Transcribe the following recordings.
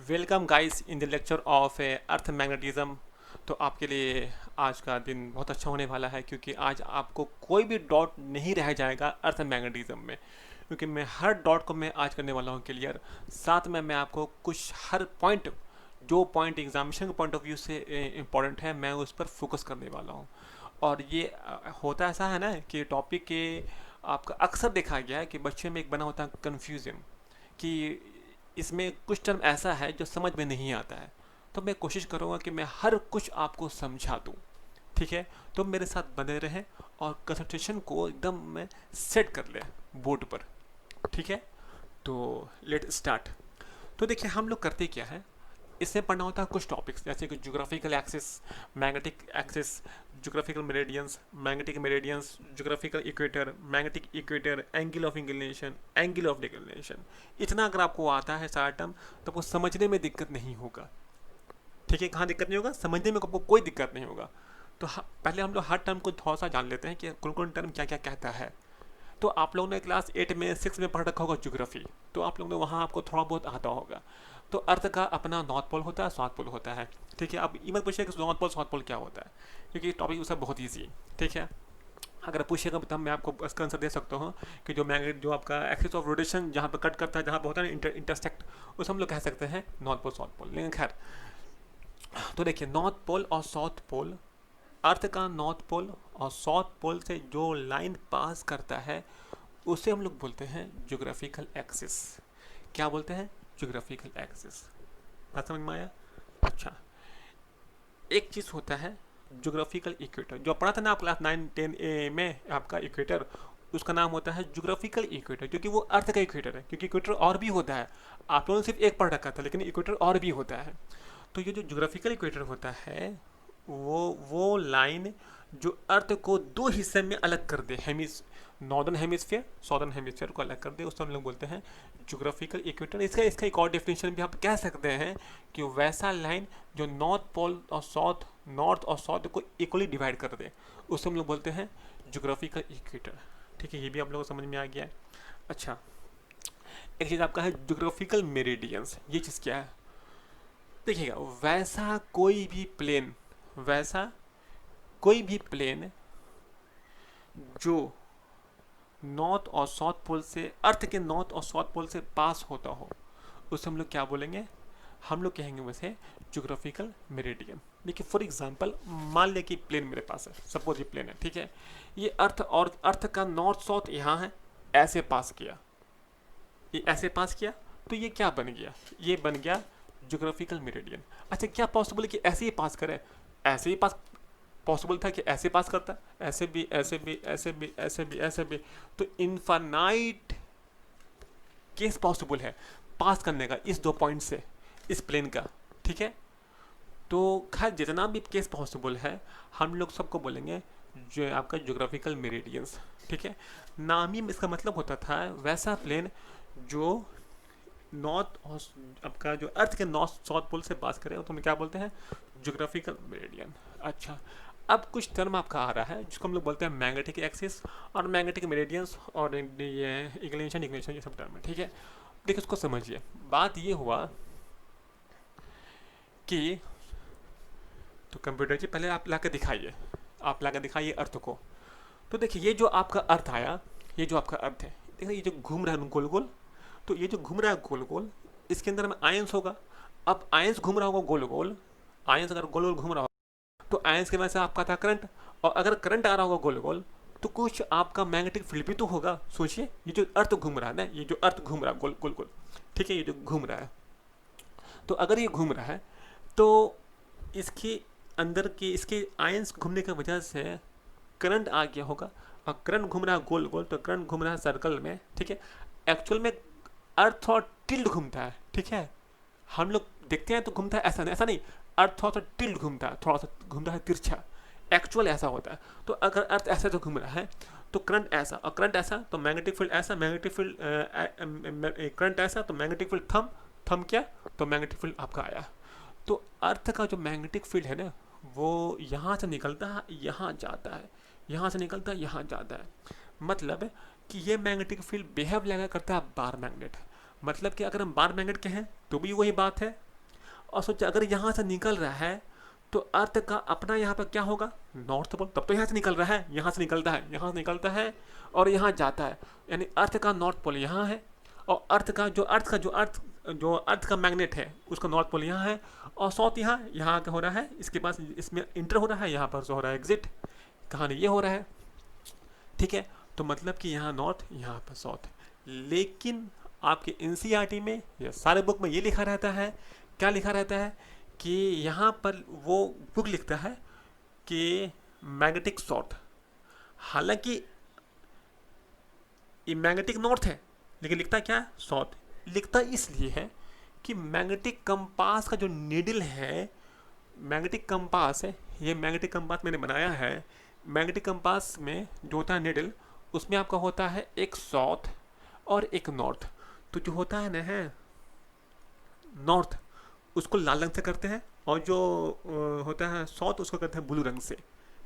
Welcome guys in the lecture of earth magnetism. तो आपके लिए आज का दिन बहुत अच्छा होने वाला है क्योंकि आज आपको कोई भी डॉट नहीं रह जाएगा अर्थ मैग्नेटिज्म में, क्योंकि मैं हर डॉट को मैं आज करने वाला हूँ क्लियर। साथ में मैं आपको कुछ हर पॉइंट, जो पॉइंट एग्जामिनेशन के पॉइंट ऑफ व्यू से इम्पोर्टेंट है, मैं उस पर फोकस करने वाला हूँ। और ये होता ऐसा है ना कि टॉपिक के आपका अक्सर देखा गया है कि बच्चे में एक बना होता है कन्फ्यूजन कि इसमें कुछ टर्म ऐसा है जो समझ में नहीं आता है। तो मैं कोशिश करूँगा कि मैं हर कुछ आपको समझा दूँ। ठीक है, तो मेरे साथ बने रहें और कंसंट्रेशन को एकदम में सेट कर ले बोर्ड पर। ठीक है, तो लेट स्टार्ट। तो देखिए हम लोग करते क्या है, इसमें पढ़ना होता है कुछ टॉपिक्स जैसे कि geographical axis, magnetic axis, geographical meridians, geographical equator, magnetic equator, angle of inclination, angle of declination. इतना अगर आपको आता है सारा टर्म तो आपको समझने में दिक्कत नहीं होगा। ठीक है, कहाँ दिक्कत नहीं होगा, समझने में आपको कोई दिक्कत नहीं होगा। तो पहले हम लोग हर टर्म को थोड़ा सा जान लेते हैं कि कौन कौन टर्म क्या क्या कहता है। तो आप लोगों ने क्लास 8 में 6 में पढ़ रखा होगा ज्योग्राफी, तो आप लोगों ने वहाँ आपको थोड़ा बहुत आता होगा। तो अर्थ का अपना नॉर्थ पोल होता है, साउथ पोल होता है। ठीक है, अब ये मत पूछिए कि नॉर्थ पोल साउथ पोल क्या होता है, क्योंकि टॉपिक उसका बहुत ईजी है। ठीक है, अगर पूछिएगा तो मैं आपको इसका आंसर दे सकता हूँ कि जो मैग्नेट जो आपका एक्सिस ऑफ रोटेशन जहाँ पर कट करता है, जहाँ पर होता है ना इंटरसेक्ट, उसे हम लोग कह सकते हैं नॉर्थ पोल साउथ पोल। लेकिन खैर, तो देखिए नॉर्थ पोल और साउथ पोल, अर्थ का नॉर्थ पोल और साउथ पोल से जो लाइन पास करता है उसे हम लोग बोलते हैं ज्योग्राफिकल एक्सिस। क्या बोलते हैं? Geographical axis. बात समझ में आया? अच्छा, एक चीज़ होता है ज्योग्राफिकल इक्वेटर, जो पढ़ा था ना आप क्लास 9 10 में आपका इक्वेटर, उसका नाम होता है ज्योग्राफिकल इक्वेटर, क्योंकि वो अर्थ का इक्वेटर है। क्योंकि इक्वेटर और भी होता है, आप लोगों ने सिर्फ एक पढ़ रखा था, लेकिन इक्वेटर और भी होता है। तो ये जो ज्योग्राफिकल इक्वेटर होता है, वो लाइन जो अर्थ को दो हिस्से में अलग कर दे, hemis northern hemisphere southern hemisphere को अलग कर दे, उसको हम लोग बोलते हैं ज्योग्राफिकल इक्वेटर। इसका इसका एक और डेफिनेशन भी आप कह सकते हैं कि वैसा लाइन जो नॉर्थ और साउथ को इक्वली डिवाइड कर दे, उसे हम लोग बोलते हैं ज्योग्राफिकल इक्वेटर। ठीक है, ये भी आप लोगों को समझ में आ गया है। अच्छा, एक चीज़ आपका है ज्योग्राफिकल मेरिडियंस। ये चीज़ क्या है? देखिएगा, वैसा कोई भी प्लेन जो नॉर्थ और साउथ पोल से, अर्थ के नॉर्थ और साउथ पोल से पास होता हो, उसे हम लोग क्या बोलेंगे? हम लोग कहेंगे वैसे ज्योग्राफिकल मेरिडियन। देखिए फॉर एग्जांपल, मान लिया कि प्लेन मेरे पास है, सपोज ये प्लेन है। ठीक है, ये अर्थ और अर्थ का नॉर्थ साउथ यहाँ है, ऐसे पास किया, ये ऐसे पास किया, तो ये क्या बन गया? ये बन गया ज्योग्राफिकल मेरिडियन। अच्छा, क्या पॉसिबल है कि ऐसे ही पास करे? ऐसे ही पास पॉसिबल था कि ऐसे पास करता, ऐसे भी ऐसे भी ऐसे भी ऐसे भी ऐसे भी। तो इनफाइनाइट केस पॉसिबल है पास करने का इस दो पॉइंट से, इस प्लेन का। ठीक है, तो खैर जितना भी केस पॉसिबल है, हम लोग सबको बोलेंगे जो आपका ज्योग्राफिकल मेरिडियंस। ठीक है, नाम ही इसका मतलब होता था वैसा प्लेन जो नॉर्थ और आपका जो अर्थ के नॉर्थ साउथ पोल से पास करे, तो हम क्या बोलते हैं? Geographical meridian. अच्छा, अब कुछ टर्म आपका आ रहा है जिसको हम लोग बोलते हैं मैग्नेटिक एक्सिस और मैग्नेटिक मेरिडियंस और ये इंक्लिनेशन इग्निशन, ये सब टर्म है। ठीक है, देखिए उसको समझिए। बात ये हुआ कि, तो कंप्यूटर जी पहले आप ला के दिखाइए, आप ला के दिखाइए अर्थ को। तो देखिए ये जो आपका अर्थ आया, ये जो आपका अर्थ है, देखिए ये जो घूम रहा है गोल गोल, तो ये जो घूम रहा है गोल गोल, इसके अंदर में आयंस होगा। अब आयंस घूम रहा होगा गोल गोल, आयंस अगर गोल गोल घूम रहा होगा तो आयंस की वजह से आपका था करंट, और अगर करंट आ रहा होगा गोल गोल तो कुछ आपका मैग्नेटिक फील्ड भी तो होगा। सोचिए, ये जो अर्थ घूम रहा है ना, ये जो अर्थ घूम रहा है गोल गोल गोल, ठीक है, ये जो घूम रहा है, तो अगर ये घूम रहा है तो इसके अंदर के इसके आयंस घूमने की वजह से करंट आ गया होगा, और करंट घूम रहा है गोल गोल, तो करंट घूम रहा है सर्कल में। ठीक है, एक्चुअल में अर्थ और टिल्ड घूमता है। ठीक है, हम लोग देखते हैं तो घूमता है ऐसा नहीं, ऐसा नहीं, अर्थ थोड़ा सा टिल्ड घूमता है, थोड़ा सा घूमता है तिरछा, एक्चुअल ऐसा होता है। तो अगर अर्थ ऐसा जो घूम रहा है तो करंट ऐसा, और करंट ऐसा तो मैग्नेटिक फील्ड ऐसा, मैग्नेटिक फील्ड करंट ऐसा तो मैग्नेटिक फील्ड थम, थम क्या, तो मैग्नेटिक फील्ड आपका आया। तो अर्थ का जो मैग्नेटिक फील्ड है ना, वो यहाँ से निकलता है यहाँ जाता है, यहाँ से निकलता है यहाँ जाता है। मतलब कि ये मैग्नेटिक फील्ड बिहेव लगा करता है बार मैग्नेट। मतलब कि अगर हम बार मैग्नेट कहें तो भी वही बात है, और सोचा अगर यहाँ से निकल रहा है तो अर्थ का अपना यहाँ पर क्या होगा, नॉर्थ पोल। तब तो यहाँ से निकल रहा है, यहाँ से निकलता है, यहाँ से निकलता है और यहाँ जाता है, यानी अर्थ का नॉर्थ पोल यहाँ है, और जो अर्थ का मैग्नेट है उसका नॉर्थ पोल यहाँ है, और साउथ यहाँ क्या हो रहा है, इसके पास इसमें इंटर हो रहा है, यहाँ पर हो रहा है एग्जिट। कहानी ये हो रहा है, ठीक है। तो मतलब कि यहाँ नॉर्थ, यहाँ पर साउथ। लेकिन आपके एनसीईआरटी में या सारे बुक में ये लिखा रहता है, क्या लिखा रहता है कि यहाँ पर वो बुक लिखता है कि मैग्नेटिक साउथ। हालांकि ये मैग्नेटिक नॉर्थ है, लेकिन लिखता क्या है, साउथ। लिखता इसलिए है कि मैग्नेटिक कंपास का जो नीडल है, मैग्नेटिक कंपास है, ये मैग्नेटिक कंपास मैंने बनाया है। मैग्नेटिक कंपास में जो होता है नीडल, उसमें आपका होता है एक साउथ और एक नॉर्थ। तो जो होता है ना है नॉर्थ, उसको लाल रंग से करते हैं, और जो होता है साउथ उसको करते हैं ब्लू रंग से,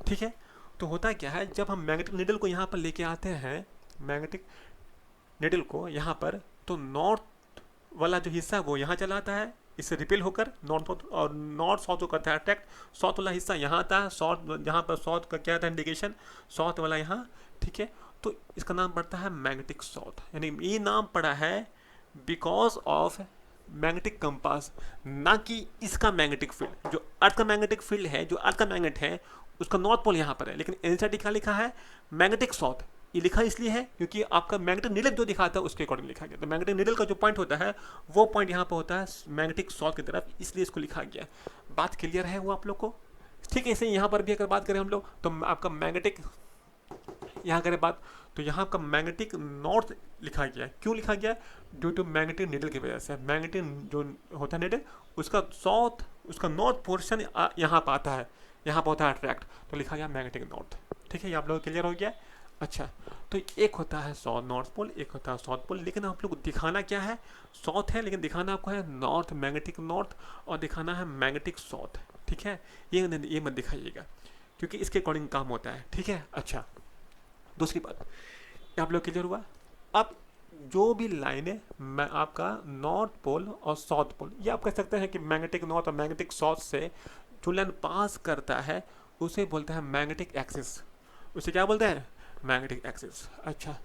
ठीक है। तो होता क्या है, जब हम मैग्नेटिक नीडल को यहाँ पर लेके आते हैं, मैग्नेटिक निडल को यहाँ पर, तो नॉर्थ वाला जो हिस्सा वो यहाँ चला आता है, इससे रिपेल होकर नॉर्थ साउथ, और नॉर्थ साउथ को करता है अट्रैक्ट। साउथ वाला हिस्सा यहाँ आता है, साउथ यहाँ पर साउथ का क्या आता है इंडिकेशन, साउथ वाला यहाँ, ठीक है। तो इसका नाम पड़ता है मैग्नेटिक साउथ, यानी ये नाम पड़ा है बिकॉज ऑफ मैग्नेटिक कंपास, ना कि इसका मैग्नेटिक फील्ड। जो अर्थ का मैग्नेटिक फील्ड है, जो अर्थ का मैग्नेट है, उसका नॉर्थ पोल यहाँ पर है, लेकिन एनसीईआरटी क्या लिखा है, मैग्नेटिक साउथ। ये लिखा इसलिए है क्योंकि आपका मैग्नेटिक नीडल जो दिखाता है उसके अकॉर्डिंग लिखा गया। तो मैग्नेटिक नीडल का जो पॉइंट होता है वो पॉइंट यहाँ पर होता है मैग्नेटिक साउथ की तरफ, इसलिए इसको लिखा गया। बात क्लियर है वो आप लोग को, ठीक है। इसे यहाँ पर भी अगर बात करें हम लोग, तो आपका मैग्नेटिक, यहाँ करें बात, तो यहाँ आपका मैग्नेटिक नॉर्थ लिखा गया। क्यों लिखा गया, ड्यू टू मैग्नेटिक नीडल की वजह से। मैग्नेटिक जो होता है नीडल, उसका साउथ, उसका नॉर्थ पोर्शन यहाँ पर आता है, यहाँ पर होता है अट्रैक्ट, तो लिखा गया मैग्नेटिक नॉर्थ, ठीक है। ये आप लोग क्लियर हो गया। अच्छा, तो एक होता है साउथ नॉर्थ पोल, एक होता है साउथ पोल, लेकिन आप लोग दिखाना क्या है, साउथ है, लेकिन दिखाना आपको है नॉर्थ, मैग्नेटिक नॉर्थ, और दिखाना है मैग्नेटिक साउथ, ठीक है। ये मत दिखाइएगा, क्योंकि इसके अकॉर्डिंग काम होता है, ठीक है। अच्छा, दूसरी बात, आप लोग क्लियर हुआ। अब जो भी लाइन है, मैं आपका नॉर्थ पोल और साउथ पोल, ये आप कह सकते हैं कि मैग्नेटिक नॉर्थ और मैग्नेटिक साउथ से जो लाइन पास करता है उसे बोलते हैं मैग्नेटिक एक्सिस। उसे क्या बोलते हैं, मैग्नेटिक एक्सिस। अच्छा,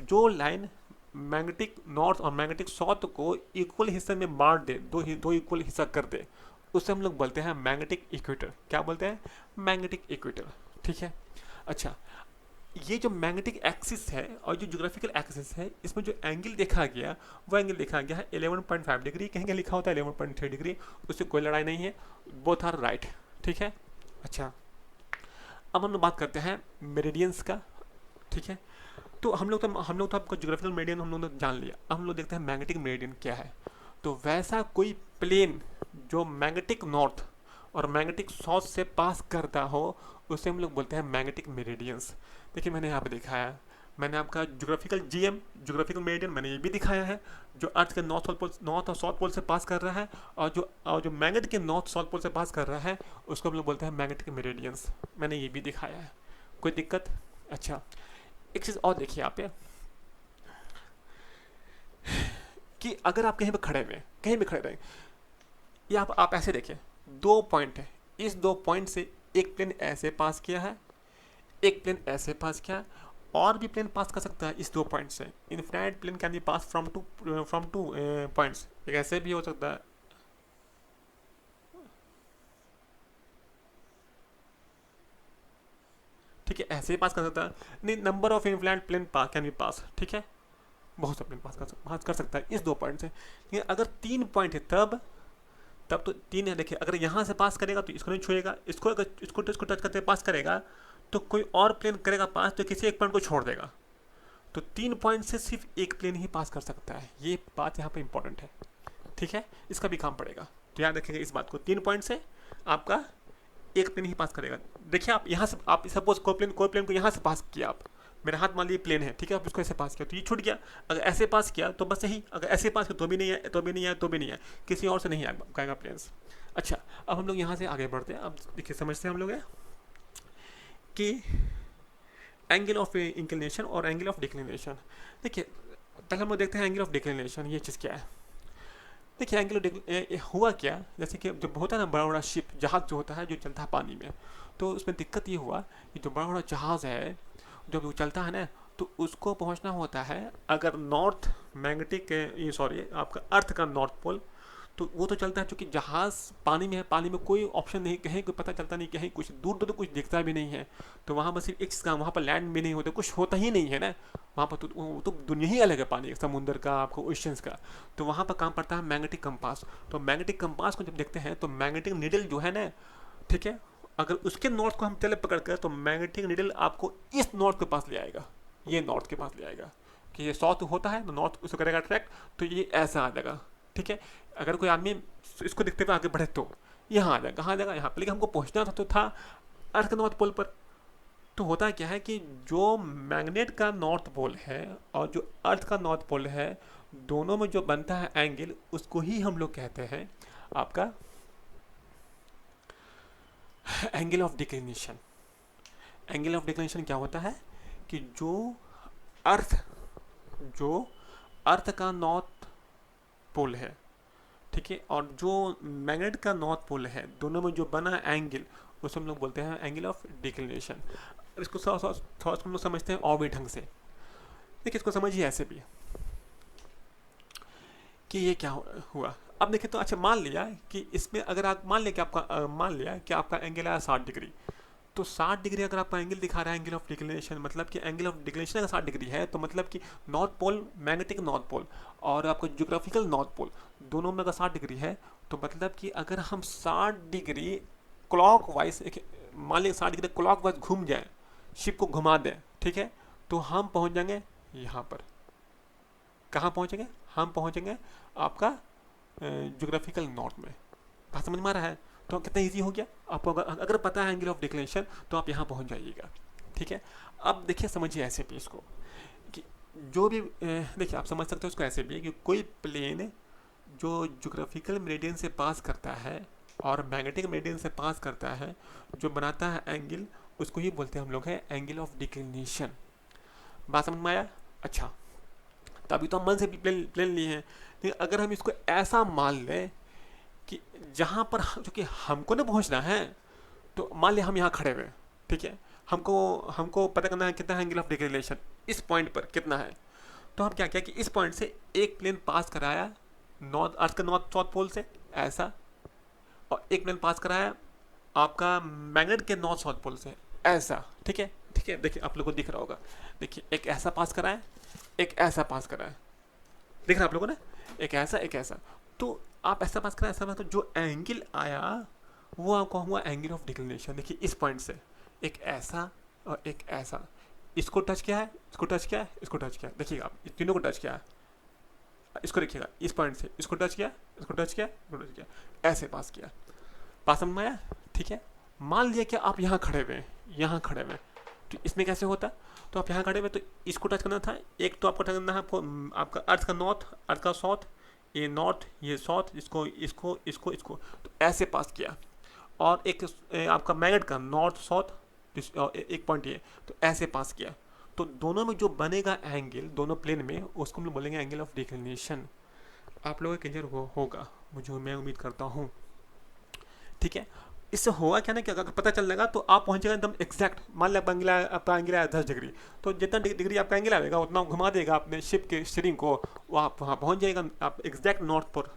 जो लाइन मैग्नेटिक नॉर्थ और मैग्नेटिक साउथ को इक्वल हिस्से में बांट दे, दो इक्वल हिस्सा कर दे, उसे हम लोग बोलते हैं मैग्नेटिक इक्वेटर। क्या बोलते हैं, मैग्नेटिक इक्वेटर, ठीक है। अच्छा, ये जो मैग्नेटिक एक्सिस है और जो ज्योग्राफिकल एक्सिस है, इसमें जो एंगल देखा गया वो एंगल देखा गया है 11.5 डिग्री, कहीं कहीं लिखा होता है 11.3 डिग्री, उससे कोई लड़ाई नहीं है, बोथ आर राइट, ठीक है। अच्छा, अब हम लोग बात करते हैं मेरिडियंस का, ठीक है। तो हम लोग तो आपको ज्योग्राफिकल मेरिडियन हम लोग ने जान लिया। अब हम लोग देखते हैं मैग्नेटिक मेरिडियन क्या है। तो वैसा कोई प्लेन जो मैग्नेटिक नॉर्थ और मैग्नेटिक साउथ से पास करता हो, उसे हम लोग बोलते हैं मैग्नेटिक मेरिडियंस। देखिए, मैंने यहाँ पे दिखाया, मैंने आपका ज्योग्राफिकल जीएम, ज्योग्राफिकल मेरिडियन, मैंने ये भी दिखाया है, जो अर्थ के नॉर्थ और साउथ पोल से पास कर रहा है, और जो मैग्नेट के नॉर्थ साउथ पोल से पास कर रहा है, उसको हम लोग बोलते हैं मैग्नेटिक मेरिडियंस। मैंने ये भी दिखाया है, कोई दिक्कत। अच्छा, एक चीज़ और देखिए आप, कि अगर आप कहीं पर खड़े हुए, कहीं भी खड़े रहे, या आप ऐसे देखिए, दो पॉइंट है, इस दो पॉइंट से एक प्लेन ऐसे पास किया है, एक प्लेन ऐसे पास किया, और भी प्लेन पास कर सकता है इस दो पॉइंट से। Infinite plane can be pass from two points. एक ऐसे भी हो सकता है, ठीक है, ऐसे ही पास कर सकता है। नहीं, number of infinite plane can be pass, ठीक है, बहुत सा प्लेन पास कर सकता है इस दो पॉइंट से। लेकिन अगर तीन पॉइंट है तब तो तीन है। देखिए, अगर यहाँ से पास करेगा तो इसको नहीं छुएगा, इसको अगर इसको टच करते पास करेगा तो कोई और प्लेन करेगा पास, तो किसी एक पॉइंट को छोड़ देगा। तो तीन पॉइंट से सिर्फ एक प्लेन ही पास कर सकता है, ये बात यहाँ पे इंपॉर्टेंट है, ठीक है। इसका भी काम पड़ेगा, तो याद रखेंगे इस बात को, तीन पॉइंट से आपका एक प्लेन ही पास करेगा। देखिए, आप यहाँ से, आप सपोज कोई प्लेन को यहाँ से पास किया, आप मेरा हाथ मान लीजिए प्लेन है, ठीक है, आप इसको ऐसे पास किया तो ये छूट गया। अगर ऐसे पास किया तो बस यही, अगर ऐसे पास किया तो भी नहीं है, तो भी नहीं है, तो भी नहीं है, किसी और से नहीं आएगा प्लेन्स। अच्छा, अब हम लोग यहाँ से आगे बढ़ते हैं। अब देखिए, समझते हैं हम लोग कि एंगल ऑफ इंक्लिनेशन और एंगल ऑफ डिक्लिनेशन। देखिए, पहले हम लोग देखते हैं एंगल ऑफ डिक्लिनेशन, ये चीज़ क्या है। देखिए एंगल हुआ क्या, जैसे कि जब होता है ना बड़ा बड़ा शिप जहाज जो होता है जो चलता है पानी में, तो उसमें दिक्कत ये हुआ कि जो बड़ा बड़ा जहाज है जब वो चलता है ना, तो उसको पहुंचना होता है अगर नॉर्थ मैग्नेटिक, ये सॉरी आपका अर्थ का नॉर्थ पोल, तो वो तो चलता है क्योंकि जहाज पानी में है, पानी में कोई ऑप्शन नहीं, कहीं कोई पता चलता नहीं, कहीं कुछ दूर दूर तो कुछ दिखता भी नहीं है, तो वहाँ बस सिर्फ एक काम, वहाँ पर लैंड भी नहीं होता, कुछ होता ही नहीं है ना वहाँ पर, तो दुनिया ही अलग है, पानी समुंदर का आपको ओशंस का। तो वहाँ पर काम पड़ता है मैग्नेटिक कंपास। तो मैग्नेटिक कंपास को जब देखते हैं तो मैग्नेटिक निडल जो है ना, ठीक है, अगर उसके नॉर्थ को हम चले पकड़ कर तो मैग्नेटिक निडल आपको इस नॉर्थ के पास ले आएगा, ये नॉर्थ के पास ले आएगा, कि ये साउथ होता है तो नॉर्थ उसको करेगा अट्रैक्ट, तो ये ऐसा आ जाएगा, ठीक है। अगर कोई आदमी इसको देखते हुए आगे बढ़े तो यहाँ आ जाएगा, कहाँ आ जाएगा, यहाँ पर, लेकिन हमको पहुँचना था तो था अर्थ के नॉर्थ पोल पर। तो होता क्या है कि जो मैग्नेट का नॉर्थ पोल है और जो अर्थ का नॉर्थ पोल है, दोनों में जो बनता है एंगल, उसको ही हम लोग कहते हैं आपका angle of declination. Angle of declination क्या होता है कि अर्थ जो अर्थ का नॉर्थ पोल है, ठीक है, और जो मैग्नेट का नॉर्थ पोल है, दोनों में जो बना एंगल, उसको हम लोग बोलते हैं एंगल ऑफ डिक्लिनेशन। इसको थोड़ा हम लोग समझते हैं और भी ढंग से। देखिए इसको समझिए ऐसे भी कि ये क्या हुआ। अब देखिए तो अच्छा मान लिया कि इसमें अगर आप मान लिया कि आपका मान लिया कि आपका एंगल आया 60 डिग्री, तो 60 डिग्री अगर आपका एंगल दिखा रहा है एंगल ऑफ डिक्लिनेशन, मतलब कि एंगल ऑफ डिक्लिनेशन अगर 60 डिग्री है, तो मतलब कि north pole magnetic north pole और आपका ज्योग्राफिकल नॉर्थ पोल दोनों में अगर 60 डिग्री है, तो मतलब कि अगर हम 60 डिग्री क्लॉक वाइज, मान लिया 60 डिग्री क्लॉक वाइज घूम जाए, शिप को घुमा दें, ठीक है, तो हम पहुंच जाएंगे यहाँ पर। कहाँ पहुंचेंगे? हम पहुंचेंगे आपका ज्योग्राफिकल नॉर्थ में। बात समझ में आ रहा है? तो कितना इजी हो गया आपको, अगर पता है एंगल ऑफ डिक्लिनेशन तो आप यहाँ पहुँच जाइएगा, ठीक है। अब देखिए समझिए ऐसे भी इसको कि जो भी देखिए आप समझ सकते हो इसको ऐसे भी कि कोई प्लेन जो ज्योग्राफिकल मेरिडियन से पास करता है और मैग्नेटिक मेरिडियन से पास करता है, जो बनाता है एंगल, उसको ही बोलते हैं हम लोग है एंगल ऑफ डिक्लिनेशन। बात समझ में आया? अच्छा, तो अभी तो हम मन से भी प्लेन लिए हैं, लेकिन अगर हम इसको ऐसा मान लें कि जहाँ पर जो कि हमको ना पहुँचना है, तो मान लिया हम यहाँ खड़े हुए, ठीक है, हमको हमको पता करना है कितना है एंगल ऑफ डिक्लिनेशन, इस पॉइंट पर कितना है। तो हम क्या किया कि इस पॉइंट से एक प्लेन पास कराया नॉर्थ अर्थ के नॉर्थ साउथ पोल से ऐसा, और एक प्लेन पास कराया आपका मैग्नेट के नॉर्थ साउथ पोल से ऐसा, ठीक है, ठीक है। देखिए आप लोगों को दिख रहा होगा, देखिए एक ऐसा पास कराया, एक ऐसा पास कराया, दिख रहा है आप लोगों ने, एक ऐसा एक ऐसा। तो आप ऐसा पास कराया, ऐसा पास, तो जो एंगल आया वो आपका हुआ एंगल ऑफ डिक्लिनेशन। देखिए इस पॉइंट से एक ऐसा और एक ऐसा, इसको टच किया है, इसको टच किया है, इसको टच किया है, देखिएगा आप इन तीनों को टच किया है, इसको देखिएगा इस पॉइंट से इसको टच किया, इसको टच किया, इसको टच किया, ऐसे पास किया। पास समझ में आया? ठीक है। मान लिया कि आप यहाँ खड़े हुए हैं, यहाँ खड़े हुए हैं, तो इसमें कैसे होता? तो आप यहाँ खड़े हुए तो इसको टच करना था, एक तो आपको टच करना है आपको आपका अर्थ का नॉर्थ, अर्थ का साउथ, ये नॉर्थ ये साउथ, इसको इसको इसको इसको, तो ऐसे पास किया। और एक आपका मैग्नेट का नॉर्थ साउथ, एक पॉइंट ये, तो ऐसे पास किया। तो दोनों में जो बनेगा एंगल दोनों प्लेन में, उसको हम लोग बोलेंगे एंगल ऑफ डिक्लिनेशन। आप लोगों को क्लियर होगा, मुझे मैं उम्मीद करता हूँ, ठीक है। इससे होगा क्या ना कि अगर पता चल जाएगा तो आप पहुंचेगा एकदम एग्जैक्ट। मान लिया आपका एंगल आया 10 डिग्री, तो जितना डिग्री आपका एंगल आएगा उतना घुमा देगा अपने शिप के स्टीयरिंग को, वो आप वहाँ पहुँच जाएगा आप एग्जैक्ट नॉर्थ पर।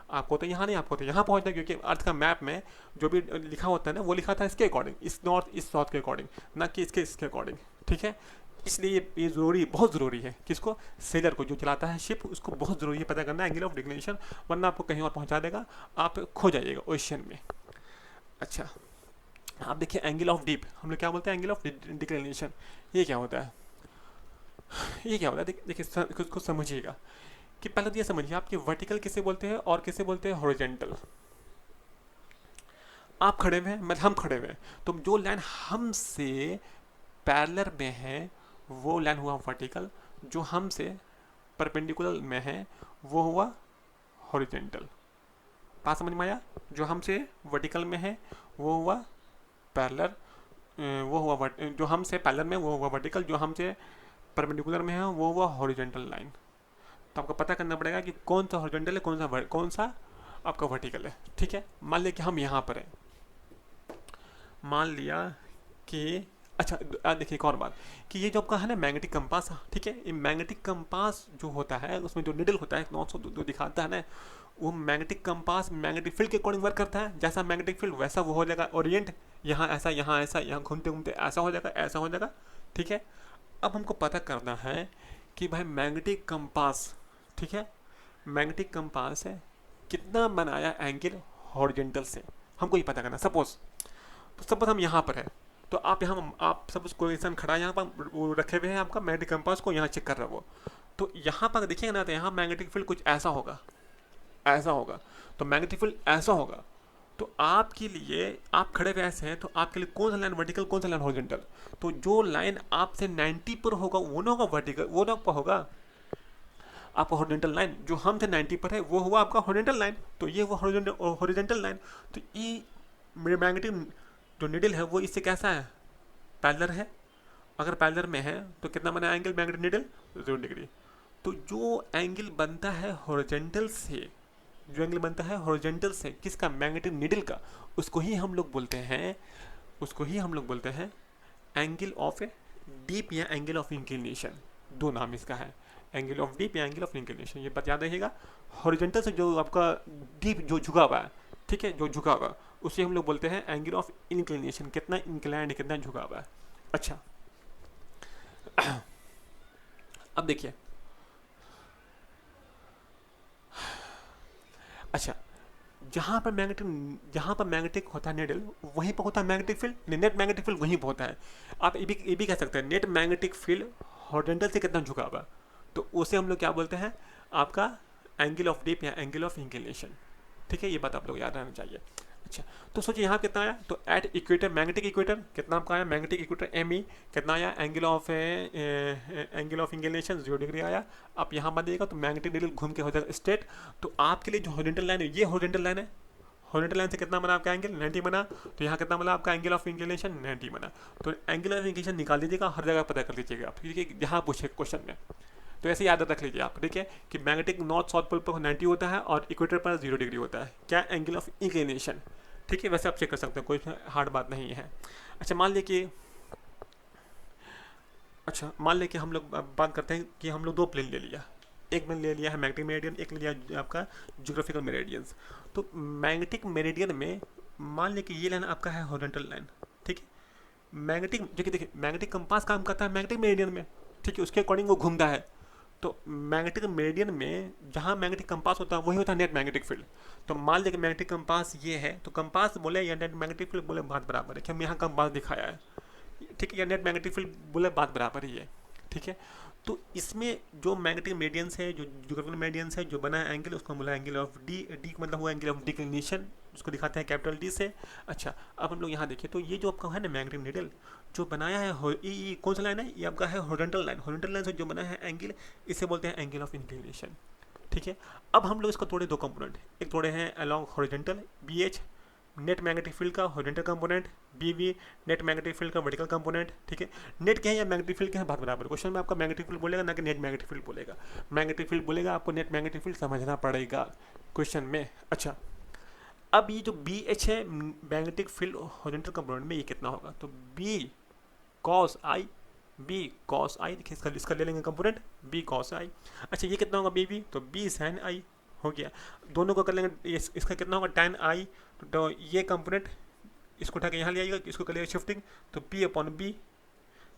आपको तो यहाँ नहीं, आपको तो यहाँ पहुँचना, क्योंकि अर्थ का मैप में जो भी लिखा होता है ना, वो लिखा था इसके अकॉर्डिंग, इस नॉर्थ इस साउथ के अकॉर्डिंग, ना कि इसके अकॉर्डिंग, ठीक है। इसलिए ये ज़रूरी, बहुत ज़रूरी है किसको, सेलर को, जो चलाता है शिप, उसको बहुत ज़रूरी है पता करना एंगल ऑफ डिक्लिनेशन, वरना आपको कहीं और पहुँचा देगा, आप खो जाइएगा ओशन में। अच्छा, आप देखिए एंगल ऑफ डीप, हम लोग क्या बोलते हैं एंगल ऑफ डिक्लिनेशन। ये क्या होता है? ये क्या होता है? देखिए इसको समझिएगा कि पहले तो ये समझिए आपके वर्टिकल किसे बोलते हैं और किसे बोलते हैं हॉरिजॉन्टल। आप खड़े हुए हैं, मतलब हम खड़े हुए हैं, तो जो लाइन हमसे पैरेलल में है वो लाइन हुआ वर्टिकल, जो हमसे परपेंडिकुलर में है वो हुआ हॉरिजॉन्टल। बात समझ में आया? जो हमसे वर्टिकल में है वो हुआ पैरेलल, वो हुआ जो हमसे पैरेलल में वो हुआ वर्टिकल, जो हमसे परपेंडिकुलर में है वो हुआ हॉरिजॉन्टल लाइन। तो आपको पता करना पड़ेगा कि कौन सा हॉरिजॉन्टल है, कौन सा आपका वर्टिकल है। ठीक है, मान लिया कि हम यहाँ पर हैं, मान लिया कि अच्छा देखिए एक और बात कि ये जो आपका है ना मैग्नेटिक कंपास, ठीक है, ये मैग्नेटिक कंपास जो होता है उसमें जो निडल होता है 900 जो दिखाता है ना, वो मैग्नेटिक कंपास मैग्नेटिक फील्ड के अकॉर्डिंग वर्क करता है। जैसा मैग्नेटिक फील्ड वैसा वो हो जाएगा ओरिएंट, यहाँ ऐसा, यहाँ ऐसा, यहाँ घूमते घूमते ऐसा हो जाएगा, ऐसा हो जाएगा। ठीक है, अब हमको पता करना है कि भाई मैग्नेटिक कंपास, ठीक है, मैग्नेटिक कंपास है कितना बनाया एंगल हॉरिजॉन्टल से, हमको ये पता करना। सपोज हम यहाँ पर है, तो आप यहाँ आप सपोज कोई इंसान खड़ा है यहाँ पर, वो रखे हुए हैं आपका मैग्नेटिक कंपास को यहाँ चेक कर रहा है वो, तो यहाँ पर देखिएगा ना, तो यहाँ मैग्नेटिक फील्ड कुछ ऐसा होगा, ऐसा होगा, तो मैग्नेटिक फील्ड ऐसा होगा। तो आपके लिए आप खड़े हुए ऐसे हैं, तो आपके लिए कौन सा लाइन वर्टिकल, कौन सा लाइन हॉरिजॉन्टल? तो जो लाइन आपसे 90 पर होगा वो ना होगा वर्टिकल, वो ना आपका होगा आपका हॉरिजॉन्टल लाइन। जो हमसे 90 पर है वो हुआ आपका हॉरिजॉन्टल लाइन, तो ये हुआ हॉरिजॉन्टल लाइन। तो ये मैग्नेटिक जो निडल है वो इससे कैसा है, पैरेलल है। अगर पैरेलल में है तो कितना बना एंगल मैग्नेटिक निडल, 0 डिग्री। तो जो एंगल बनता है हॉरिजॉन्टल से, जो एंगल बनता है हॉरिजॉन्टल से किसका, मैग्नेटिक निडल का, उसको ही हम लोग बोलते हैं, उसको ही हम लोग बोलते हैं एंगल ऑफ डीप या एंगल ऑफ इंक्लिनेशन। दो नाम इसका है, एंगल ऑफ डीप या एंगल ऑफ इंक्लिनेशन। ये बात याद रखिएगा, हॉरिजॉन्टल से जो आपका डीप जो झुका हुआ है, ठीक है, जो झुका हुआ उसे हम लोग बोलते हैं एंगल ऑफ इंक्लिनेशन, कितना इंक्लाइंड, कितना झुका हुआ है। अच्छा अब देखिए, अच्छा जहाँ पर मैग्नेटिक होता है निडल, वहीं पर होता है magnetic field, net magnetic field वहीं पर होता है। आप ये भी कह सकते हैं नेट मैग्नेटिक फील्ड हॉरिजॉन्टल से कितना झुका हुआ, तो उसे हम लोग क्या बोलते हैं, आपका एंगल ऑफ डीप या एंगल ऑफ इंक्लिनेशन। ठीक है, ये बात आप लोग याद रहना चाहिए। अच्छा, तो सोचिए यहाँ कितना आया, तो एट इक्वेटर, मैग्नेटिक इक्वेटर कितना आपका आया, मैग्नेटिक इक्वेटर एम ई कितना आया, एंगल ऑफ इंक्लिनेशन 0 डिग्री आया। आप यहाँ बताइएगा तो मैग्नेटिक निडल घूम के हो जाएगा स्ट्रेट। तो आपके लिए जो हॉरिजॉन्टल लाइन है, ये हॉरिजॉन्टल लाइन है, हॉरिजॉन्टल लाइन से कितना बना आपका एंगल, 90 बना। तो यहाँ कितना बना आपका एंगल ऑफ इंक्लिनेशन, 90 बना। तो एंगल ऑफ इंक्लिनेशन निकाल दीजिएगा, हर जगह पता कर लीजिएगा आप, क्योंकि यहाँ पूछे क्वेश्चन में। तो ऐसे याद रख लीजिए आप, ठीक है, कि मैग्नेटिक नॉर्थ साउथ पोल पर 90 होता है और इक्वेटर पर 0 डिग्री होता है, क्या, एंगल ऑफ इंक्लिनेशन। ठीक है, वैसे आप चेक कर सकते हैं, कोई हार्ड बात नहीं है। अच्छा मान लिया कि हम लोग बात करते हैं कि हम लोग दो प्लेन ले लिया, एक प्लेन ले लिया है मैग्नेटिक मेरिडियन, एक ले लिया आपका ज्योग्राफिकल मेरिडियंस। तो मैग्नेटिक मेरिडियन में मान लिया कि ये लाइन आपका है हॉरिजॉन्टल लाइन, ठीक है। मैग्नेटिक जो कि देखिए मैग्नेटिक कंपास काम करता है मैग्नेटिक मेरिडियन में, ठीक है, उसके अकॉर्डिंग वो घूमता है। तो मैग्नेटिक मेरिडियन में जहाँ मैग्नेटिक कंपास होता है वही होता है नेट मैग्नेटिक फील्ड। तो मान लिया कि मैग्नेटिक कंपास ये है, तो कंपास बोले या नेट मैग्नेटिक फील्ड बोले बात बराबर है, कि हम यहाँ कंपास दिखाया है, ठीक है, या नेट मैग्नेटिक फील्ड बोले बात बराबर ही है। ठीक है, तो इसमें जो मैग्नेटिक मेरिडियंस है, जो ज्योग्राफिकल मेरिडियंस है, जो बना है एंगल, उसको बोला एंगल ऑफ डी, डी का मतलब हुआ एंगल ऑफ डिक्लिनेशन, उसको दिखाते हैं कैपिटल डी से। अच्छा, अब हम लोग यहाँ देखिए, तो ये जो आपका है ना मैग्नेटिक निडल जो बनाया है, ये कौन सा लाइन है, ये आपका है हॉरिजॉन्टल लाइन। हॉरिजॉन्टल लाइन से जो बना है एंगल, इसे बोलते हैं एंगल ऑफ इंक्लिनेशन। ठीक है, अब हम लोग इसको तोड़े दो कंपोनेंट, एक तोड़े हैं along horizontal B H net magnetic field का horizontal component, B V net magnetic field का वर्टिकल कंपोनेंट। ठीक है, नेट क्या है या मैग्नेटिक फील्ड क्या है, बात बराबर। क्वेश्चन में आपका मैग्नेटिक फील्ड बोलेगा ना कि नेट मैग्नेटिक फील्ड बोलेगा, मैग्नेटिक फील्ड बोलेगा, आपको नेट मैग्नेटिक फील्ड समझना पड़ेगा क्वेश्चन में। अच्छा, अब ये जो बी एच है मैग्नेटिक फील्ड हॉरिजॉन्टल कंपोनेंट में, ये कितना होगा, तो बी कॉस आई, बी कॉस आई, देखिए इसका ले लेंगे कंपोनेंट बी कॉस आई। अच्छा, ये कितना होगा बी बी, तो बी साइन आई हो गया। दोनों को कर लेंगे, इसका कितना होगा tan आई, तो ये कंपोनेंट इसको उठा के यहाँ ले आइएगा, इसको कर लिएगा शिफ्टिंग, तो p upon B,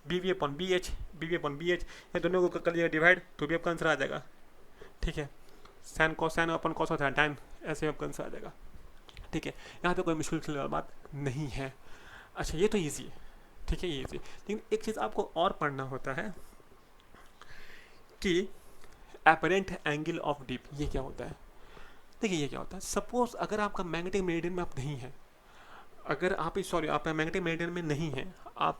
B V upon B H, B V upon B H, ये दोनों को कर लिएगा डिवाइड, तो भी आपका आंसर आ जाएगा। ठीक है, साइन अपन कॉस होता है tan, ऐसे आपका आंसर आ जाएगा। ठीक है, यहाँ पे कोई मुश्किल बात नहीं है। अच्छा, ये तो ईजी है, ठीक है, ये ईजी। लेकिन एक चीज़ आपको और पढ़ना होता है कि एपरेंट एंगल ऑफ डीप, ये क्या होता है। देखिए ये क्या होता है, सपोज अगर आपका मैग्नेटिक मेरिडियन में आप नहीं है, अगर आप आप मैग्नेटिक मेरिडियन में नहीं हैं, आप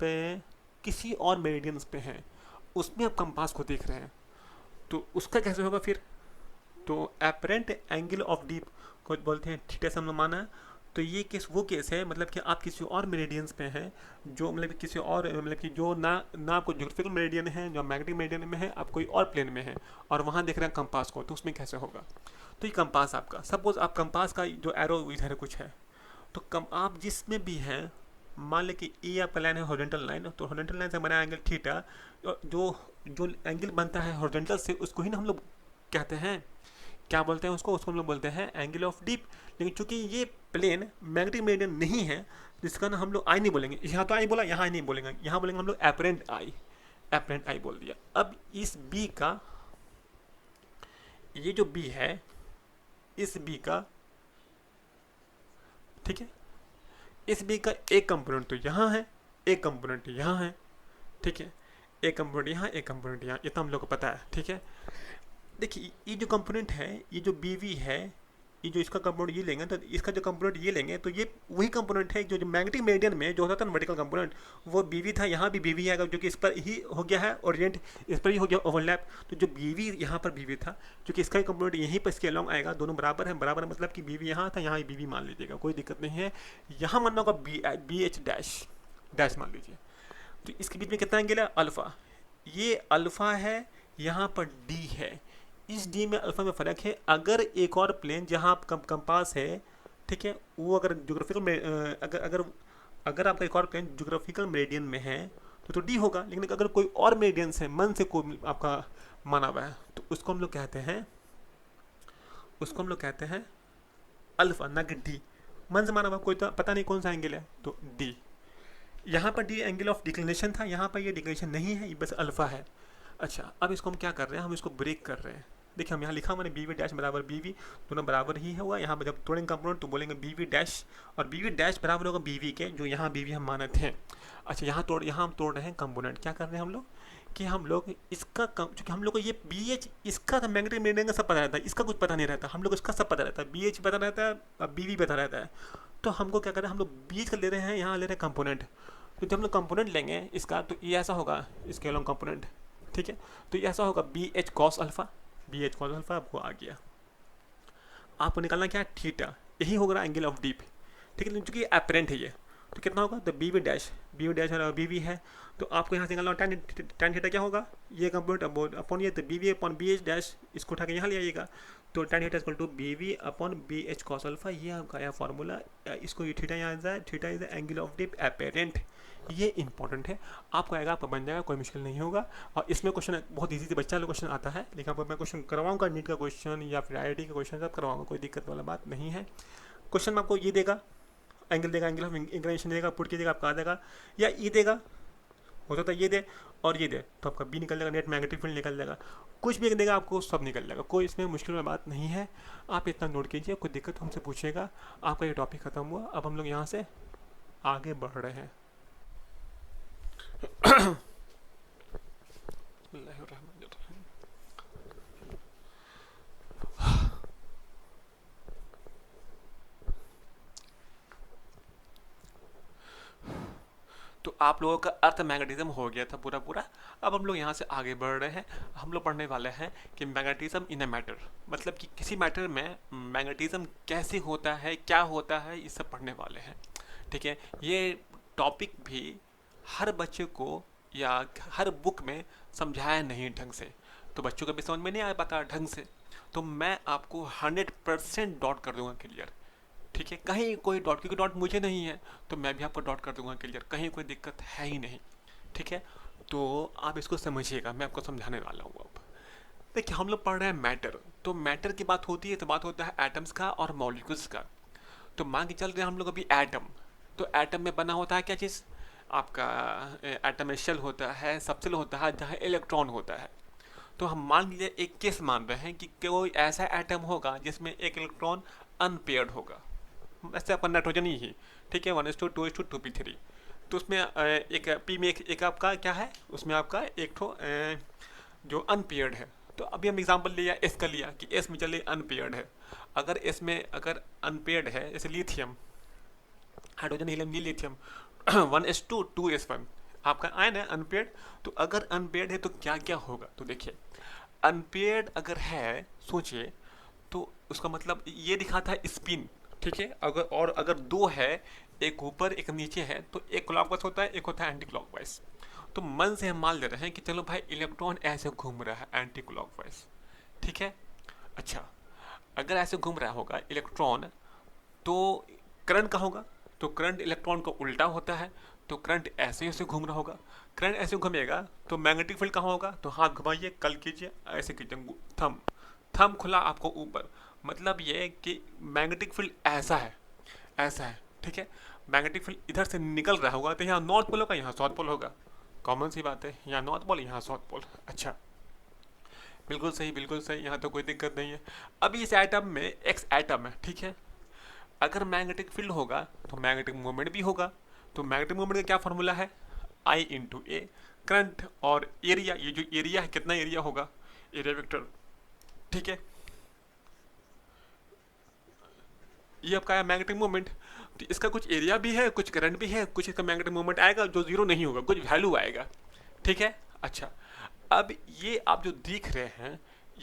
किसी और मेरिडियंस पे हैं, उसमें आप कंपास को देख रहे हैं, तो उसका कैसे होगा फिर, तो एपरेंट एंगल ऑफ डीप को बोलते हैं थीटा से हम लोग माना है, तो ये केस वो केस है मतलब कि आप किसी और मेरिडियंस पे हैं जो मतलब किसी और मतलब कि जो ना आपको ज्योग्राफिकल मेरिडियन है, जो मैग्नेटिक मेरिडियन में है, आप कोई और प्लेन में है और वहाँ देख रहे हैं कंपास को, तो उसमें कैसे होगा? तो ये कंपास आपका, सपोज आप कंपास का जो एरो इधर कुछ है, तो कम आप जिसमें भी हैं, मान लें कि ए आपका लाइन है हॉरिजॉन्टल लाइन, तो हॉरिजॉन्टल लाइन से बना एंगल थीटा, जो जो एंगल बनता है हॉरिजॉन्टल से, उसको ही ना हम लोग कहते हैं, क्या बोलते हैं उसको हम लोग बोलते हैं एंगल ऑफ डीप। लेकिन चूंकि ये प्लेन मैग्नेटिक मेरिडियन नहीं है, जिसका ना हम लोग आई नहीं बोलेंगे, यहाँ तो आई बोला, यहाँ आई नहीं बोलेंगे, यहाँ बोलेंगे हम लोग एपरेंट आई, एपरेंट आई बोल दिया। अब इस बी का, ये जो बी है, इस बी का, ठीक है, इस बी का एक कंपोनेंट तो यहाँ है, एक कंपोनेंट यहाँ है, ठीक है, एक कंपोनेंट यहाँ, एक कंपोनेंट यहाँ, इतना हम लोग को पता है, ठीक है। देखिए ये जो कंपोनेंट है, ये जो बी वी है, ये जो इसका कंपोनेंट ये लेंगे तो इसका जो कंपोनेंट ये लेंगे, तो ये वही कंपोनेंट है जो मैग्नेटिक मेरिडियन में जो होता था ना वर्टिकल कंपोनेंट, वो बी वी था, यहाँ भी बी वी है, जो कि इस पर ही हो गया है ओरिएंट, इस पर ही हो गया ओवरलैप। तो जो बी वी यहाँ पर बी वी था, क्योंकि इसका कंपोनेंट यहीं पर इसके अलॉन्ग आएगा, दोनों बराबर है, बराबर मतलब कि बी वी यहाँ था, यहाँ बी वी मान लीजिएगा, कोई दिक्कत नहीं है। यहाँ मानना होगा बी एच डैश, डैश मान लीजिए। तो इसके बीच में कितना एंगल है? अल्फा, ये अल्फा है, यहाँ पर डी है, इस डी में अल्फा में फ़र्क है। अगर एक और प्लेन जहाँ आप कंपास है, ठीक है, वो अगर ज्योग्राफिकल में अगर अगर अगर आपका एक और प्लेन ज्योग्राफिकल मेरिडियन में है तो डी होगा। लेकिन अगर कोई और मेरिडियंस है, मन से कोई आपका माना हुआ है, तो उसको हम लोग कहते हैं, उसको हम लोग कहते हैं अल्फा, ना कि डी। मन से माना हुआ कोई तो पता नहीं कौन सा एंगल है, तो डी। यहाँ पर डी एंगल ऑफ डिक्लिनेशन था, यहाँ पर ये डिक्लिनेशन नहीं है, ये बस अल्फा है। अच्छा, अब इसको हम क्या कर रहे हैं, हम इसको ब्रेक कर रहे हैं। देखिए हम यहाँ लिखा मैंने बी वी डैश बराबर बी वी, दोनों बराबर ही हुआ। यहाँ पर जब तोड़ेंगे कंपोनेंट तो बोलेंगे बी वी डैश, और बी वी डैश बराबर होगा बी वी के, जो यहाँ बी वी हम मानते हैं। अच्छा, यहाँ हम तोड़ रहे हैं कंपोनेंट। क्या कर रहे हैं हम लोग कि हम लोग इसका चूँकि हम लोग को ये बी एच, इसका तो मैग्नेटिक मेरिडियन का सब पता रहता है, इसका कुछ पता नहीं रहता, हम लोग इसका सब पता रहता है, बी एच पता रहता है, बी वी पता रहता है। तो हमको क्या कर रहे हैं, हम लोग बी एच का ले रहे हैं, यहाँ ले रहे हैं कंपोनेंट। तो जब हम लोग कंपोनेंट लेंगे इसका, तो ये ऐसा होगा, इसके अलॉन्ग कंपोनेंट, ठीक है। तो ये ऐसा होगा B H cos alpha, B H cos alpha आपको आ गया। आपको निकालना क्या है? थीटा, यही होगा एंगल ऑफ डीप, ठीक है। चूँकि एपरेंट है ये, तो कितना होगा? तो B V dash, B V dash और बी वी है, तो आपको यहाँ से निकालना tan थीटा क्या होगा? ये कंपोनेंट अपॉन ये, तो B V upon B H dash, इसको उठा के यहाँ ले आइएगा, तो tan theta equal to B V upon B H cos alpha. ये आपका आया फॉर्मूला। इसको ये थीटा यहाँ जाए, theta is the angle of dip apparent. ये इंपॉर्टेंट है, आपको आएगा, आपको बन जाएगा, कोई मुश्किल नहीं होगा। और इसमें क्वेश्चन बहुत इजी से बच्चा वाला क्वेश्चन आता है, लेकिन आपको मैं क्वेश्चन करवाऊंगा, नीट का क्वेश्चन या फिर IIT का क्वेश्चन सब करवाऊंगा, कोई दिक्कत वाला बात नहीं है। क्वेश्चन में आपको ये देगा, एंगल देगा, एंगल ऑफ इंक्लिनेशन देगा, पुट कीजिएगा, आपका आ जाएगा, या ये देगा, हो सकता है ये दे और ये दे, तो आपका बी निकल जाएगा, नेट मैग्नेटिक फील्ड निकल जाएगा। कुछ भी देगा आपको, सब निकल जाएगा, कोई इसमें मुश्किल वाली बात नहीं है। आप इतना नोट कीजिए, कोई दिक्कत हमसे पूछेगा। आपका ये टॉपिक ख़त्म हुआ, अब हम लोग यहाँ से आगे बढ़ रहे हैं। तो आप लोगों का अर्थ मैग्नेटिज्म हो गया था पूरा पूरा। अब हम लोग यहाँ से आगे बढ़ रहे हैं, हम लोग पढ़ने वाले हैं कि मैग्नेटिज्म इन अ मैटर, मतलब कि किसी मैटर में मैग्नेटिज्म कैसे होता है, क्या होता है, ये सब पढ़ने वाले हैं, ठीक है। ये टॉपिक भी हर बच्चे को या हर बुक में समझाया नहीं ढंग से, तो बच्चों को भी समझ में नहीं आ पाता ढंग से, तो मैं आपको 100% डॉट कर दूंगा क्लियर, ठीक है। कहीं कोई डॉट, क्योंकि डॉट मुझे नहीं है, तो मैं भी आपको डॉट कर दूंगा क्लियर, कहीं कोई दिक्कत है ही नहीं, ठीक है। तो आप इसको समझिएगा, मैं आपको समझाने वाला हूँ अब। देखिए हम लोग पढ़ रहे हैं मैटर, तो मैटर की बात होती है तो बात होता है एटम्स का और मॉलिक्यूल्स का। तो मान के चल रहे हैं हम लोग अभी एटम, तो एटम में बना होता है क्या चीज़? आपका एटम में शेल होता है, सबसेल होता है, जहाँ इलेक्ट्रॉन होता है। तो हम मान लीजिए एक केस मान रहे हैं कि कोई ऐसा एटम होगा जिसमें एक इलेक्ट्रॉन अनपेयर्ड होगा, वैसे आपका नाइट्रोजन ही, ठीक है, 1:2:2p3। तो उसमें एक पी में एक आपका क्या है, उसमें आपका एक ठो जो अनपेयर्ड है। तो अभी हम एग्जांपल लिया एस का लिया कि एस में चले अनपेयर्ड है। अगर एस में अगर अनपेयर्ड है, जैसे लिथियम, हाइड्रोजन हीलियम नहीं, लिथियम 1:2:2s1 आपका आयन है अनपेयर्ड। तो अगर अनपेयर्ड है तो क्या क्या होगा? तो देखिए अनपेयर्ड अगर है, सोचिए, तो उसका मतलब ये दिखा था स्पिन, ठीक है। अगर दो है, एक ऊपर एक नीचे है, तो एक क्लॉकवाइज होता है, एक होता है एंटी क्लॉकवाइज। तो मन से हम मान ले रहे हैं कि चलो भाई इलेक्ट्रॉन ऐसे घूम रहा है एंटी क्लॉकवाइज, ठीक है। अच्छा, अगर ऐसे घूम रहा होगा इलेक्ट्रॉन, तो करंट कहाँ होगा? तो करंट इलेक्ट्रॉन का उल्टा होता है, तो करंट ऐसे ऐसे घूम रहा होगा। करंट ऐसे घूमेगा तो मैग्नेटिक फील्ड कहाँ होगा? तो हाथ घुमाइए, कल कीजिए, ऐसे कीजिए, थम थम खुला आपको ऊपर, मतलब ये कि मैग्नेटिक फील्ड ऐसा है, ऐसा है, ठीक है। मैग्नेटिक फील्ड इधर से निकल रहा होगा, तो यहाँ नॉर्थ पोल होगा, यहाँ साउथ पोल होगा। कॉमन सी बात है, यहाँ नॉर्थ पोल, यहाँ साउथ पोल। अच्छा, बिल्कुल सही, बिल्कुल सही, यहाँ तो कोई दिक्कत नहीं है। अभी इस एटम में एक्स एटम है, ठीक है। अगर मैग्नेटिक फील्ड होगा तो मैग्नेटिक मूवमेंट भी होगा। तो मैग्नेटिक मूवमेंट का क्या फॉर्मूला है? आई इंटू ए। करंट और एरिया, ये जो एरिया है, कितना एरिया होगा? एरिया वेक्टर, ठीक है। ये आपका है मैग्नेटिक मूवमेंट। तो इसका कुछ एरिया भी है, कुछ करंट भी है, कुछ इसका मैग्नेटिक मूवमेंट आएगा जो जीरो नहीं होगा, कुछ वैल्यू आएगा, ठीक है। अच्छा, अब ये आप जो देख रहे हैं,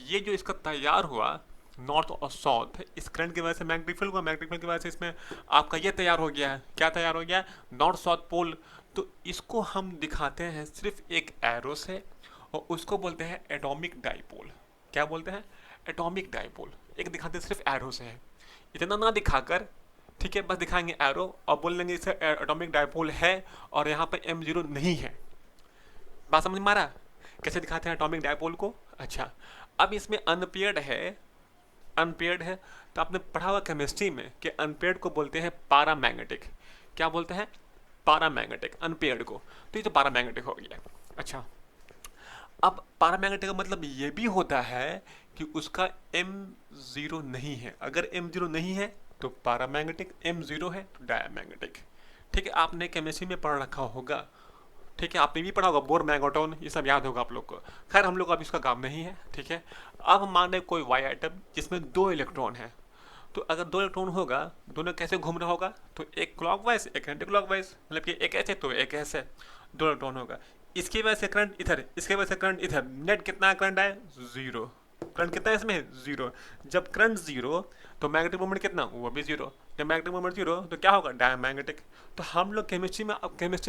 ये जो इसका तैयार हुआ नॉर्थ और साउथ, इस करंट की वजह से मैग्नेटिक फील्ड हुआ, मैग्नेटिक फील्ड की वजह से इसमें आपका ये तैयार हो गया है। क्या तैयार हो गया? North south pole. तो इसको हम दिखाते हैं सिर्फ एक एरो से, और उसको बोलते हैं एटॉमिक डाइपोल। क्या बोलते हैं? Atomic dipole. एक दिखाते हैं सिर्फ एरो से है, इतना ना दिखाकर, ठीक है, बस दिखाएंगे एरो और बोल देंगे इसे एटॉमिक डाइपोल है, और यहाँ पे M0 नहीं है। बात समझ में आ रहा? कैसे दिखाते हैं एटॉमिक डाइपोल को? अच्छा, अब इसमें अनपेयर्ड है, अनपेयर्ड है, तो आपने पढ़ा हुआ केमिस्ट्री में कि अनपेयर्ड को बोलते हैं पारामैग्नेटिक। क्या बोलते हैं? पारामैग्नेटिक, अनपेयर्ड को। तो ये तो पारामैग्नेटिक हो गया। अच्छा, अब पैरामैग्नेटिक का मतलब ये भी होता है कि उसका M0 नहीं है। अगर M0 नहीं है तो पैरामैग्नेटिक, M0 है तो डायमैग्नेटिक, ठीक है। आपने केमिस्ट्री में पढ़ रखा होगा, ठीक है, आपने भी पढ़ा होगा, बोर मैग्नेटोन, ये सब याद होगा आप लोग को। खैर हम लोग अब इसका काम नहीं है, ठीक है। अब हम मान लें कोई वाई आइटम जिसमें दो इलेक्ट्रॉन है, तो अगर दो इलेक्ट्रॉन होगा, दोनों कैसे घूम रहा होगा? तो एक क्लॉकवाइज, एक एंटी क्लॉकवाइज, मतलब कि एक ऐसे तो एक ऐसे, दो इलेक्ट्रॉन होगा। इसकी वजह से करंट इधर, इसके वजह से करंट इधर, नेट कितना करंट है? जीरो। करंट कितना है इसमें? जीरो। जब करंट जीरो तो मैग्नेटिक मोमेंट कितना? वो भी जीरो। जब मैग्नेटिक मोमेंट जीरो तो क्या होगा? डायमैग्नेटिक। तो हम लोग केमिस्ट्री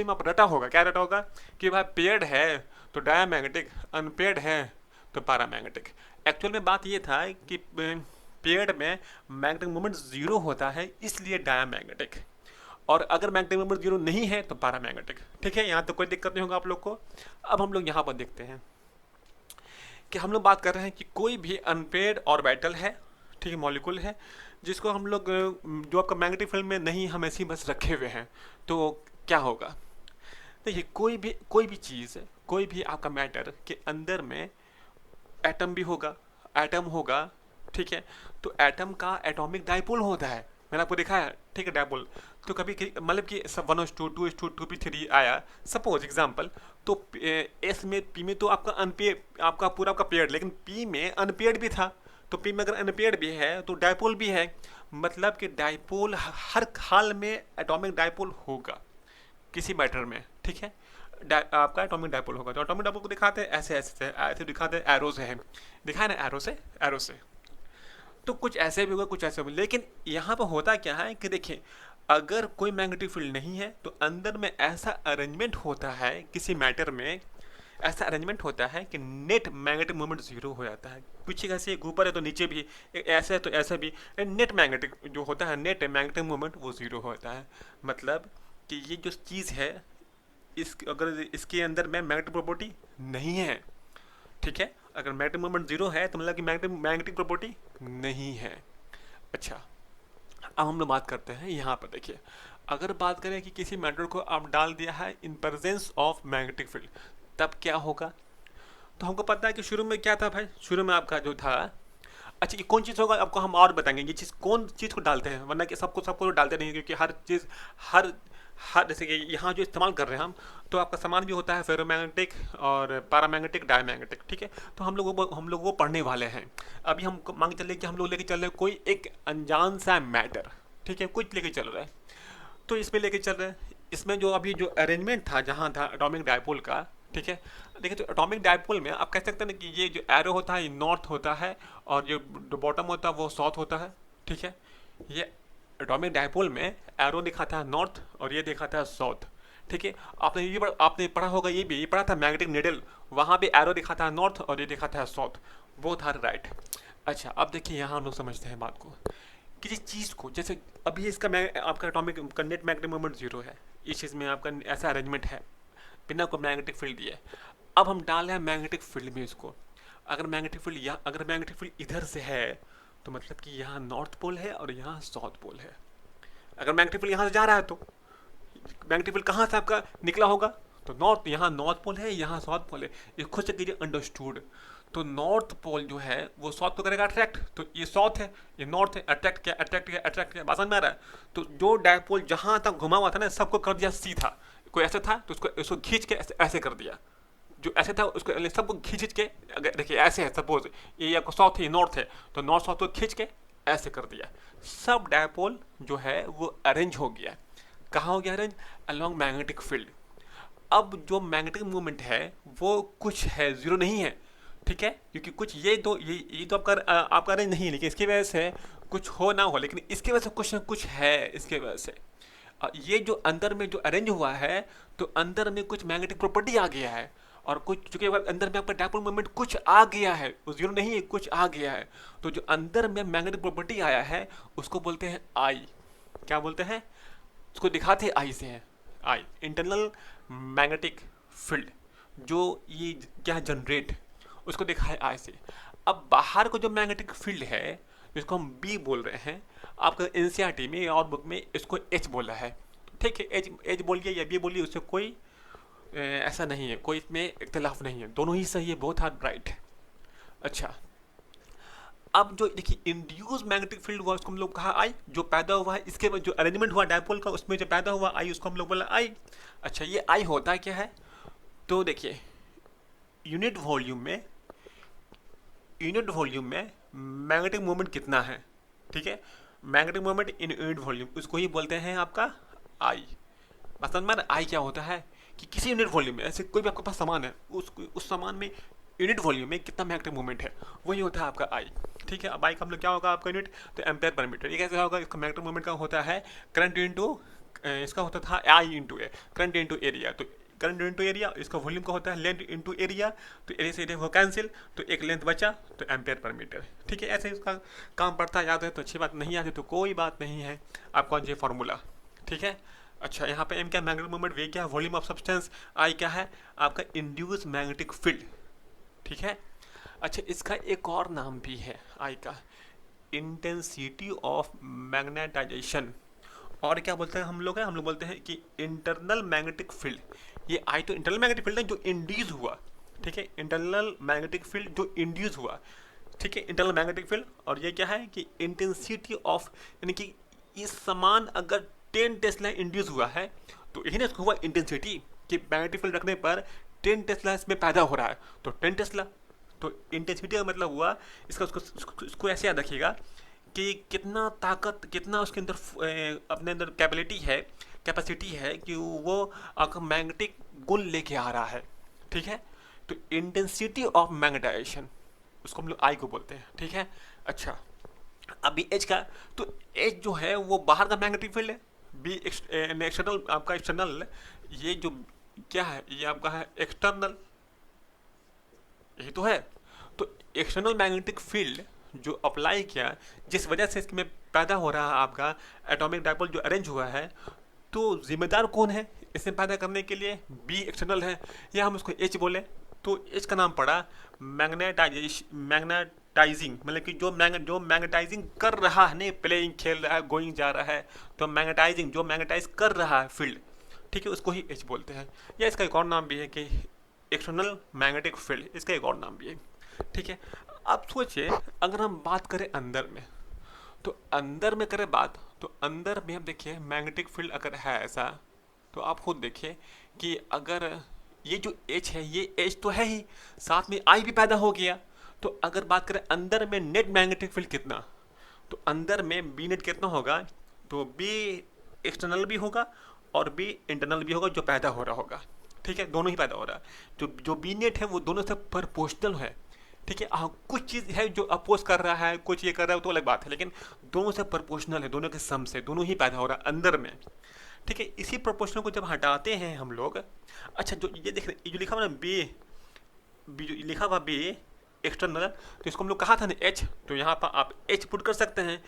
में अब रटा होगा, क्या रटा होगा कि भाई पेयर्ड है तो डायमैग्नेटिक, अनपेयर्ड है तो पैरामैग्नेटिक। एक्चुअल में बात ये था कि पेयर्ड में मैग्नेटिक मोमेंट जीरो होता है, इसलिए डायमैग्नेटिक, और अगर मैग्नेटिक मोमेंट जीरो नहीं है तो पैरामैग्नेटिक, ठीक है। यहाँ तो कोई दिक्कत नहीं होगा आप लोग को। अब हम लोग यहाँ पर देखते हैं कि हम लोग बात कर रहे हैं कि कोई भी अनपेयर्ड ऑर्बिटल है, ठीक है, मॉलिक्यूल है, जिसको हम लोग जो आपका मैग्नेटिक फील्ड में नहीं, हम ऐसे ही बस रखे हुए हैं, तो क्या होगा? देखिए, कोई भी चीज़, कोई भी आपका मैटर के अंदर में एटम भी होगा, एटम होगा, ठीक है। तो एटम का एटॉमिक डाइपोल होता है, मैंने आपको दिखाया, ठीक है, डाइपोल। तो कभी मतलब कि सब 1:2, 2:2, 2p3 आया, सपोज एग्जांपल, तो एस में, पी में तो आपका अनपेयर, आपका पूरा आपका पेयर्ड, लेकिन पी में अनपेयर्ड भी था। तो पी में अगर अनपेयर्ड भी है तो डाइपोल भी है, मतलब कि डाइपोल हर हाल में एटॉमिक डाइपोल होगा किसी मैटर में, ठीक है। आपका एटॉमिक डाइपोल होगा, तो एटॉमिक डाइपोल को दिखाते हैं ऐसे ऐसे ऐसे दिखाते हैं, एरो से है, दिखाए ना, एरो से, एरो से। तो कुछ ऐसे भी होगा, कुछ ऐसे भी, लेकिन यहाँ पर होता क्या है कि देखिए, अगर कोई मैग्नेटिक फील्ड नहीं है तो अंदर में ऐसा अरेंजमेंट होता है किसी मैटर में, ऐसा अरेंजमेंट होता है कि नेट मैग्नेटिक मोमेंट जीरो हो जाता है। पीछे कैसे, ऊपर है तो नीचे भी, ऐसे है तो ऐसे भी, नेट मैग्नेटिक जो होता है, नेट मैग्नेटिक मोमेंट वो जीरो होता है। मतलब कि ये जो चीज़ है, इस अगर इसके अंदर में मैग्नेटिक प्रॉपर्टी नहीं है, ठीक है, अगर मैग्नेटिक मोमेंट जीरो है तो मतलब कि मैग्नेटिक प्रॉपर्टी नहीं है। अच्छा, अब हम लोग बात करते हैं यहाँ पर, देखिए, अगर बात करें कि किसी मैटर को आप डाल दिया है in presence of magnetic field, तब क्या होगा? तो हमको पता है कि शुरू में क्या था भाई, शुरू में आपका जो था, अच्छा ये कौन चीज़ होगा आपको हम और बताएंगे, ये चीज़ कौन चीज़ को डालते हैं, वरना कि सबको सबको तो डालते नहीं, क्योंकि हर चीज़, हर हर जैसे कि यहाँ जो इस्तेमाल कर रहे हैं हम, तो आपका सामान भी होता है फेरोमैग्नेटिक और पैरामैग्नेटिक, डायमैग्नेटिक, ठीक है। तो हम लोग वो पढ़ने वाले हैं। अभी हम मांग चले कि हम लोग लेके चल रहे हैं कोई एक अनजान सा मैटर, ठीक है, कुछ लेके चल रहा है, तो इसमें लेके चल रहे हैं। इसमें जो अभी जो अरेंजमेंट था, जहाँ था एटॉमिक डाइपोल का, ठीक है। देखिए, तो एटॉमिक डाइपोल में आप कह सकते हैं ना कि ये जो एरो होता है ये नॉर्थ होता है, और जो बॉटम होता है वो साउथ होता है, ठीक है। ये एटॉमिक डायपोल में एरो दिखाता है नॉर्थ और ये दिखाता है साउथ। ठीक है, आपने पढ़ा होगा, ये पढ़ा था मैग्नेटिक नीडल, वहाँ भी एरो दिखाता है नॉर्थ और ये दिखाता है साउथ, बोथ आर राइट। अच्छा, अब देखिए यहाँ हम लोग समझते हैं बात को, किसी चीज़ को जैसे अभी इसका आपका एटॉमिक का नेट मैग्नेटिक मोमेंट 0 है, इस चीज़ में आपका ऐसा अरेंजमेंट है बिना कोई मैग्नेटिक फील्ड दिए। अब हम डाल रहे हैं मैग्नेटिक फील्ड में इसको, अगर मैग्नेटिक फील्ड इधर से है तो मतलब कि यहाँ नॉर्थ पोल है और यहाँ साउथ पोल है। अगर मैग्नेटिक फील्ड यहाँ से जा रहा है तो मैग्नेटिक फील्ड कहाँ से आपका निकला होगा, तो नॉर्थ, यहाँ नॉर्थ पोल है, यहाँ साउथ पोल है, ये खुद से कीजिए अंडरस्टूड। तो नॉर्थ पोल जो है वो साउथ को करेगा अट्रैक्ट, तो ये साउथ है, ये नॉर्थ है, अट्रैक्ट किया, बात समझ में आ रहा है। तो जो डायपोल जहाँ तक घुमा हुआ था ना, सबको कर दिया सीधा, कोई ऐसे था तो उसको खींच के ऐसे कर दिया, जो ऐसे था उसको सबको खींच के, अगर देखिए ऐसे है सपोज, ये आपको साउथ है, नॉर्थ है, तो नॉर्थ साउथ को खींच के ऐसे कर दिया, सब डायपोल जो है वो अरेंज हो गया। कहाँ हो गया अरेंज? Along magnetic field. अब जो मैग्नेटिक मूवमेंट है वो कुछ है, जीरो नहीं है, ठीक है, क्योंकि कुछ ये तो आपका अरेंज नहीं है, लेकिन इसकी वजह से कुछ हो ना हो, लेकिन इसकी वजह से कुछ ना कुछ है इसके वजह से। ये जो अंदर में जो अरेंज हुआ है, तो अंदर में कुछ मैग्नेटिक प्रॉपर्टी आ गया है, और कुछ चूंकि अंदर में आपका डायपोल मोमेंट कुछ आ गया है, वो जीरो नहीं है, कुछ आ गया है, तो जो अंदर में मैग्नेटिक प्रॉपर्टी आया है उसको बोलते हैं आई। क्या बोलते हैं? उसको दिखाते हैं आई से है, आई इंटरनल मैग्नेटिक फील्ड, जो ये क्या जनरेट, उसको दिखा है आई से। अब बाहर को जो मैग्नेटिक फील्ड है जिसको हम बी बोल रहे हैं, आपका एनसीईआरटी में और बुक में इसको एच बोला है, ठीक है, एच बोलिए या बी बोलिए, उससे कोई ऐसा नहीं है, कोई इसमें इख्तलाफ नहीं है, दोनों ही सही है, बोथ आर राइट। अच्छा, अब जो देखिए इंड्यूस मैग्नेटिक फील्ड हुआ उसको हम लोग कहा आई, जो पैदा हुआ है इसके जो अरेंजमेंट हुआ डायपोल का उसमें जो पैदा हुआ आई उसको हम लोग बोला आई। अच्छा, ये आई होता है क्या है? तो देखिए यूनिट वॉल्यूम में मैग्नेटिक मोमेंट कितना है, ठीक है, magnetic moment in unit volume, उसको ही बोलते हैं आपका आई। मतलब आई क्या होता है कि किसी यूनिट वॉल्यूम में, ऐसे कोई भी आपके पास सामान है, उस सामान में यूनिट वॉल्यूम में कितना मैग्नेटिक मूवमेंट है, वही होता है आपका आई, ठीक है। अब आई का हम लोग क्या होगा आपका यूनिट, तो एम्पेयर पर मीटर। ये कैसे होगा? इसका मैग्नेटिक मूवमेंट का होता है करंट इंटू, इसका होता था आई इंटू ए, करंट इंटू एरिया, तो करंट इंटू एरिया, इसका वॉल्यूम का होता है लेंथ इंटू एरिया, तो एरिया से एरिया वो कैंसिल, तो एक लेंथ बचा, तो एम्पेयर पर मीटर, ठीक है। ऐसे इसका काम पड़ता है, याद है तो अच्छी बात, नहीं याद है तो कोई बात नहीं है, आपका ये फॉर्मूला, ठीक है। अच्छा, यहाँ पे एम क्या, मैग्नेटिक मोमेंट, वे क्या, वॉल्यूम ऑफ सब्सटेंस, आई क्या है आपका इंड्यूस मैग्नेटिक फील्ड, ठीक है। अच्छा, इसका एक और नाम भी है आई का, इंटेंसिटी ऑफ मैग्नेटाइजेशन, और क्या बोलते हैं हम लोग बोलते हैं कि इंटरनल मैग्नेटिक फील्ड। ये आई तो इंटरनल मैग्नेटिक फील्ड है जो इंड्यूस हुआ, ठीक है, इंटरनल मैग्नेटिक फील्ड जो इंड्यूस हुआ, ठीक है, इंटरनल मैग्नेटिक फील्ड। और ये क्या है कि इंटेंसिटी ऑफ, यानी कि इस समान अगर 10 टेस्ला इंड्यूस हुआ है, तो यही ना इसको हुआ इंटेंसिटी, कि मैग्नेटिक फील्ड रखने पर 10 टेस्ला इसमें पैदा हो रहा है, तो 10 टेस्ला, तो इंटेंसिटी का मतलब हुआ इसका, उसको ऐसे याद रखिएगा कि कितना ताकत, कितना उसके अंदर अपने अंदर कैपेसिटी है कि वो आपका मैग्नेटिक गुण लेके आ रहा है, ठीक है। तो इंटेंसिटी ऑफ मैग्नेटाइजेशन, उसको हम लोग आई को बोलते हैं, ठीक है। अच्छा, अभी एच का, तो एच जो है वो बाहर का मैग्नेटिक फील्ड है, बी एक्सटर्नल, आपका एक्सटर्नल, ये जो क्या है ये आपका है एक्सटर्नल, यही तो है। तो एक्सटर्नल मैग्नेटिक फील्ड जो अप्लाई किया, जिस वजह से इसमें पैदा हो रहा है आपका एटॉमिक डायपोल जो अरेंज हुआ है, तो जिम्मेदार कौन है इसे पैदा करने के लिए? बी एक्सटर्नल है, या हम उसको एच बोले, तो एच का नाम पड़ा मैग्नेटाइजिंग, मतलब कि जो मैग्नेटाइजिंग कर रहा है, नहीं प्लेइंग खेल रहा है, गोइंग जा रहा है, तो मैग्नेटाइजिंग जो मैग्नेटाइज कर रहा है फील्ड, ठीक है, उसको ही एच बोलते हैं। या इसका एक और नाम भी है कि एक्सटर्नल मैग्नेटिक फील्ड, इसका एक और नाम भी है, ठीक है। अब सोचिए अगर हम बात करें अंदर में, तो अंदर में करें बात, तो अंदर में हम देखिए मैग्नेटिक फील्ड अगर है ऐसा, तो आप खुद देखिए कि अगर ये जो एच है, ये एच तो है ही, साथ में आई भी पैदा हो गया, तो अगर बात करें अंदर में नेट मैग्नेटिक फील्ड कितना, तो अंदर में बी नेट कितना होगा, तो बी एक्सटर्नल भी होगा और बी इंटरनल भी होगा, जो पैदा हो रहा होगा, ठीक है, दोनों ही पैदा हो रहा है। जो बी नेट है वो दोनों से प्रोपोर्शनल है, ठीक है। कुछ चीज़ है जो अपोज कर रहा है, कुछ ये कर रहा है, तो अलग बात है, लेकिन दोनों से प्रोपोर्शनल है, दोनों के सम से दोनों ही पैदा हो रहा है अंदर में। ठीक है, इसी प्रोपोर्शनल को जब हटाते हैं हम लोग, अच्छा जो ये देख रहे, ये जो लिखा हुआ ना बी, बी जो लिखा हुआ बी एक्सटर्नल, तो इसको हम लोग कहा था ना एच, तो यहाँ पर आप एच पुट कर सकते हैं।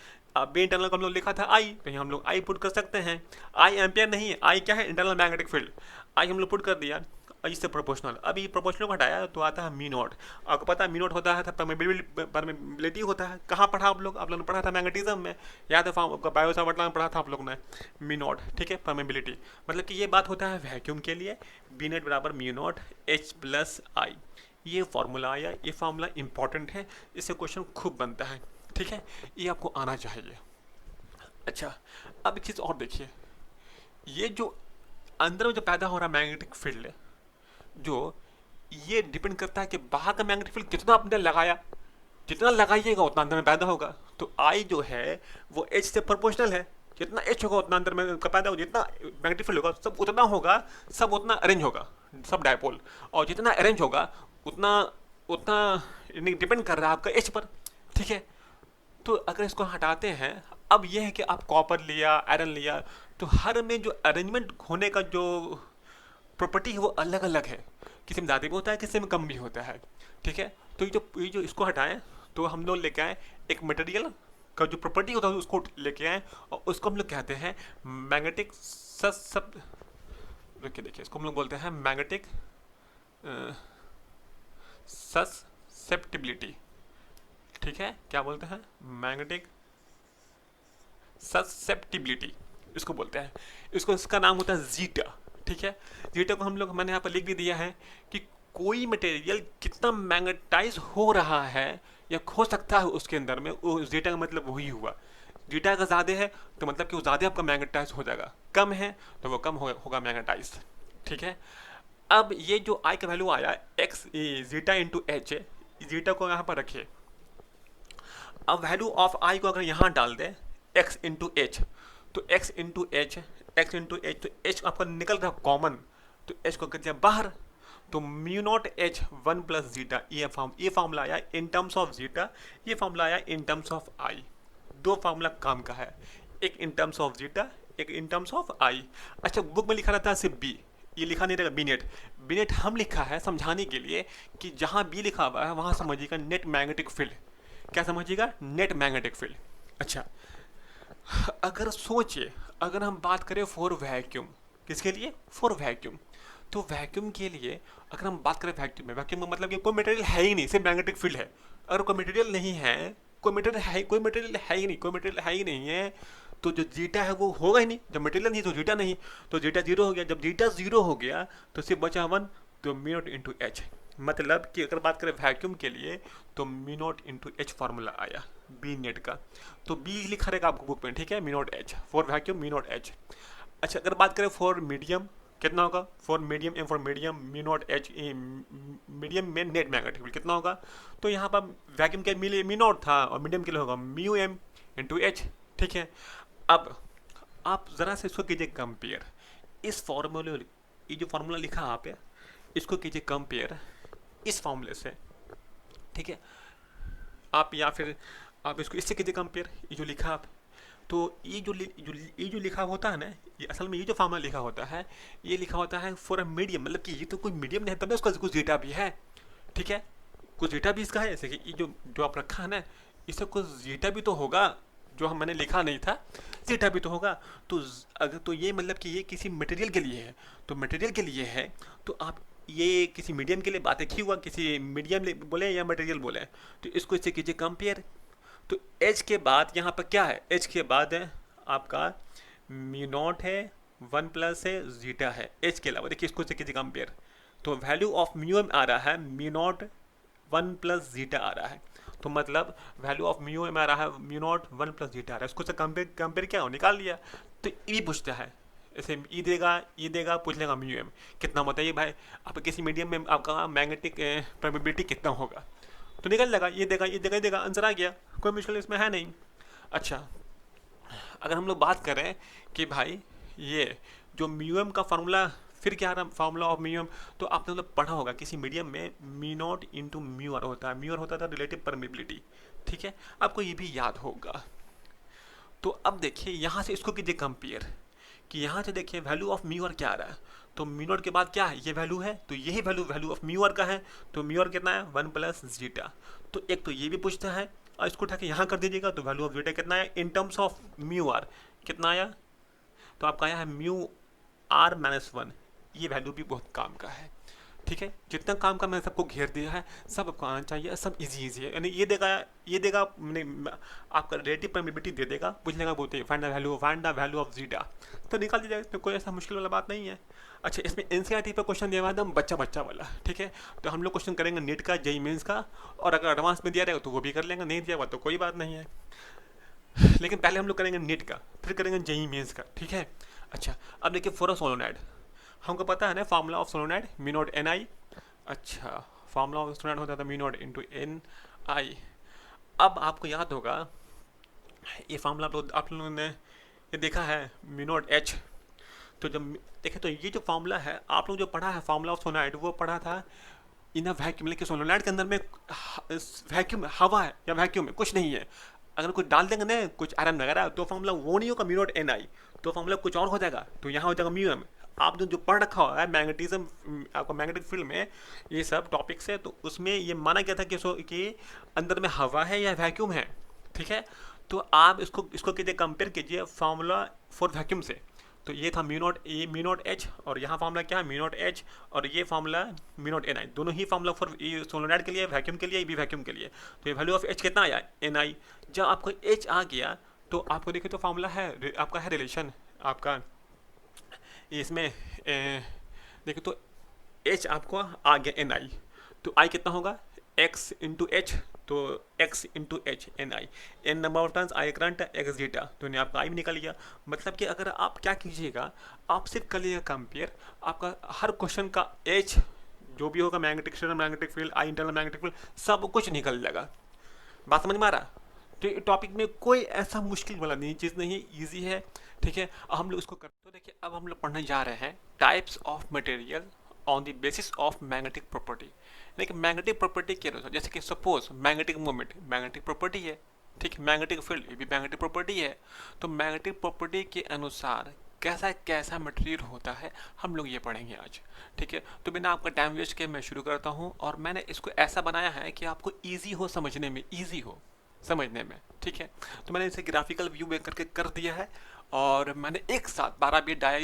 बी इंटरनल को हम लोग लिखा था आई, तो यहाँ हम लोग आई पुट कर सकते हैं। आई एम्पियर नहीं है, आई क्या है, इंटरनल मैग्नेटिक फील्ड, आई हम लोग पुट कर दिया। इससे प्रोपोर्शनल, अभी प्रोपोर्शनल को हटाया तो आता है मी नॉट। आपको पता है मी नॉट होता है परमेबिलिटी होता है, कहाँ पढ़ा आप लोगों ने पढ़ा था मैग्नेटिज्म में, याद है फॉर्म बायो सावर्ट में पढ़ा था आप लोगों ने, मी नॉट। ठीक है, परमेबिलिटी मतलब कि ये बात होता है वैक्यूम के लिए, बी नेट बराबर मी नॉट एच प्लस आई। ये फार्मूला आया, ये फार्मूला इंपॉर्टेंट है, इससे क्वेश्चन खूब बनता है। ठीक है, ये आपको आना चाहिए। अच्छा, अब एक चीज़ और देखिए, ये जो अंदर में जो पैदा हो रहा है मैग्नेटिक फील्ड, जो ये डिपेंड करता है कि बाहर का मैग्नेटिक फील्ड कितना आपने लगाया, जितना लगाइएगा उतना अंदर में पैदा होगा। तो आई जो है वो एच से प्रोपोर्शनल है, जितना एच होगा उतना अंदर में पैदा होगा, जितना मैग्नेटिक फील्ड होगा सब उतना होगा, सब उतना अरेंज होगा, सब डायपोल, और जितना अरेंज होगा उतना उतना डिपेंड कर रहा है आपका एच पर। ठीक है, तो अगर इसको हटाते हैं, अब यह है कि आप कॉपर लिया, आयरन लिया, तो हर में जो अरेंजमेंट होने का जो प्रॉपर्टी है वो अलग अलग है, किसी में ज़्यादा भी होता है, किसी में कम भी होता है। ठीक है, तो ये जो इसको हटाएं, तो हम लोग लेके आए एक मटेरियल का जो प्रॉपर्टी होता है उसको लेके आए, और उसको हम लोग कहते हैं मैग्नेटिक सब, देखिए इसको हम लोग बोलते हैं मैग्नेटिक ससेप्टिबिलिटी। ठीक है, क्या बोलते हैं, मैग्नेटिक ससेप्टिबिलिटी इसको बोलते हैं। इसका नाम होता है जीटा। ठीक है, जीटा को हम लोग, मैंने यहाँ पर लिख भी दिया है कि कोई मटेरियल कितना मैग्नेटाइज हो रहा है या हो सकता है उसके अंदर में, वो जीटा का मतलब वही हुआ। जीटा अगर ज़्यादा है तो मतलब कि वो ज़्यादा आपका मैग्नेटाइज हो जाएगा, कम है तो वो कम होगा मैग्नेटाइज। ठीक है, अब ये जो आई का वैल्यू आया x zeta into H, zeta को यहाँ पर रखिए। अब वैल्यू ऑफ आई को अगर यहाँ डाल दें एक्स इंटू एच, तो x into H, x into H, तो एच आपका निकल रहा कॉमन, तो एच को कर दिया बाहर, तो mu not H one plus zeta, ये फार्मूला आया इन टर्म्स ऑफ जीटा, ये फार्मूला आया इन टर्म्स ऑफ आई। दो फार्मूला काम का है, एक इन टर्म्स ऑफ जीटा, एक इन टर्म्स ऑफ आई। अच्छा, बुक में लिखा रहता है सिर्फ बी, ये लिखा नहीं रहेगा बी नेट। बी नेट हम लिखा है समझाने के लिए कि जहाँ बी लिखा हुआ है वहाँ समझिएगा नेट मैग्नेटिक फील्ड। क्या समझिएगा, नेट मैग्नेटिक फील्ड। अच्छा, अगर सोचिए, अगर हम बात करें फॉर वैक्यूम, किसके लिए, फॉर वैक्यूम, तो वैक्यूम के लिए अगर हम बात करें वैक्यूम में मतलब कि कोई मटेरियल है ही नहीं, सिर्फ मैग्नेटिक फील्ड है। अगर कोई मटेरियल नहीं है, कोई मटेरियल है ही नहीं, कोई मटेरियल है ही नहीं है, तो जो जीटा है वो होगा ही नहीं। जब मटेरियल नहीं तो जीटा नहीं, तो जीटा जीरो हो गया। जब जीटा जीरो हो गया तो सिर्फ बचा वन, तो म्यू नॉट इंटू एच। मतलब कि अगर बात करें वैक्यूम के लिए तो mu naught into H formula आया बी नेट का, तो बी लिखा रहेगा आपको बुक में। ठीक है, mu not H for vacuum, mu not H. अच्छा, अगर बात करें फॉर मीडियम, कितना होगा, for medium M for medium mu not H, medium में नेट मैग्नेटिक फील्ड कितना होगा, तो यहाँ पर वैक्यूम के लिए म्यू नॉट था और मीडियम के लिए होगा म्यू एम इंटू एच। ठीक है, अब आप ज़रा से इसको कीजिए कंपेयर, इस फॉर्मूले, ये जो फार्मूला लिखा आप है इसको कीजिए कंपेयर इस फॉर्मूले से। ठीक है, आप या फिर आप इसको इससे कीजिए कंपेयर, ये जो लिखा आप, तो ये जो लिखा होता है ना, ये असल में ये जो फार्मूला लिखा होता है, ये लिखा होता है फॉर अ मीडियम, मतलब कि ये तो कोई मीडियम नहीं है, तब ना उसका कुछ डेटा भी है। ठीक है, कुछ डेटा भी इसका है, जैसे कि ये जो आप रखा है ना, इससे कुछ डेटा भी तो होगा, जो हम मैंने लिखा नहीं था, जीटा भी तो होगा। तो अगर तो ये मतलब कि ये किसी मटेरियल के लिए है, तो मटेरियल के लिए है, तो आप ये किसी मीडियम के लिए बात एक ही हुआ, किसी मीडियम बोले या मटेरियल बोले, तो इसको इससे कीजिए कंपेयर। तो एच के बाद यहाँ पर क्या है, एच के बाद है आपका म्यू नॉट है, वन प्लस है, जीटा है, एच के अलावा देखिए इसको इससे कीजिए कंपेयर, तो वैल्यू ऑफ म्यू एम आ रहा है mu naught one plus zeta आ रहा है, तो मतलब वैल्यू ऑफ म्यू एम आ रहा है mu naught one plus zeta आ रहा है, इसको से कंपेयर क्या हो, निकाल लिया। तो ये पूछता है ऐसे ई देगा पूछ लेगा म्यू एम कितना बताइए भाई, आप किसी मीडियम में आपका मैग्नेटिक प्रोबेबिलिटी कितना होगा, तो निकल लगा, ये देगा आंसर आ गया, कोई मुश्किल इसमें है नहीं। अच्छा, अगर हम लोग बात करें कि भाई ये जो म्यू एम का फार्मूला फिर क्या रहा फार्मूला ऑफ म्यू, तो आपने मतलब पढ़ा होगा किसी मीडियम में mu not into mu R होता है, म्यू आर होता था रिलेटिव परमिबिलिटी, ठीक है, आपको ये भी याद होगा। तो अब देखिए यहाँ से इसको कीजिए कंपेयर, कि यहाँ से देखिए वैल्यू ऑफ म्यू आर क्या आ रहा है, तो म्यू नॉट के बाद क्या है, ये वैल्यू है, तो यही value value of mu R का है, तो म्यू आर कितना है 1 प्लस जीटा, तो एक तो ये भी पूछता है, और इसको उठा के यहाँ कर दीजिएगा, तो वैल्यू ऑफ जीटा कितना है in terms of mu R, कितना आया, तो आपका आया है म्यू आर माइनस 1, ये वैल्यू भी बहुत काम का है, ठीक है। जितना काम का मैंने सबको घेर दिया है, सब आपको आना चाहिए, सब इजी है, यानी ये देगा मैंने आपका रिलेटिव परमिबिलिटी दे देगा, पूछने का बोलते हैं find the value of zeta, तो निकाल दीजिएगा, इसमें कोई ऐसा मुश्किल वाला बात नहीं है। अच्छा, इसमें एनसीईआरटी पे क्वेश्चन दिया हुआ है एकदम बच्चा बच्चा वाला, ठीक है, तो हम लोग क्वेश्चन करेंगे नीट का, जेई मेंस का, और अगर एडवांस में दिया रहेगा तो वो भी कर लेंगे, नहीं दिया हुआ तो कोई बात नहीं है, लेकिन पहले हम लोग करेंगे नीट का, फिर करेंगे जेई मेंस का, ठीक है। अच्छा, अब देखिए फॉर अ सोलोनाइड, हमको पता है ना formula of solenoid mu naught N I, अच्छा फार्मूला ऑफ सोलोनाइड होता था mu not into N I. अब आपको याद होगा ये फार्मूला आप लोगों ने ये देखा है मी नॉट एच, तो जब देखे तो ये जो फार्मूला है आप लोग जो पढ़ा है फार्मूला ऑफ सोलोनाइड, वो पढ़ा था इन अ वैक्यूम, लेकिन सोलोनाइड के अंदर में वैक्यूम हवा है या वैक्यूम है कुछ नहीं है, अगर कुछ डाल देंगे ना कुछ आयरन वगैरह, तो फार्मूला वो नहीं होगा मी नॉट एन आई, तो फार्मूला कुछ और हो जाएगा, तो यहाँ हो जाएगा म्यू एम। आप जो पढ़ रखा हुआ है मैग्नेटिज्म, आपको मैग्नेटिक फील्ड में ये सब टॉपिक्स है, तो उसमें ये माना गया था कि अंदर में हवा है या वैक्यूम है, ठीक है। तो आप इसको कीजिए कंपेयर कीजिए फार्मूला फॉर वैक्यूम से, तो ये था म्यू नॉट एच, और यहाँ फार्मूला क्या है म्यू नॉट एच, और ये फार्मूला म्यू नॉट एन आई, दोनों ही फार्मूला फॉर सोलोनाइड के लिए, वैक्यूम के लिए, भी वैक्यूम के लिए, तो ये वैल्यू ऑफ एच कितना आया एन आई। जब आपको एच आ गया तो आपको देखिए तो फार्मूला है आपका है रिलेशन आपका इसमें देखिए तो एच आपको आ गया एन आई, तो आई कितना होगा एक्स इंटू एच, तो x into H N I, N number of turns, I current, X zeta, तो इन्हें आपका आई भी निकल गया। मतलब कि अगर आप क्या कीजिएगा, आप सिर्फ कर लीजिएगा कंपेयर, आपका हर क्वेश्चन का एच जो भी होगा मैग्नेटिक एक्सटर्नल मैग्नेटिक फील्ड, आई इंटरनल मैग्नेटिक फील्ड, सब कुछ निकल जाएगा। बात समझ में आ रहा? तो टॉपिक में कोई ऐसा मुश्किल वाला नहीं चीज़ नहीं है, ईजी है, ठीक है। हम लोग इसको करते, तो देखिए अब हम लोग पढ़ने जा रहे हैं types of material on the basis of magnetic property, लेकिन मैग्नेटिक प्रॉपर्टी क्या होता है, जैसे कि suppose magnetic moment magnetic property है, ठीक है, मैग्नेटिक फील्ड ये भी मैग्नेटिक प्रॉपर्टी है, तो मैग्नेटिक प्रॉपर्टी के अनुसार कैसा कैसा मटेरियल होता है हम लोग ये पढ़ेंगे आज, ठीक है। तो बिना आपका टाइम वेस्ट किए मैं शुरू करता हूँ, और मैंने इसको ऐसा बनाया है कि आपको ईजी हो समझने में, ईजी हो समझने में, ठीक है। तो मैंने इसे ग्राफिकल व्यू में करके कर दिया है, और मैंने एक साथ 12 भी डाया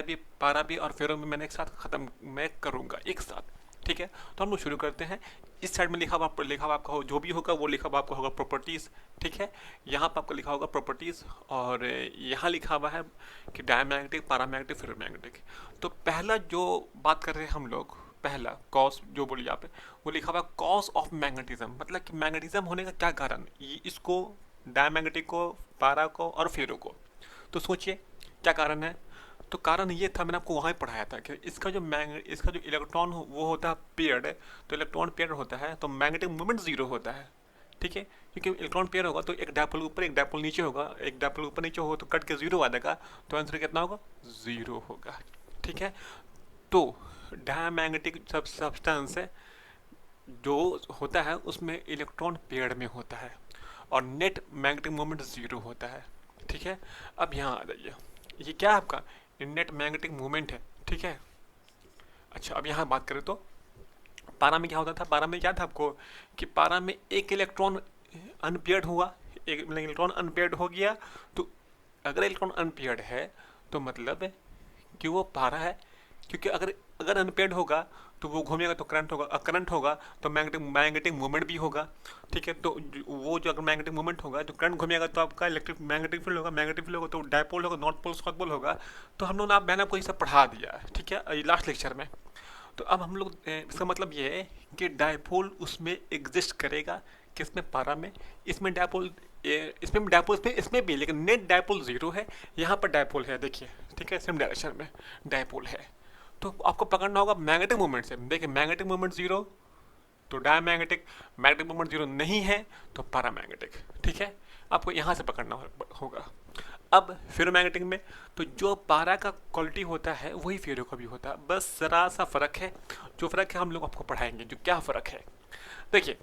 भी 12 भी और फेरो में मैंने एक साथ ख़त्म मैं करूँगा एक साथ, ठीक है। तो हम लोग शुरू करते हैं। इस साइड में लिखा हुआ आपका जो भी होगा वो लिखा हुआ आपका होगा प्रॉपर्टीज़, ठीक है। यहाँ पर आपका लिखा होगा प्रॉपर्टीज़, और यहाँ लिखा हुआ है कि डायमैग्नेटिक, पैरामैग्नेटिक, फेरोमैग्नेटिक। तो पहला जो बात कर रहे हैं हम लोग, पहला कॉस जो बोलिए आप, वो लिखा हुआ कॉज ऑफ मैग्नेटिज्म, मतलब कि मैग्नेटिज्म होने का क्या कारण, ये इसको डायमैग्नेटिक को, पारा को और फेरो को, तो सोचिए क्या कारण है। तो कारण ये था, मैंने आपको वहाँ ही पढ़ाया था कि इसका जो इलेक्ट्रॉन वो होता है पेयर्ड, तो इलेक्ट्रॉन पेयर्ड होता है तो मैग्नेटिक मोमेंट जीरो होता है, ठीक है। क्योंकि इलेक्ट्रॉन पेयर होगा तो एक डायपोल ऊपर एक डायपोल नीचे होगा, एक डायपोल ऊपर नीचे होगा तो कट के जीरो आ जाएगा, तो आंसर कितना होगा जीरो होगा, ठीक है। तो डायमैग्नेटिक सब्सटेंस जो होता है उसमें इलेक्ट्रॉन पेयर्ड में होता है और नेट मैग्नेटिक मोमेंट जीरो होता है, ठीक है। अब यहाँ आ जाइए, ये क्या है आपका नेट मैग्नेटिक मोमेंट है, ठीक है। अच्छा, अब यहाँ बात करें तो पारा में क्या होता था, पारा में क्या था आपको कि पारा में एक इलेक्ट्रॉन अनपेयर्ड हुआ, एक इलेक्ट्रॉन अनपेयर्ड हो गया, तो अगर इलेक्ट्रॉन अनपेयर्ड है तो मतलब है कि वो पारा है, क्योंकि अगर अनपेयर्ड होगा तो वो घूमेगा तो करंट होगा तो मैग्नेटिक मूवमेंट भी होगा, ठीक है। तो वो जो अगर मैग्नेटिक मूवमेंट होगा तो करंट घूमेगा तो आपका मैग्नेटिक फील्ड होगा, मैग्नेटिक फील्ड होगा तो डायपोल होगा, नॉर्थ पोल साउथ पोल होगा। तो हम लोग ने मैंने आपको ये सब पढ़ा दिया है, ठीक है, लास्ट लेक्चर में। तो अब हम लोग इसका मतलब ये है कि डायपोल उसमें एग्जिस्ट करेगा, किसमें, पारा में। इसमें डायपोल इसमें भी, लेकिन नेट डायपोल जीरो है, यहाँ पर डायपोल है, देखिए, ठीक है, सेम डायरेक्शन में डायपोल है। तो आपको पकड़ना होगा मैग्नेटिक मूवमेंट से, देखिए मैग्नेटिक मूवमेंट जीरो तो डायमैग्नेटिक, मैग्नेटिक मूवमेंट जीरो नहीं है तो पैरामैग्नेटिक, ठीक है। आपको यहाँ से पकड़ना होगा। अब फेरोमैग्नेटिक में तो जो पारा का क्वालिटी होता है वही फेरो का भी होता है, बस ज़रा सा फ़र्क है। जो फ़र्क है हम लोग आपको पढ़ाएंगे जो क्या फ़र्क है। देखिए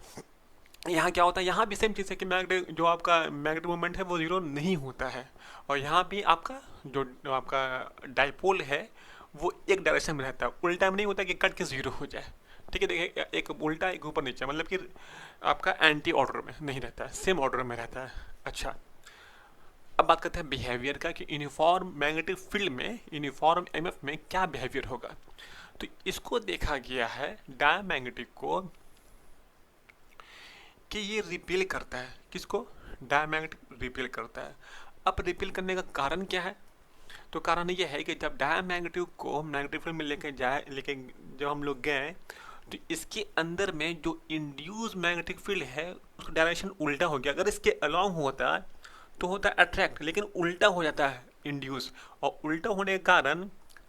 यहाँ क्या होता है, यहाँ भी सेम चीज़ है कि मैग्नेटिक जो आपका मैग्नेटिक मोमेंट है वो ज़ीरो नहीं होता है, और यहाँ भी आपका जो आपका डाइपोल है वो एक डायरेक्शन में रहता है, उल्टा में नहीं होता कि कट के ज़ीरो हो जाए। ठीक है, देखिए एक उल्टा एक ऊपर नीचे, मतलब कि आपका एंटी ऑर्डर में नहीं रहता है, सेम ऑर्डर में रहता है। अच्छा, अब बात करते हैं बिहेवियर का कि यूनिफॉर्म मैग्नेटिक फील्ड में, यूनिफॉर्म एमएफ में क्या बिहेवियर होगा। तो इसको देखा गया है डायमैग्नेटिक को कि ये रिपेल करता है, किसको, डायमैग्नेटिक रिपेल करता है। अब रिपेल करने का कारण क्या है, तो कारण ये है कि जब डायमैग्नेटिक को मैग्नेटिक फील्ड में लेके जब हम लोग गए तो इसके अंदर में जो इंड्यूस मैग्नेटिक फील्ड है उसका डायरेक्शन उल्टा हो गया। अगर इसके अलोंग होता तो होता है अट्रैक्ट, लेकिन उल्टा हो जाता है इंड्यूस, और उल्टा होने के कारण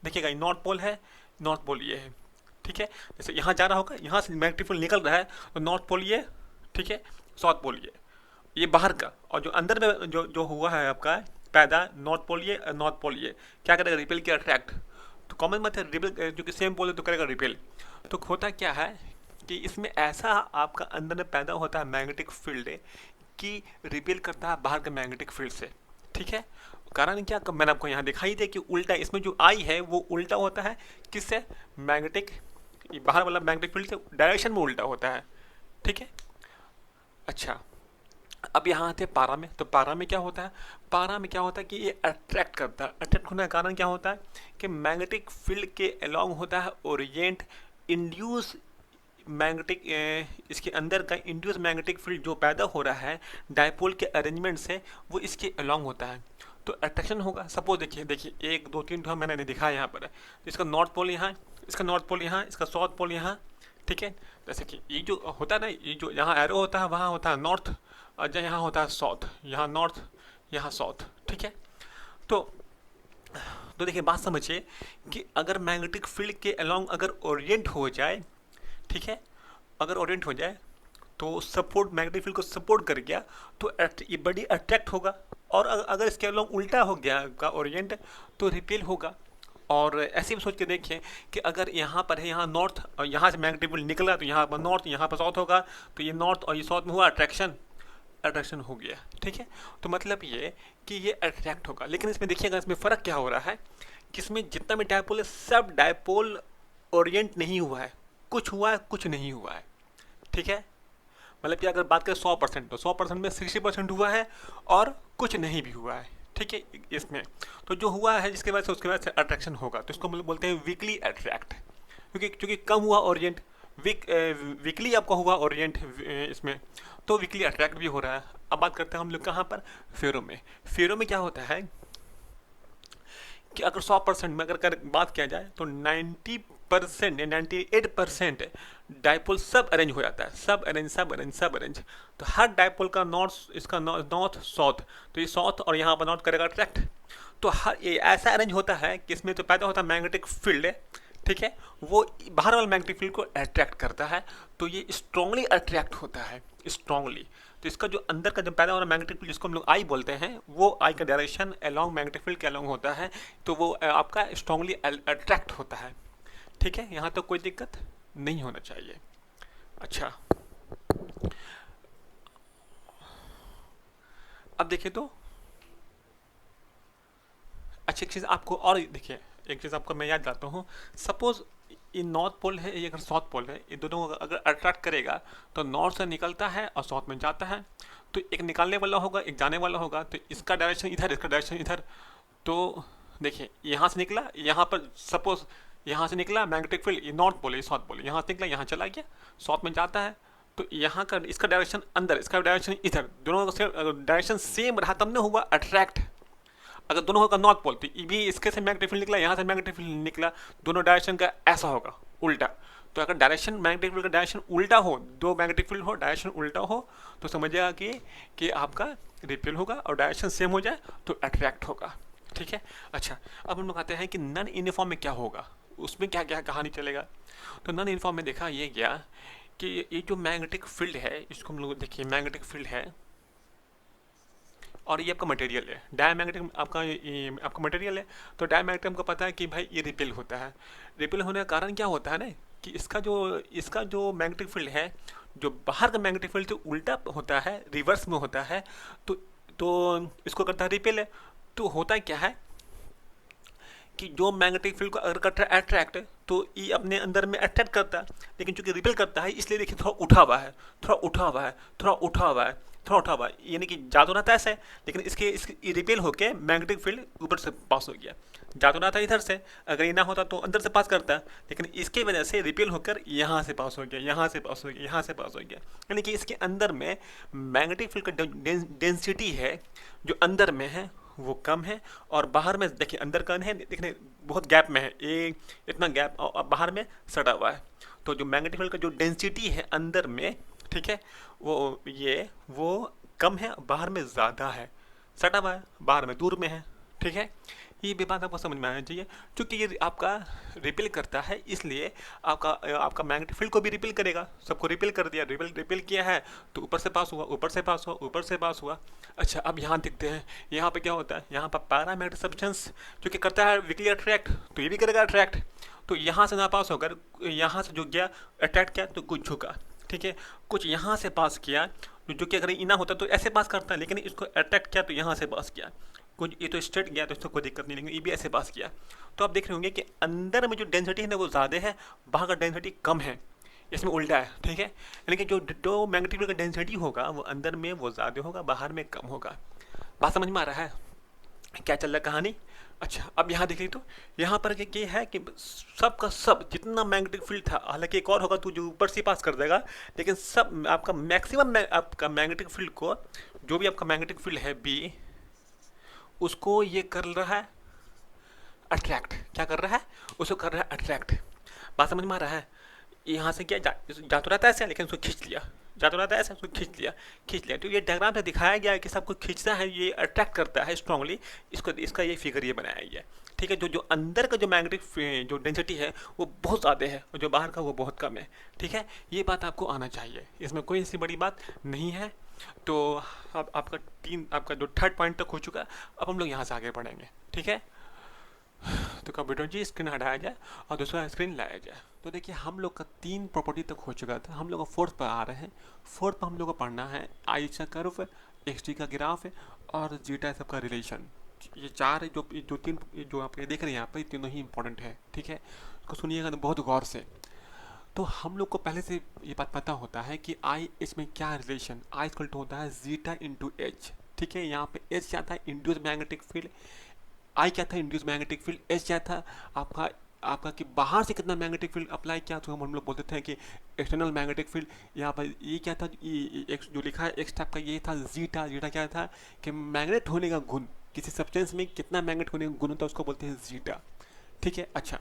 देखिएगा नॉर्थ पोल है, नॉर्थ पोल ये है, ठीक है। जैसे यहाँ जा रहा होगा, यहाँ से मैग्नेटिक फील्ड निकल रहा है तो नॉर्थ पोल ये, ठीक है, साउथ पोल ये बाहर का, और जो अंदर में जो जो हुआ है आपका पैदा, नॉर्थ पोल ये, नॉर्थ पोल ये क्या करेगा, रिपेल किया अट्रैक्ट। तो कॉमन मत है रिपेल, जो कि सेम पोल है तो करेगा रिपेल। तो होता क्या है कि इसमें ऐसा आपका अंदर में पैदा होता है मैग्नेटिक फील्ड कि रिपेल करता है बाहर के मैग्नेटिक फील्ड से, ठीक है। कारण क्या, मैंने आपको यहाँ दिखाई दे कि उल्टा, इसमें जो आई है वो उल्टा होता है किससे, मैग्नेटिक, बाहर वाला मैग्नेटिक फील्ड से डायरेक्शन में उल्टा होता है, ठीक है। अच्छा, अब यहाँ आते हैं पारा में। तो पारा में क्या होता है, पारा में क्या होता है कि ये अट्रैक्ट करता है। अट्रैक्ट होने का कारण क्या होता है कि मैग्नेटिक फील्ड के अलोंग होता है ओरिएंट इंड्यूस मैग्नेटिक, इसके अंदर का इंड्यूस मैग्नेटिक फील्ड जो पैदा हो रहा है डायपोल के अरेंजमेंट से, वो इसके अलोंग होता है, तो अट्रैक्शन होगा। सपोज देखिए देखिए 1 2 3 मैंने नहीं दिखाया यहाँ पर, इसका नॉर्थ पोल यहाँ, इसका नॉर्थ पोल यहाँ, इसका साउथ पोल यहाँ, ठीक है। जैसे कि ये जो होता है ना, ये जो यहाँ एरो होता है वहाँ होता है नॉर्थ, और जहाँ यहाँ होता है साउथ, यहाँ नॉर्थ यहाँ साउथ, ठीक है। तो देखिए बात समझिए कि अगर मैग्नेटिक फील्ड के अलोंग अगर ओरिएंट हो जाए, ठीक है, अगर ओरिएंट हो जाए तो सपोर्ट, मैग्नेटिक फील्ड को सपोर्ट कर गया तो ये बड़ी अट्रैक्ट होगा, और अगर इसके अलोंग उल्टा हो गया का ओरिएंट तो रिपेल होगा। और ऐसे भी सोच के देखिए कि अगर यहाँ पर है, यहाँ नॉर्थ, और यहाँ से मैग्नेटिक फील्ड निकला तो यहाँ पर नॉर्थ, यहाँ पर साउथ होगा, तो ये नॉर्थ और ये साउथ में हुआ अट्रैक्शन, अट्रैक्शन हो गया, ठीक है। तो मतलब ये कि ये अट्रैक्ट होगा। लेकिन इसमें देखिएगा इसमें फ़र्क क्या हो रहा है कि इसमें जितना भी डायपोल है सब डायपोल ओरिएंट नहीं हुआ है, कुछ हुआ है कुछ नहीं हुआ है, ठीक है। मतलब कि अगर बात करें 100%, तो 100% में 60% हुआ है और कुछ नहीं भी हुआ है, ठीक है। इसमें तो जो हुआ है जिसके वजह से उसके वजह से अट्रैक्शन होगा, तो इसको हम बोलते हैं वीकली अट्रैक्ट, क्योंकि कम हुआ ओरिएंट, वीकली आपका हुआ ओरिएंट इसमें, तो वीकली अट्रैक्ट भी हो रहा है। अब बात करते हैं हम लोग कहाँ पर, फेरो में। फेरो में क्या होता है कि अगर 100% में अगर बात किया जाए तो 90% या 98% डायपोल सब अरेंज हो जाता है, सब अरेंज सब अरेंज सब अरेंज। तो हर डायपोल का नॉर्थ, इसका नॉर्थ साउथ, तो ये साउथ और यहाँ पर नॉर्थ करेगा अट्रैक्ट। तो हर ये ऐसा अरेंज होता है कि इसमें तो पैदा होता है मैग्नेटिक फील्ड है, ठीक है, वो बाहर वाले मैग्नेटिक फील्ड को अट्रैक्ट करता है, तो ये स्ट्रांगली अट्रैक्ट होता है, स्ट्रांगली। तो इसका जो अंदर का जो पैदा हो रहा मैग्नेटिक फील्ड जिसको हम लोग आई बोलते हैं, वो आई का डायरेक्शन अलोंग मैग्नेटिक फील्ड के अलोंग होता है, तो वो आपका स्ट्रांगली अट्रैक्ट होता है, ठीक है। यहाँ तो कोई दिक्कत नहीं होना चाहिए। अच्छा, अब देखिए तो अच्छी चीज़ आपको और देखिए, एक चीज़ आपको मैं याद दिलाता हूँ। सपोज ये नॉर्थ पोल है, ये अगर साउथ पोल है, ये दोनों अगर अट्रैक्ट करेगा तो नॉर्थ से निकलता है और साउथ में जाता है, तो एक निकालने वाला होगा एक जाने वाला होगा, तो इसका डायरेक्शन इधर, इसका डायरेक्शन इधर। तो देखिए यहाँ से निकला, यहाँ पर सपोज यहाँ से निकला मैग्नेटिक फील्ड, ये नॉर्थ पोल है, ये साउथ पोल है, यहाँ से निकला यहाँ चला गया, साउथ में जाता है, तो यहाँ का इसका डायरेक्शन अंदर, इसका डायरेक्शन इधर, दोनों का डायरेक्शन सेम रहा तब न हुआ अट्रैक्ट। अगर दोनों का नॉर्थ पोल, तो ये भी इसके से मैग्नेटिक फील्ड निकला, यहाँ से मैग्नेटिक फील्ड निकला, दोनों डायरेक्शन का ऐसा होगा उल्टा। तो अगर डायरेक्शन मैग्नेटिक फील्ड का डायरेक्शन उल्टा हो, दो मैग्नेटिक फील्ड हो डायरेक्शन उल्टा हो, तो समझिएगा कि आपका रिपेल होगा, और डायरेक्शन सेम हो जाए तो अट्रैक्ट होगा, ठीक है। अच्छा, अब हम लोग आते हैं कि नॉन यूनिफॉर्म में क्या होगा, उसमें क्या क्या कहानी चलेगा। तो नॉन यूनिफॉर्म में देखा ये गया कि ये जो मैग्नेटिक फील्ड है, इसको हम लोग देखिए मैग्नेटिक फील्ड है, और ये आपका मटेरियल है, डायमैग्नेटिक आपका मटेरियल है। तो डायमैग्नेटिक हमको पता है कि भाई ये रिपेल होता है। रिपेल होने का कारण क्या होता है ना, कि इसका जो मैग्नेटिक फील्ड है, जो बाहर का मैग्नेटिक फील्ड जो उल्टा होता है, रिवर्स में होता है, तो तो इसको करता है रिपेल है। तो होता क्या है कि जो मैग्नेटिक फील्ड को अगर करता है अट्रैक्ट, तो ये अपने अंदर में अट्रैक्ट करता है, लेकिन चूंकि रिपेल करता है, इसलिए देखिए थोड़ा उठा हुआ है, थोड़ा उठा हुआ है, थोड़ा उठा हुआ है, थोड़ा उठा हुआ है, यानी कि जादू रहता है ऐसे, लेकिन इसके रिपेल होके मैग्नेटिक फील्ड ऊपर से पास हो गया। जादू रहता है इधर से, अगर ये ना होता तो अंदर से पास करता है, लेकिन इसकी वजह से रिपेल होकर यहाँ से पास हो गया, यहाँ से पास हो गया, यहाँ से पास हो गया। यानी कि इसके अंदर में मैग्नेटिक फील्ड का डेंसिटी है जो अंदर में है वो कम है, और बाहर में देखिए अंदर कम है, देखने बहुत गैप में है, ये इतना गैप, और बाहर में सटा हुआ है। तो जो मैग्नेटिक फील्ड का जो डेंसिटी है अंदर में, ठीक है, वो कम है, बाहर में ज़्यादा है, सटा हुआ है, बाहर में दूर में है, ठीक है। ये भी बात आपको समझ में आना चाहिए। क्योंकि ये आपका रिपेल करता है, इसलिए आपका मैग्नेटिक फील्ड को भी रिपेल करेगा, सबको रिपेल कर दिया, रिपेल किया है, तो ऊपर से पास हुआ, ऊपर से पास हुआ, ऊपर से पास हुआ। अच्छा, अब यहाँ देखते हैं, यहाँ पे क्या होता है, यहाँ पर पैरामैग्नेटिक सब्सटेंस जो कि करता है वीकली अट्रैक्ट, तो ये भी करेगा अट्रैक्ट। तो यहाँ से ना पास होकर यहाँ से जो गया अट्रैक्ट किया, तो कुछ झुका, ठीक है, कुछ यहाँ से पास किया, जो कि अगर इना होता तो ऐसे पास करता है, लेकिन इसको अट्रैक्ट किया तो यहाँ से पास किया, कुछ ये तो स्ट्रेट गया तो इसको कोई दिक्कत नहीं, लेकिन ये भी ऐसे पास किया। तो आप देख रहे होंगे कि अंदर में जो डेंसिटी है ना वो ज़्यादा है, बाहर का डेंसिटी कम है, इसमें उल्टा है, ठीक है। यानी कि जो मैग्नेटिक फील्ड का डेंसिटी होगा वो अंदर में वो ज़्यादा होगा, बाहर में कम होगा। बात समझ में आ रहा है क्या चल रहा है कहानी? अच्छा, अब यहाँ देखिए, तो यहाँ पर ये है कि सब का सब जितना मैग्नेटिक फील्ड था, हालांकि एक और होगा तो जो ऊपर से पास कर देगा, लेकिन सब आपका मैक्सिमम आपका मैग्नेटिक फील्ड को, जो भी आपका मैग्नेटिक फील्ड है बी, उसको ये कर रहा है अट्रैक्ट। क्या कर रहा है? उसको कर रहा है अट्रैक्ट। बात समझ में आ रहा है? यहाँ से क्या जा तो रहता है ऐसे, लेकिन उसको खींच लिया, जा तो रहता है ऐसे, उसको खींच लिया। तो ये डायग्राम से दिखाया गया है कि सबको खींचता है, ये अट्रैक्ट करता है स्ट्रांगली, इसका ये फिगर ये बनाया गया है, ठीक है। जो अंदर का जो मैग्नेटिक जो डेंसिटी है वो बहुत ज़्यादा है, और जो बाहर का वो बहुत कम है, ठीक है। ये बात आपको आना चाहिए, इसमें कोई ऐसी बड़ी बात नहीं है। तो अब आपका जो थर्ड पॉइंट तक हो चुका है, अब हम लोग यहाँ से आगे बढ़ेंगे, ठीक है। तो कंप्यूटर जी स्क्रीन हटाया जाए और दूसरा स्क्रीन लाया जाए। तो देखिए, हम लोग का 3 प्रॉपर्टी तक हो चुका था, हम लोग का 4th पर आ रहे हैं। 4th पर हम लोग को पढ़ना है आई का कर्व, एक्स टी का ग्राफ और जीटा सबका रिलेशन। ये 4 जो 3 जो आप ये देख रहे हैं यहाँ पर, तीनों ही इंपॉर्टेंट है, ठीक है। इसको सुनिएगा तो बहुत गौर से। तो हम लोग को पहले से ये बात पता होता है कि आई एच में क्या रिलेशन, आई इक्वल टू होता है जीटा इंटू एच, ठीक है। यहाँ पे एच क्या था, इंड्यूस मैग्नेटिक फील्ड, आई क्या था, इंड्यूस मैग्नेटिक फील्ड, एच क्या था आपका कि बाहर से कितना मैग्नेटिक फील्ड अप्लाई किया, तो हम लोग बोलते थे कि एक्सटर्नल मैग्नेटिक फील्ड। यहाँ पर ये क्या था, जो लिखा है एक्स टाइप का, ये था जीटा। जीटा क्या था कि मैग्नेट होने का गुण, किसी सब्सटेंस में कितना मैग्नेट होने का गुण होता है उसको बोलते हैं जीटा, ठीक है। अच्छा,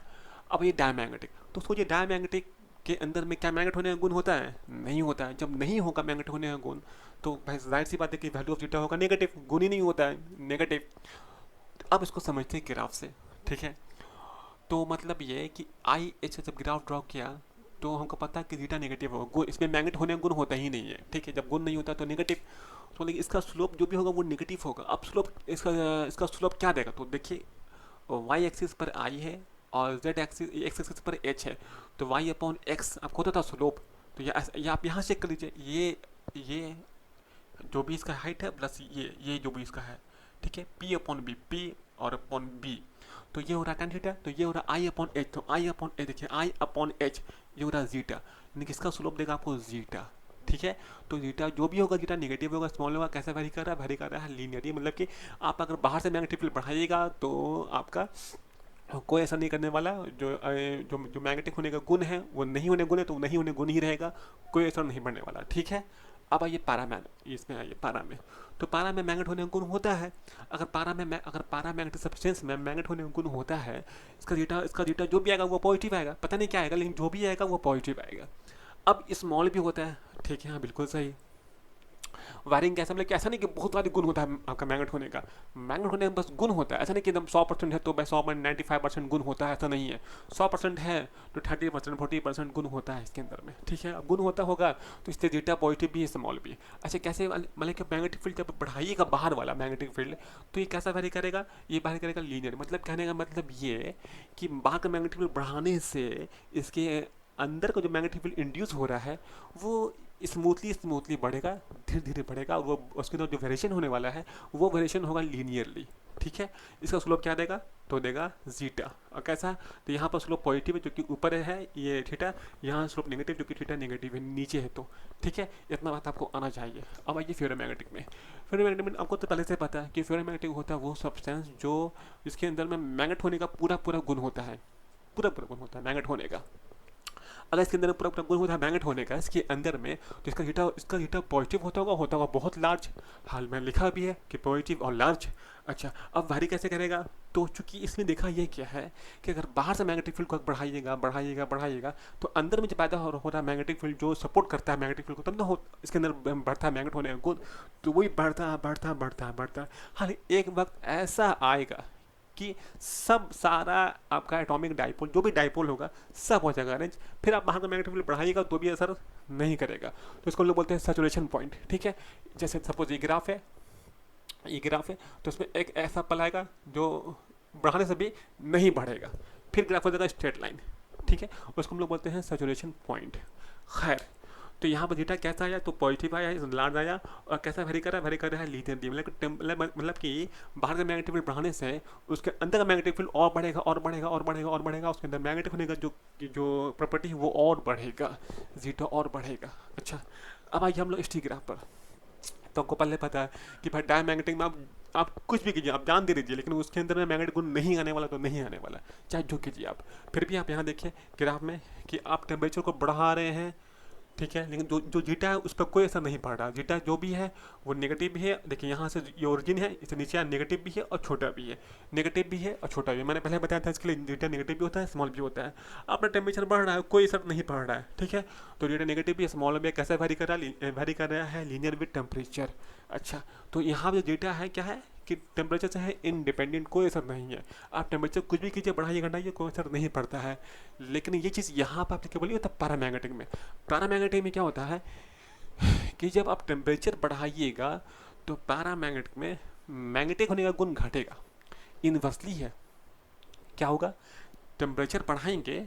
अब ये डायमैग्नेटिक, तो सोचिए डायमैग्नेटिक के अंदर में क्या मैग्नेट होने का गुण होता है? नहीं होता है। जब नहीं होगा मैग्नेट होने का गुण, तो भाई जाहिर सी बात है कि वैल्यू ऑफ जीटा होगा नेगेटिव, गुण ही नहीं होता है, नेगेटिव। अब इसको समझते हैं ग्राफ से, ठीक है। तो मतलब ये है कि आई एच जब ग्राफ ड्रॉ किया तो हमको पता है कि जीटा नेगेटिव होगा, गुण इसमें मैग्नेट होने का गुण होता ही नहीं है, ठीक है। जब गुण नहीं होता तो नेगेटिव, तो लेकिन इसका स्लोप जो भी होगा वो नेगेटिव होगा। अब स्लोप इसका स्लोप क्या देगा, तो देखिए वाई एक्सिस पर आई है और जेड एक्सिस एक्स एक्सिस पर एच है, तो वाई अपॉन एक्स आपको होता था स्लोप। तो ये आप यहाँ चेक कर लीजिए, ये जो भी इसका हाइट है प्लस ये जो भी इसका है, ठीक है, पी अपॉन बी, पी और अपॉन बी, तो ये हो रहा tan थीटा, तो ये हो रहा आई अपॉन एच, तो आई अपॉन एच देखिए, आई अपॉन एच ये हो रहा जीटा, यानी कि इसका स्लोप देगा आपको जीटा, ठीक है। तो जीटा जो भी होगा, जीटा नेगेटिव होगा, स्मॉल होगा, कैसे वेरी कर रहा है लीनियरली, मतलब कि आप अगर बाहर से मैग्नेटिक फील्ड बढ़ाइएगा तो आपका कोई ऐसा नहीं करने वाला, जो मैग्नेटिक होने का गुण है वो नहीं होने गुण है, तो नहीं होने गुण ही रहेगा, कोई ऐसा नहीं बढ़ने वाला, ठीक है। अब आइए इसमें आइए पारा में। तो पारा में मैग्नेट होने का गुण होता है, अगर पारा मैग्नेटिक सब्सटेंस में मैग्नेट होने का गुण होता है, इसका जीटा जो भी आएगा वो पॉजिटिव आएगा, पता नहीं क्या आएगा, लेकिन जो भी आएगा वो पॉजिटिव आएगा। अब स्मॉल भी होता है, ठीक है, हाँ बिल्कुल सही। वायरिंग कैसा, मतलब कि ऐसा नहीं कि बहुत सारे गुण होता है आपका मैग्नेट होने का। मैग्नेट होने का बस गुण होता है, ऐसा नहीं कि एकदम 100% है तो भाई 100.95% गुण होता है, ऐसा नहीं है। 100% है तो 30% 40% गुण होता है इसके अंदर में, ठीक है। अब गुण होता होगा तो इससे जीटा पॉजिटिव भी है, स्मॉल भी। अच्छा कैसे, मतलब कि मैग्नेटिक फील्ड जब बढ़ाइएगा बाहर वाला मैग्नेटिक फील्ड, तो ये कैसा वेरी करेगा, ये वेरी करेगा लीनियर। मतलब कहने का मतलब ये कि बाहर का मैग्नेटिक फील्ड बढ़ाने से इसके अंदर का जो मैग्नेटिक फील्ड इंड्यूस हो रहा है वो स्मूथली स्मूथली बढ़ेगा, धीरे धीरे बढ़ेगा, और वो उसके अंदर जो वेरिएशन होने वाला है वो वेरिएशन होगा लीनियरली, ठीक है। इसका स्लोप क्या देगा, तो देगा जीटा। और कैसा, तो यहाँ पर स्लोप पॉजिटिव है जो कि ऊपर है ये थीटा, यहाँ स्लोप नेगेटिव जो कि थीटा नेगेटिव है नीचे है, तो ठीक है, इतना बात आपको आना चाहिए। अब आइए फेरोमैग्नेटिक में। फेरोमैग्नेटिक में आपको तो पहले से पता है कि फेरोमैग्नेटिक होता है वो सब्सटेंस जो जिसके अंदर में मैग्नेट होने का पूरा पूरा गुण होता है, पूरा पूरा गुण होता है मैग्नेट होने का। अगर इसके अंदर पूरा पूरा गुण होता है मैग्नेट होने का इसके अंदर में, तो इसका हीटा पॉजिटिव होता होगा बहुत लार्ज। हाल में लिखा भी है कि पॉजिटिव और लार्ज। अच्छा अब वारी कैसे करेगा, तो चूंकि इसमें देखा ये क्या है कि अगर बाहर से मैग्नेटिक फील्ड को बढ़ाइएगा बढ़ाइएगा बढ़ाइएगा, तो अंदर में जो पैदा हो रहा है मैग्नेटिक फील्ड जो सपोर्ट करता है मैग्नेटिक फील्ड को, तब ना हो इसके अंदर बढ़ता है मैग्नेट होने का गुण, तो वही बढ़ता बढ़ता बढ़ता बढ़ता। हाँ एक वक्त ऐसा आएगा कि सब सारा आपका एटॉमिक डाइपोल जो भी डाइपोल होगा सब हो जाएगा अरेंज, फिर आप बाहर का मैग्नेटिक फील्ड बढ़ाइएगा तो भी असर नहीं करेगा। तो इसको हम लोग बोलते हैं सैचुरेशन पॉइंट, ठीक है। जैसे सपोज ये ग्राफ है, ये ग्राफ है, तो इसमें एक ऐसा पल आएगा जो बढ़ाने से भी नहीं बढ़ेगा, फिर ग्राफ हो जाएगा स्ट्रेट लाइन, ठीक है, उसको हम लोग बोलते हैं सैचुरेशन पॉइंट। खैर तो यहाँ पर जीटा कैसा आया, तो पॉजिटिव आया, लार्ज आया, और कैसा वेरी कर रहा है लीनियर दी, मतलब कि बाहर का मैग्नेटिक फील्ड बढ़ाने से उसके अंदर का मैग्नेटिक फील्ड और बढ़ेगा और बढ़ेगा और बढ़ेगा और बढ़ेगा, उसके अंदर मैग्नेटिक होने का जो प्रॉपर्टी है वो और बढ़ेगा, जीटा और बढ़ेगा। अच्छा अब आइए हम लोग स्टी ग्राफ पर। तो आपको पहले पता है कि भाई डायमैग्नेटिक में आप कुछ भी कीजिए, आप जान दे दीजिए, लेकिन उसके अंदर में मैग्नेटिक गुण नहीं आने वाला तो नहीं आने वाला, चाहे जो कीजिए आप। फिर भी आप यहाँ देखिए ग्राफ में कि आप टेम्परेचर को बढ़ा रहे हैं, ठीक है, लेकिन जो जो जीटा है उस पर कोई असर नहीं पड़ रहा। जीटा जो भी है वो नेगेटिव भी है, देखिए यहाँ से ये ओरिजिन है, इससे नीचे नेगेटिव भी है और छोटा भी है, नेगेटिव भी है और छोटा भी है। मैंने पहले बताया था इसके लिए जीटा नेगेटिव भी होता है स्मॉल भी होता है। अपना टेम्परेचर बढ़ रहा है कोई असर नहीं पड़ रहा है, ठीक है, तो जीटा नेगेटिव भी है स्मॉल भी है, कैसा वेरी कर रहा है, वेरी कर रहा है लीनियर विद टेम्परेचर। अच्छा तो यहाँ पे जीटा है क्या है कि टेम्परेचर से है इंडिपेंडेंट, कोई असर नहीं है। आप टेम्परेचर कुछ भी कीजिए बढ़ाइए घटाइए कोई असर नहीं पड़ता है। लेकिन ये चीज़ यहाँ पर एप्लीकेबल नहीं होता पैरामैग्नेटिक में। पैरामैग्नेटिक में क्या होता है कि जब आप टेम्परेचर बढ़ाइएगा तो पैरामैग्नेटिक में मैग्नेटिक होने का गुण घटेगा, इनवर्सली है। क्या होगा, टेम्परेचर बढ़ाएंगे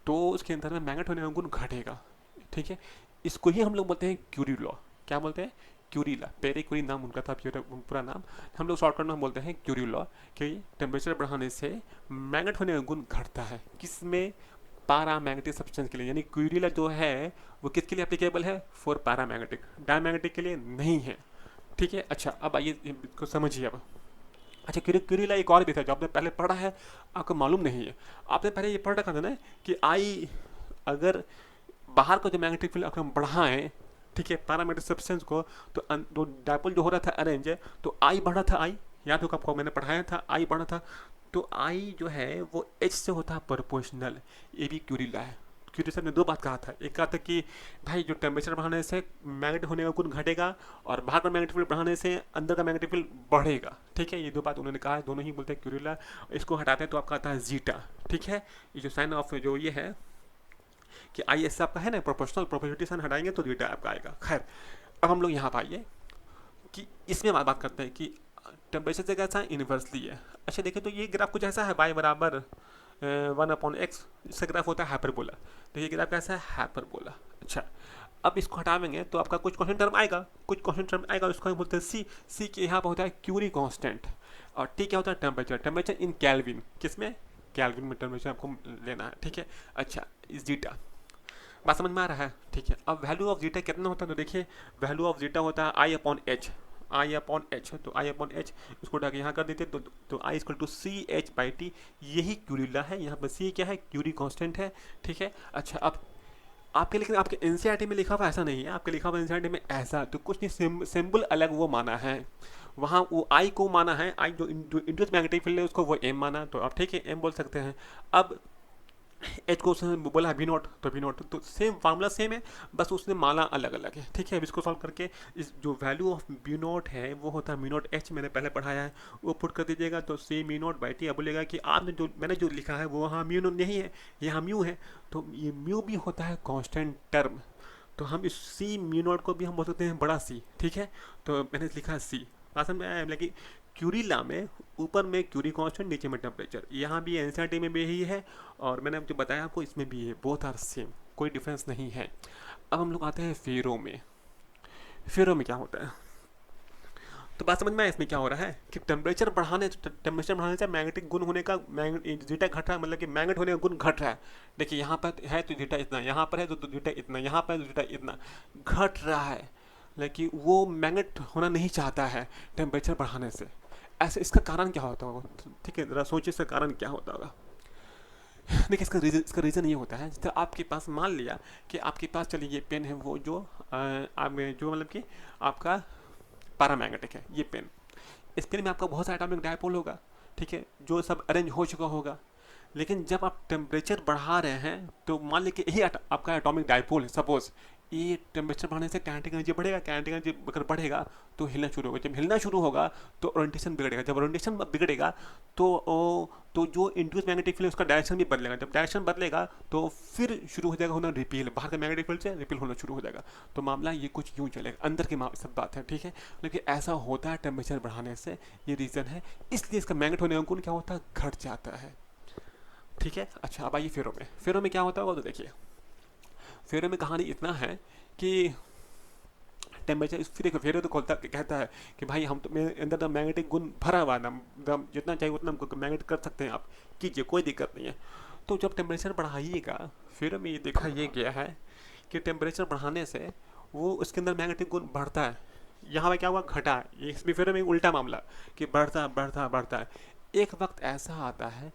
तो उसके अंदर में मैग्नेट होने का गुण घटेगा, ठीक है। इसको ही हम लोग बोलते हैं क्यूरी लॉ। क्या बोलते हैं, क्यूरी लॉ। पेरे क्यूरी नाम उनका था, पूरा नाम, हम लोग शॉर्टकट में बोलते हैं क्यूरी लॉ, कि टेम्परेचर बढ़ाने से मैग्नेट होने का गुण घटता है, किसमें, पैरामैग्नेटिक सब्सटेंस के लिए। यानी क्यूरी लॉ जो है वो किसके लिए एप्लीकेबल है, फॉर पैरामैग्नेटिक, डायमैग्नेटिक के लिए नहीं है, ठीक है। अच्छा अब आइए इसको समझिए अब। अच्छा क्यूरी लॉ एक और भी था जो आपने पहले पढ़ा है, आपको मालूम नहीं है। आपने पहले ये पढ़ रखा था ना कि आई अगर बाहर का जो मैग्नेटिक फील्ड अगर हम बढ़ाएं, ठीक है, पैरामैग्नेटिक सब्सटेंस को, तो डायपोल जो हो रहा था अरेंज है, तो आई बढ़ा था, आई याद होगा आपको मैंने पढ़ाया था, आई बढ़ा था, तो आई जो है वो एच से होता है प्रोपोर्शनल। ये भी क्यूरी लॉ है। क्यूरी सर ने दो बात कहा था, एक कहा था कि भाई जो टेम्परेचर बढ़ाने से मैग्नेट होने का गुण घटेगा, और बाहर का मैग्नेटिक फील्ड बढ़ाने से अंदर का मैग्नेटिक फील्ड बढ़ेगा, ठीक है। ये दो बात उन्होंने कहा है, दोनों ही बोलते हैं क्यूरी लॉ। इसको हटाते हैं तो आपका आता है जीटा, ठीक है। ये जो साइन ऑफ जो ये है कि आई एस आपका है ना प्रोपोर्शनल, प्रोपोर्शनलिटी साइन हटाएंगे तो जीटा आपका आएगा। खैर अब हम लोग यहाँ पर आइए कि इसमें बात करते हैं कि टेम्परेचर से कैसा इन्वर्सली है। अच्छा देखिए तो ये ग्राफ कुछ ऐसा है, y बराबर 1/x, इसका ग्राफ होता है हाइपरबोला। देखिए ग्राफ कैसा है, हाइपरबोला। अच्छा अब इसको हटावेंगे तो आपका कुछ कॉन्स्टेंट टर्म आएगा, कुछ कॉन्स्टेंट टर्म आएगा, उसको हम बोलते हैं सी। सी के यहाँ पर होता है क्यूरी कॉन्स्टेंट, और टी क्या होता है, टेम्परेचर। टेम्परेचर इन कैल्विन, किसमें, कैल्विन में टेम्परेचर आपको लेना है, ठीक है। अच्छा इस जीटा बात समझ में आ रहा है, ठीक है। अब वैल्यू ऑफ जीटा कितना होता है, तो देखिए वैल्यू ऑफ जीटा होता है आई अपॉन एच, आई अपॉन एच, तो आई अपॉन एच उसको उठा के यहाँ कर देते तो I equal to C H by T, यही क्यूरी लॉ है। यहाँ पर सी क्या है, क्यूरी कांस्टेंट है, ठीक है। अच्छा अब आपके, लेकिन आपके एनसीईआरटी में लिखा हुआ ऐसा नहीं है, आपके लिखा हुआ एनसीईआरटी में ऐसा, तो कुछ नहीं, सिंबल अलग वो माना है, वहाँ वो आई को माना है, आई जो इंड्यूस मैग्नेटिक फील्ड है उसको वो एम माना, तो आप ठीक है एम बोल सकते हैं। अब एच को उसने बोला वी नॉट, तो वी नॉट, तो सेम फार्मूला सेम है, बस उसने माला अलग अलग है। ठीक है, अब इसको सॉल्व करके इस जो वैल्यू ऑफ बी नॉट है वो होता है मी नॉट एच, मैंने पहले पढ़ाया है, वो पुट कर दीजिएगा तो सी मी नॉट बाई टी। अब बोलेगा कि आपने जो मैंने जो लिखा है वो हाँ म्यू नहीं है, यहाँ म्यू है, तो ये म्यू भी होता है कांस्टेंट टर्म, तो हम इस सी म्यू नॉट को भी हम बोल सकते हैं बड़ा सी। ठीक है, तो मैंने लिखा है सी, आसान में आया, लेकिन क्यूरी ला में ऊपर में क्यूरी कांस्टेंट, नीचे में टेम्परेचर, यहाँ भी एनसीईआरटी में भी यही है, और मैंने जो बताया आपको इसमें भी है, बोथ आर सेम, कोई डिफरेंस नहीं है। अब हम लोग आते हैं फेरो में। फेरो में क्या होता है, तो बात समझ में आया इसमें क्या हो रहा है कि टेम्परेचर बढ़ाने से मैग्नेटिक गुण होने का जीटा घट रहा है, मतलब कि मैग्नेट होने का गुण घट रहा है। देखिए यहाँ पर है तो जीटा इतना, यहाँ पर है तो जीटा इतना, यहाँ पर है तो जीटा इतना घट रहा है, लेकिन वो मैग्नेट होना नहीं चाहता है टेम्परेचर बढ़ाने से। ऐसे इसका कारण क्या होता होगा, ठीक है, जरा सोचिए इसका कारण क्या होता होगा। देखिए इसका रीज़न ये होता है, जैसे आपके पास मान लिया कि आपके पास, चलिए ये पेन है वो जो आप जो मतलब कि आपका पैरामैग्नेटिक है ये पेन, इस पेन में आपका बहुत सारा एटॉमिक डायपोल होगा, ठीक है, जो सब अरेंज हो चुका होगा। लेकिन जब आप टेम्परेचर बढ़ा रहे हैं तो मान लीजिए यही आपका एटॉमिक डायपोल है, सपोज ये टेम्परेचर बढ़ने से काइनेटिक एनर्जी बढ़ेगा, काइनेटिक एनर्जी अगर बढ़ेगा तो हिलना शुरू होगा, जब हिलना शुरू होगा तो ओरिएंटेशन बिगड़ेगा, जब ओरिएंटेशन बिगड़ेगा तो जो इंड्यूस मैग्नेटिक फील्ड है उसका डायरेक्शन भी बदलेगा, जब डायरेक्शन बदलेगा तो फिर शुरू हो जाएगा होना रिपील, बाहर का मैग्नेटिक फील्ड से रिपील होना शुरू हो जाएगा। तो मामला ये कुछ यूँ चलेगा, अंदर की सब बात है, ठीक है, लेकिन ऐसा होता है टेम्परेचर बढ़ाने से, ये रीज़न है, इसलिए इसका मैग्नेट होने का गुण क्या होता है, घट जाता है। ठीक है, अच्छा अब आइए फेरो में क्या होता होगा, तो देखिए फेरो में कहानी इतना है कि टेम्परेचर फिर फेरो तो कहता है कि भाई हम तो मेरे अंदर तो मैग्नेटिक गुण भरा हुआ ना, जितना चाहिए उतना हमको मैग्नेट कर सकते हैं, आप कीजिए कोई दिक्कत नहीं है। तो जब टेम्परेचर बढ़ाइएगा, फेरो में ये देखा ये गया है कि टेम्परेचर बढ़ाने से वो उसके अंदर मैग्नेटिक गुण बढ़ता है, यहाँ पे क्या हुआ घटा है, इसमें फेरो में उल्टा मामला कि बढ़ता बढ़ता बढ़ता है। एक वक्त ऐसा आता है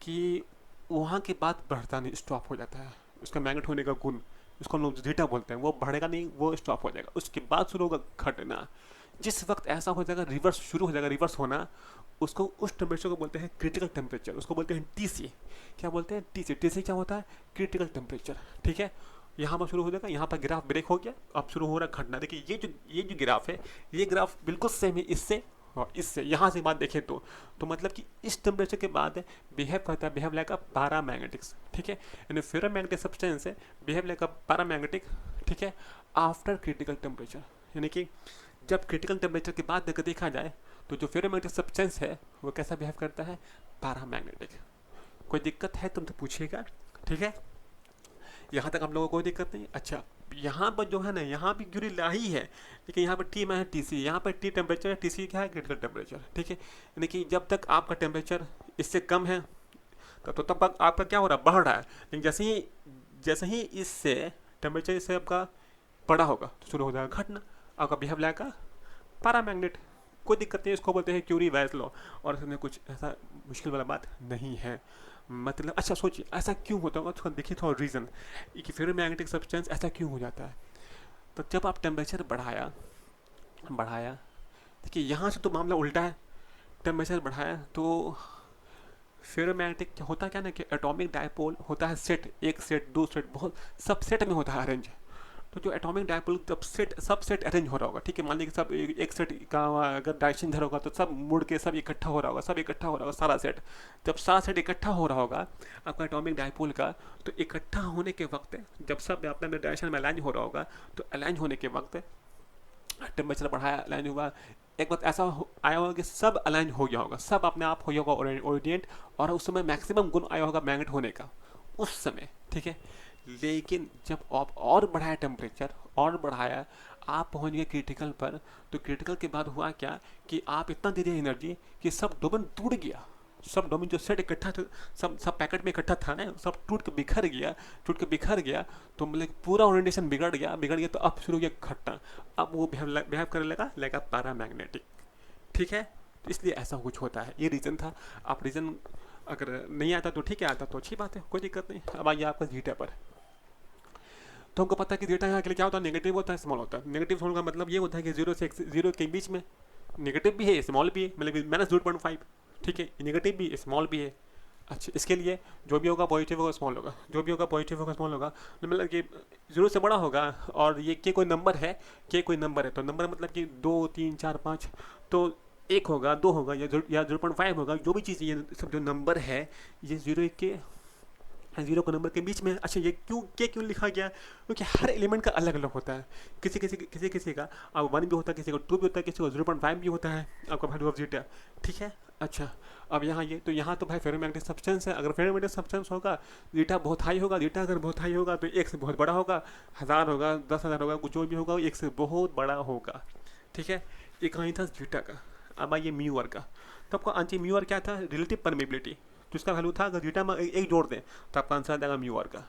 कि वहाँ के बाद बढ़ता नहीं, स्टॉप हो जाता है, उसका मैग्नेट होने का गुण, उसको हम लोग जीटा बोलते हैं, वो बढ़ेगा नहीं, वो स्टॉप हो जाएगा, उसके बाद शुरू होगा घटना। जिस वक्त ऐसा हो जाएगा, रिवर्स शुरू हो जाएगा, रिवर्स होना, उसको उस टेम्परेचर को बोलते हैं क्रिटिकल टेम्परेचर, उसको बोलते हैं टीसी। क्या बोलते हैं, टीसी। टीसी क्या होता है, क्रिटिकल टेम्परेचर। ठीक है, यहाँ पर शुरू हो जाएगा, यहाँ पर ग्राफ ब्रेक हो गया, अब शुरू हो रहा है घटना। देखिए ये जो ग्राफ है, ये ग्राफ बिल्कुल सेम है इससे और इससे, यहाँ से बात देखें तो मतलब कि इस टेम्परेचर के बाद बिहेव करता है, बिहेव लाइक अ पैरामैग्नेटिक्स। ठीक है, यानी फेरोमैग्नेटिक सब्सटेंस है, बिहेव लाइक अ पैरामैग्नेटिक। ठीक है, आफ्टर क्रिटिकल टेम्परेचर, यानी कि जब क्रिटिकल टेम्परेचर के बाद देखा जाए तो जो फेरोमैग्नेटिक सब्सटेंस है वो कैसा बिहेव करता है, पैरामैग्नेटिक। कोई दिक्कत है तुम तो पूछिएगा, ठीक है, यहाँ तक हम लोगों को कोई दिक्कत नहीं। अच्छा, यहाँ पर जो है ना, यहाँ भी क्यूरी ला ही है, लेकिन यहाँ पर टी में है टी सी, यहाँ पर टी टेम्परेचर है, टी सी क्या है, क्रिटिकल टेम्परेचर। ठीक है, यानी कि जब तक आपका टेम्परेचर इससे कम है तब तक आपका क्या हो रहा है, बढ़ रहा है, लेकिन जैसे ही इससे टेम्परेचर इससे आपका बड़ा होगा तो शुरू हो जाएगा घटना, आपका बिहेव लाइक पैरामैग्नेट। कोई दिक्कत नहीं, इसको बोलते हैं क्यूरी वायर्स लॉ, और इसमें कुछ ऐसा मुश्किल वाला बात नहीं है। मतलब अच्छा सोचिए ऐसा क्यों होता होगा, थोड़ा देखिए थोड़ा रीज़न कि फेरोमैग्नेटिक सब्सटेंस ऐसा क्यों हो जाता है। तो जब आप टेम्परेचर बढ़ाया, देखिए यहाँ से तो मामला उल्टा है, टेम्परेचर बढ़ाया तो फेरोमैग्नेटिक होता क्या ना कि एटॉमिक डायपोल होता है सेट, एक सेट, दो सेट, बहुत सब सेट में होता है अरेंज। तो जो एटॉमिक डायपोल जब सब सेट अरेंज हो रहा होगा, ठीक है, मान लीजिए सब एक सेट का अगर डायरेक्शन इधर होगा तो सब मुड़ के सब इकट्ठा हो रहा होगा, सब इकट्ठा हो रहा होगा सारा सेट। जब सारा सेट इकट्ठा हो रहा होगा आपका एटॉमिक डायपोल का, तो इकट्ठा होने के वक्त जब सब अपने डायरेक्शन में अलाइन हो रहा होगा, तो अलाइन होने के वक्त टेम्परेचर बढ़ाया, अलाइन हुआ, एक वक्त ऐसा आया होगा कि सब अलाइन हो गया होगा, सब अपने आप हो गया होगा ओरिएंट, और उस समय मैक्सिमम गुण आया होगा मैग्नेट होने का उस समय। ठीक है, लेकिन जब आप और बढ़ाया टेम्परेचर और बढ़ाया, आप पहुंच गए क्रिटिकल पर, तो क्रिटिकल के बाद हुआ क्या कि आप इतना दे दिए एनर्जी कि सब डोमेन टूट गया, सब डोमेन जो सेट इकट्ठा था, सब पैकेट में इकट्ठा था ना, सब टूट के बिखर गया, तो मतलब पूरा ओरिएंटेशन बिगड़ गया, तो अब शुरू हो गया घटना, अब वो बिहेव करने लगा पैरामैग्नेटिक। ठीक है, तो इसलिए ऐसा कुछ होता है, ये रीज़न था। आप रीज़न अगर नहीं आता तो ठीक है, आता तो अच्छी बात है, कोई दिक्कत नहीं। अब आइए आपका जीटा पर। तो हमको पता है कि जीटा यहाँ के लिए क्या होता है, नेगेटिव होता है, स्मॉल होता है। नेगेटिव होने का मतलब ये होता है कि 0 से 0 के बीच में नेगेटिव भी है, स्मॉल भी है, मतलब -0.5। ठीक है, नेगेटिव भी है, स्मॉल भी है। अच्छा, इसके लिए जो भी होगा पॉजिटिव होगा स्मॉल होगा, जो भी होगा पॉजिटिव होगा स्मॉल होगा, तो मतलब कि जीरो से बड़ा होगा। और ये के कोई नंबर है, के कोई नंबर है तो नंबर मतलब कि 2 3 4 5, तो एक होगा, दो होगा, या 0.5 होगा, जो भी चीज़ ये सब जो नंबर है, ये जीरो के जीरो को नंबर के बीच में। अच्छा, ये क्यों लिखा गया, क्योंकि हर एलिमेंट का अलग अलग होता है। किसी का अब 1 भी होता है, किसी को 2 भी होता है, किसी को 0.5 भी होता है आपका वैल्यू ऑफ जीटा। ठीक है। अच्छा, अब यहाँ तो भाई फेरोमैग्नेटिक सब्सटेंस है। अगर फेरोमैग्नेटिक सब्सटेंस होगा, जीटा बहुत हाई होगा। जीटा अगर बहुत हाई होगा तो एक से बहुत बड़ा होगा, 1000 होगा, 10,000 होगा, कुछ जो भी होगा एक से बहुत बड़ा होगा। ठीक है, ये कहानी था जीटा का। अब आइए म्यू आर का। तो आपको आंसर म्यू आर क्या था, रिलेटिव परमेबिलिटी। तो इसका वैल्यू था, अगर जीटा में एक जोड़ दें तो आपका आंसर आ जाएगा म्यू आर का।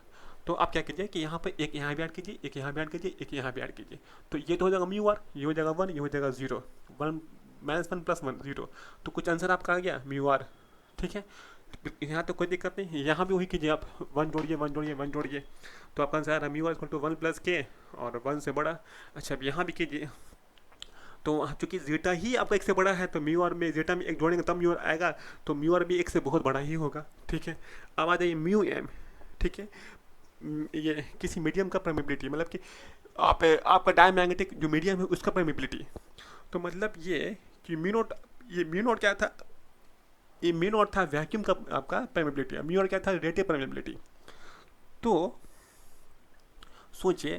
तो आप क्या कीजिए कि यहाँ पे एक यहाँ भी ऐड कीजिए, एक यहाँ भी ऐड कीजिए, एक यहाँ भी ऐड कीजिए, तो ये तो हो जाएगा म्यू आर, ये हो जाएगा 1, ये हो जाएगा 0, 1 -1 + 1 0। तो कुछ आंसर आपका आ गया म्यू आर। ठीक है, यहाँ तो कोई दिक्कत नहीं, यहाँ भी वही कीजिए आप, 1 जोड़िए 1 जोड़िए 1 जोड़िए, तो आपका आंसर आ रहा है म्यू आर = 1 + k और 1 से बड़ा। अच्छा, अब यहाँ भी कीजिए, तो चूंकि जीटा ही आपका एक से बड़ा है, तो म्यू आर में जीटा में एक जोड़ेंगे तब म्यू आर आएगा, तो म्यू आर भी एक से बहुत बड़ा ही होगा। ठीक है, अब आ जाइए म्यू एम। ठीक है, ये किसी मीडियम का परमेबिलिटी, मतलब कि आपका डायमैग्नेटिक जो मीडियम है उसका परमेबिलिटी। तो मतलब ये कि म्यू नोट क्या था, ये म्यू नोट था वैक्यूम का आपका परमेबिलिटी, म्यू नोट क्या था, रिलेटिव परमेबिलिटी। तो सोचिए,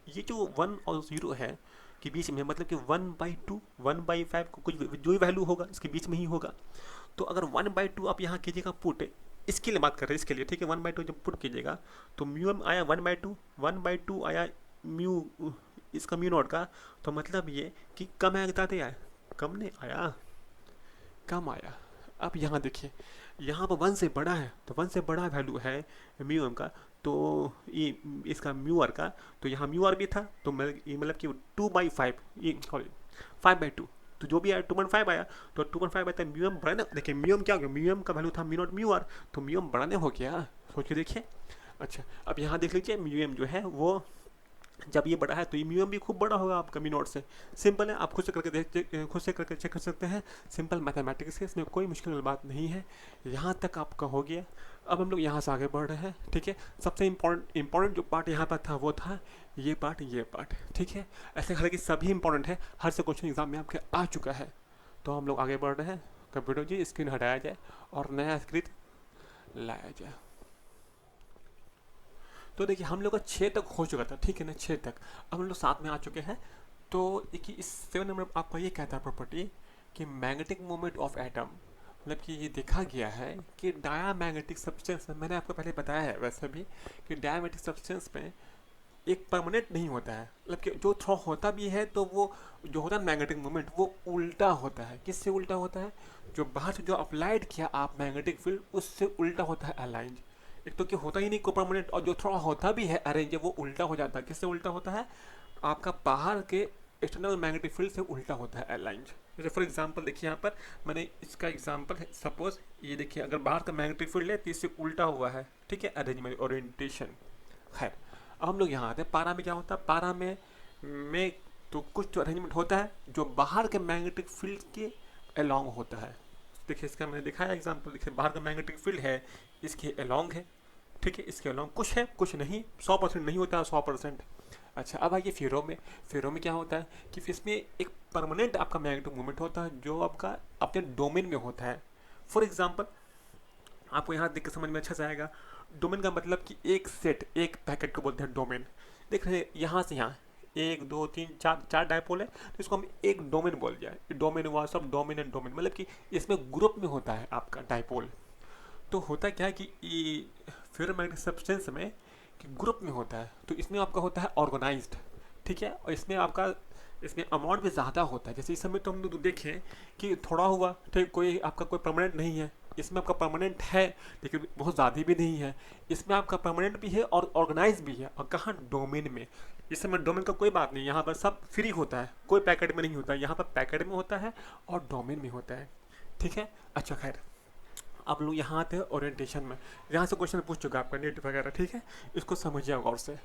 ये जो 1 और 0 है के बीच में, मतलब कि 1/2 1/5 को कुछ जो भी वैल्यू होगा इसके बीच में ही होगा। तो अगर 1/2 आप यहाँ कीजिएगा पुट, इसके लिए बात कर रहे हैं, इसके लिए। ठीक है, 1/2 जब पुट कीजिएगा तो म्यू एम आया 1/2, 1/2 आया म्यू इसका म्यू नॉट का, तो मतलब ये कि कम आया ज़्यादा आया, कम नहीं आया, कम आया। अब यहाँ देखिए, यहाँ पर 1 से बड़ा है, तो 1 से बड़ा वैल्यू है म्यू एम का, तो ये इसका म्यू आर का, तो यहाँ म्यू आर भी था, तो मतलब कि 2/5, ये सॉरी 5/2, तो जो भी आया 2.5 आया, तो 2.5 आया, म्यू एम बढ़ाने, देखिए म्यू एम क्या हो गया, म्यू एम का वैल्यू था म्यू नॉट म्यू आर, तो म्यू एम बढ़ाने हो गया, सोच के देखिए। अच्छा, अब यहाँ देख लीजिए म्यू एम जो है वो जब ये बड़ा है तो ये म्यू एम भी खूब बड़ा होगा आपका म्यू नॉट से। सिंपल है, आप खुद से करके चेक कर सकते हैं, सिंपल मैथमेटिक्स है, इसमें कोई मुश्किल बात नहीं है। यहाँ तक आपका हो गया। अब हम लोग यहाँ से आगे बढ़ रहे हैं। ठीक है, सबसे इम्पोर्टेंट जो पार्ट यहाँ पर था वो था ये पार्ट। ठीक है, ऐसे हालांकि सभी इंपॉर्टेंट है, हर से क्वेश्चन एग्जाम में आपके आ चुका है। तो हम लोग आगे बढ़ रहे हैं। कंप्यूटर जी स्क्रीन हटाया जाए और नया स्क्रीन लाया जाए। तो देखिए हम लोग का 6 तक हो चुका था, ठीक है ना, 6 तक। अब हम लोग 7 में आ चुके हैं। तो देखिए इस 7 नंबर आपका ये कहता है प्रॉपर्टी कि मैग्नेटिक मोमेंट ऑफ एटम, मतलब कि ये देखा गया है कि डायामैग्नेटिक सब्सटेंस में, मैंने आपको पहले बताया है वैसे भी कि डायामैग्नेटिक सब्सटेंस में एक परमानेंट नहीं होता है, मतलब कि जो थ्रो होता भी है तो वो जो होता है मैग्नेटिक मोमेंट वो उल्टा होता है। किससे उल्टा होता है, जो बाहर से जो अप्लाइड किया आप मैग्नेटिक फील्ड उससे उल्टा होता है अलाइंड। एक तो कि होता ही नहीं कोई परमानेंट, और जो थ्रो होता भी है अरेंज वो उल्टा हो जाता है। किससे उल्टा होता है, आपका बाहर के एक्सटर्नल मैग्नेटिक फील्ड से उल्टा होता है अलाइंड। जैसे फॉर एग्जांपल देखिए यहाँ पर मैंने इसका एग्जांपल है, सपोज ये देखिए अगर बाहर का मैग्नेटिक फील्ड है तो इससे उल्टा हुआ है। ठीक है, अरेंजमेंट ओरिएंटेशन। खैर, अब हम लोग यहाँ आते हैं पारा में। क्या होता है पारा में तो कुछ तो अरेंजमेंट होता है जो बाहर के मैग्नेटिक फील्ड के अलोंग होता है। देखिए इसका मैंने दिखाया एग्जांपल, देखिए बाहर का मैग्नेटिक फील्ड है इसके अलोंग है। ठीक है, इसके अलोंग कुछ है कुछ नहीं, 100% नहीं होता है 100%। अच्छा, अब आइए फेरो में क्या होता है कि इसमें एक परमानेंट आपका मैग्नेटिक मूवमेंट होता है जो आपका अपने डोमेन में होता है। फॉर एग्जांपल आपको यहाँ देख के समझ में अच्छा से आएगा। डोमेन का मतलब कि एक सेट, एक पैकेट को बोलते हैं डोमेन। देख रहे हैं यहाँ से यहाँ 1 2 3 4 डायपोल है, तो इसको हम एक डोमेन बोल जाए। डोमेन हुआ सब डोमेन एंड डोमेन, मतलब कि इसमें ग्रुप में होता है आपका डायपोल। तो होता क्या है कि फेरोमैग्नेटिक सब्सटेंस में कि ग्रुप में होता है, तो इसमें आपका होता है ऑर्गेनाइज्ड। ठीक है, और इसमें अमाउंट भी ज़्यादा होता है। जैसे इस समय तो हम लोग देखें कि थोड़ा हुआ, ठीक, कोई आपका कोई परमानेंट नहीं है। इसमें आपका परमानेंट है लेकिन बहुत ज़्यादा भी नहीं है। इसमें आपका परमानेंट भी है और ऑर्गेनाइज भी है, और कहाँ डोमेन में। इस समय डोमेन का कोई बात नहीं, यहाँ पर सब फ्री होता है, कोई पैकेट में नहीं होता है। यहाँ पर पैकेट में होता है और डोमेन में होता है। ठीक है, अच्छा खैर आप लोग यहाँ आते हैं ओरिएंटेशन में। यहाँ से क्वेश्चन पूछ चुका आपका नेट वगैरह। ठीक है, इसको समझिए गौर से।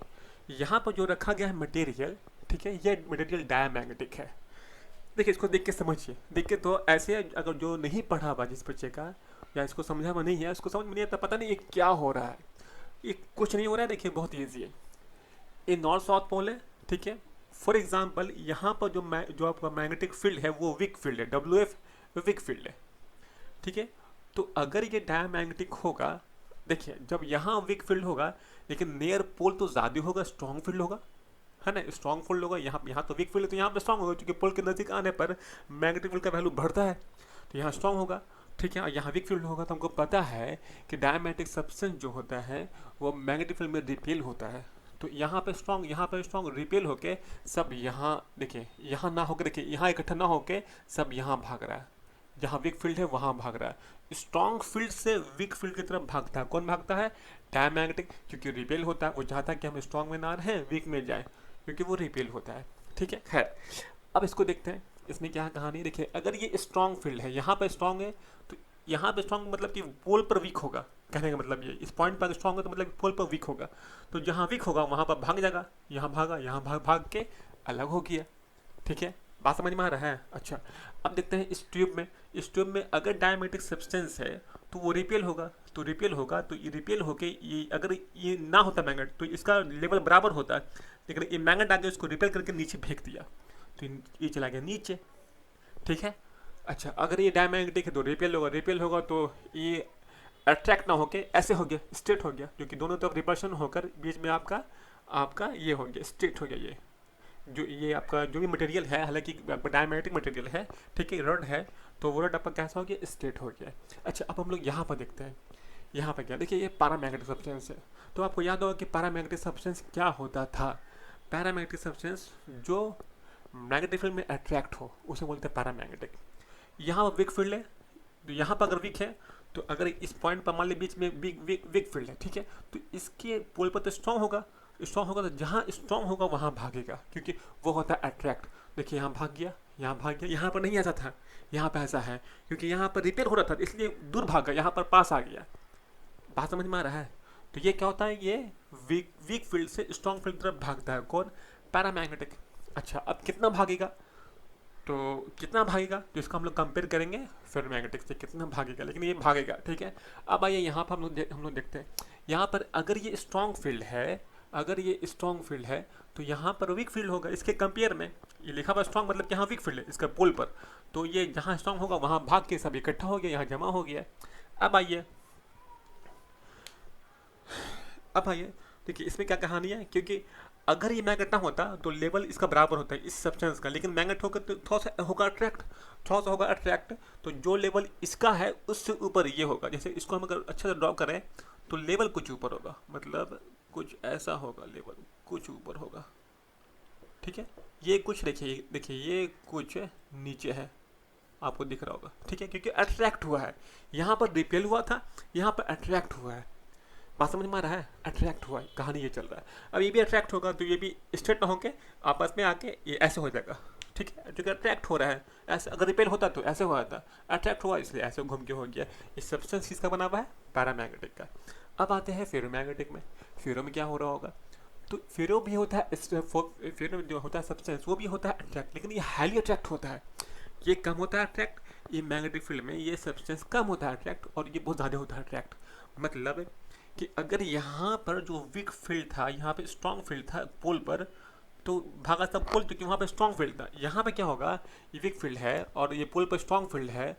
यहाँ पर जो रखा गया है मटेरियल, ठीक है, ये मटेरियल डायमैग्नेटिक है। देखिए इसको देख के समझिए, देख के तो ऐसे अगर जो नहीं पढ़ा हुआ जिस बच्चे का, या इसको समझा में नहीं है, इसको समझ में नहीं आता, पता नहीं ये क्या हो रहा है। ये कुछ नहीं हो रहा है, देखिए बहुत ईजी है। ये नॉर्थ साउथ पोल है, ठीक है। फॉर एग्जाम्पल यहाँ पर जो आपका मैग्नेटिक फील्ड है वो वीक फील्ड है, WF वीक फील्ड है, ठीक है। तो अगर ये डायमैग्नेटिक होगा, देखिए जब यहाँ वीक फील्ड होगा लेकिन नियर पोल तो ज़्यादा होगा, स्ट्रॉन्ग फील्ड होगा, है ना, स्ट्रॉन्ग फील्ड होगा। यहाँ तो वीक फील्ड है तो यहाँ पे स्ट्रॉन्ग होगा, क्योंकि पोल के नज़दीक आने पर मैग्नेटिक फील्ड का वैल्यू बढ़ता है, तो यहाँ स्ट्रॉन्ग होगा, ठीक है। यहाँ वीक फील्ड होगा, तो हमको पता है कि डायमैग्नेटिक सब्सटेंस जो होता है वो मैग्नेटिक फील्ड में रिपेल होता है। तो यहाँ पे स्ट्रॉन्ग रिपेल होके सब यहाँ, देखिए यहाँ ना होकर, देखिए यहाँ इकट्ठा ना होके सब यहाँ भाग रहा है, जहाँ वीक फील्ड है वहाँ भाग रहा है। स्ट्रॉन्ग फील्ड से वीक फील्ड की तरफ भागता है, कौन भागता है? डायमैग्नेटिक, क्योंकि रिपेल होता है, वो चाहता है कि हम स्ट्रॉन्ग में ना रहें, वीक में जाए, क्योंकि वो रिपेल होता है, ठीक है। खैर अब इसको देखते हैं, इसमें क्या कहानी। देखिए अगर ये स्ट्रॉन्ग फील्ड है, यहाँ पर स्ट्रॉन्ग है, तो यहाँ पे स्ट्रॉन्ग मतलब कि पोल पर वीक होगा, कहने का मतलब ये, इस पॉइंट पर स्ट्रॉन्ग है तो मतलब पोल पर वीक होगा, तो जहाँ वीक होगा वहाँ पर भाग जाएगा, यहाँ भागा, यहाँ भाग के अलग हो गया, ठीक है। बात समझ में आ रहा है? अच्छा अब देखते हैं इस ट्यूब में अगर डायमेट्रिक सब्सटेंस है तो वो रिपेल होगा, तो ये रिपेल होके, ये अगर ये ना होता मैग्नेट तो इसका लेवल बराबर होता है, लेकिन ये मैग्नेट आके उसको रिपेल करके नीचे फेंक दिया, तो ये चला गया नीचे, ठीक है। अच्छा अगर ये डायमैग्नेटिक है तो रिपेल होगा तो ये अट्रैक्ट ना होके ऐसे हो गया, स्ट्रेट हो गया, क्योंकि दोनों तरफ रिपल्शन होकर बीच में आपका ये हो गया, स्ट्रेट हो गया। ये जो ये आपका जो भी मटेरियल है, हालांकि डायमैग्नेटिक मटेरियल है, ठीक है, रड है, तो वो रड आपका कैसा हो गया? स्ट्रेट हो गया। अच्छा अब हम लोग यहाँ पर देखते हैं, यहाँ पर क्या, देखिए ये पैरामैग्नेटिक सब्सटेंस है, तो आपको याद होगा कि पैरामैग्नेटिक सब्सटेंस क्या होता था। पैरामैग्नेटिक सब्सटेंस जो मैग्नेटिक फील्ड में अट्रैक्ट हो उसे बोलते हैं पैरामैग्नेटिक। यहाँ पर वीक फील्ड है, तो यहाँ पर अगर वीक है तो अगर इस पॉइंट पर मान ली बीच में वीक फील्ड है, ठीक है, तो इसके पोल पर तो स्ट्रॉन्ग होगा तो जहाँ स्ट्रॉन्ग होगा वहाँ भागेगा, क्योंकि वो होता है अट्रैक्ट। देखिए यहाँ भाग गया, यहाँ पर नहीं ऐसा था, यहाँ पर ऐसा है, क्योंकि यहाँ पर रिपेयर हो रहा था इसलिए दूर भागा, यहाँ पर पास आ गया। बात समझ में आ रहा है? तो ये क्या होता है, ये वीक फील्ड से स्ट्रॉन्ग फील्ड तरफ भागता है, कौन? पैरामैग्नेटिक। अच्छा अब कितना भागेगा, तो इसको हम लोग कंपेयर करेंगे फेरोमैग्नेटिक से, कितना भागेगा, लेकिन ये भागेगा, ठीक है। अब आइए यहाँ पर हम लोग देखते हैं, यहाँ पर अगर ये स्ट्रॉन्ग फील्ड है तो यहाँ पर वीक फील्ड होगा, इसके कंपेयर में ये लिखा हुआ स्ट्रॉन्ग मतलब कि यहाँ वीक फील्ड है इसका पोल पर, तो ये जहाँ स्ट्रॉन्ग होगा वहाँ भाग के सब इकट्ठा हो गया, यहाँ जमा हो गया। अब आइए देखिए इसमें क्या कहानी है, क्योंकि अगर ये मैग्नेट ना होता तो लेवल इसका बराबर होता है इस सब्सटेंस का, लेकिन मैग्नेट होकर तो थोड़ा सा होगा अट्रैक्ट, तो जो लेवल इसका है उससे ऊपर ये होगा। जैसे इसको हम अगर अच्छे से ड्रॉ करें तो लेवल कुछ ऊपर होगा, मतलब कुछ ऐसा होगा, लेवल कुछ ऊपर होगा, ठीक है। ये कुछ देखिए ये कुछ नीचे है, आपको दिख रहा होगा, ठीक है, क्योंकि अट्रैक्ट हुआ है, यहाँ पर रिपेल हुआ था, यहाँ पर अट्रैक्ट हुआ है। बात समझ में आ रहा है? अट्रैक्ट हुआ है, कहानी ये चल रहा है। अब ये भी अट्रैक्ट होगा तो ये भी स्ट्रेट ना होके आपस में आके ये ऐसे हो जाएगा, ठीक है, क्योंकि अट्रैक्ट हो रहा है। ऐसे अगर रिपेल होता तो ऐसे हुआ था, अट्रैक्ट हुआ इसलिए ऐसे घूम के हो गया। इस सब्सटेंस किसका बना हुआ है? पैरामैग्नेटिक का। अब आते हैं फेरोमैग्नेटिक में। फेरो में क्या हो रहा होगा, तो फेरो भी होता है, फेरो जो होता है सब्सटेंस वो भी होता है अट्रैक्ट, लेकिन ये हाईली अट्रैक्ट होता है, ये कम होता है अट्रैक्ट। ये मैग्नेटिक फील्ड में ये सब्सटेंस कम होता है अट्रैक्ट, और ये बहुत ज़्यादा होता है अट्रैक्ट। मतलब कि अगर यहाँ पर जो वीक फील्ड था, यहाँ पे स्ट्रॉन्ग फील्ड था पोल पर, तो भागा सब पोल, क्योंकि वहाँ पे स्ट्रॉन्ग फील्ड था। यहाँ पे क्या होगा, ये वीक फील्ड है और ये पोल पर स्ट्रॉन्ग फील्ड है,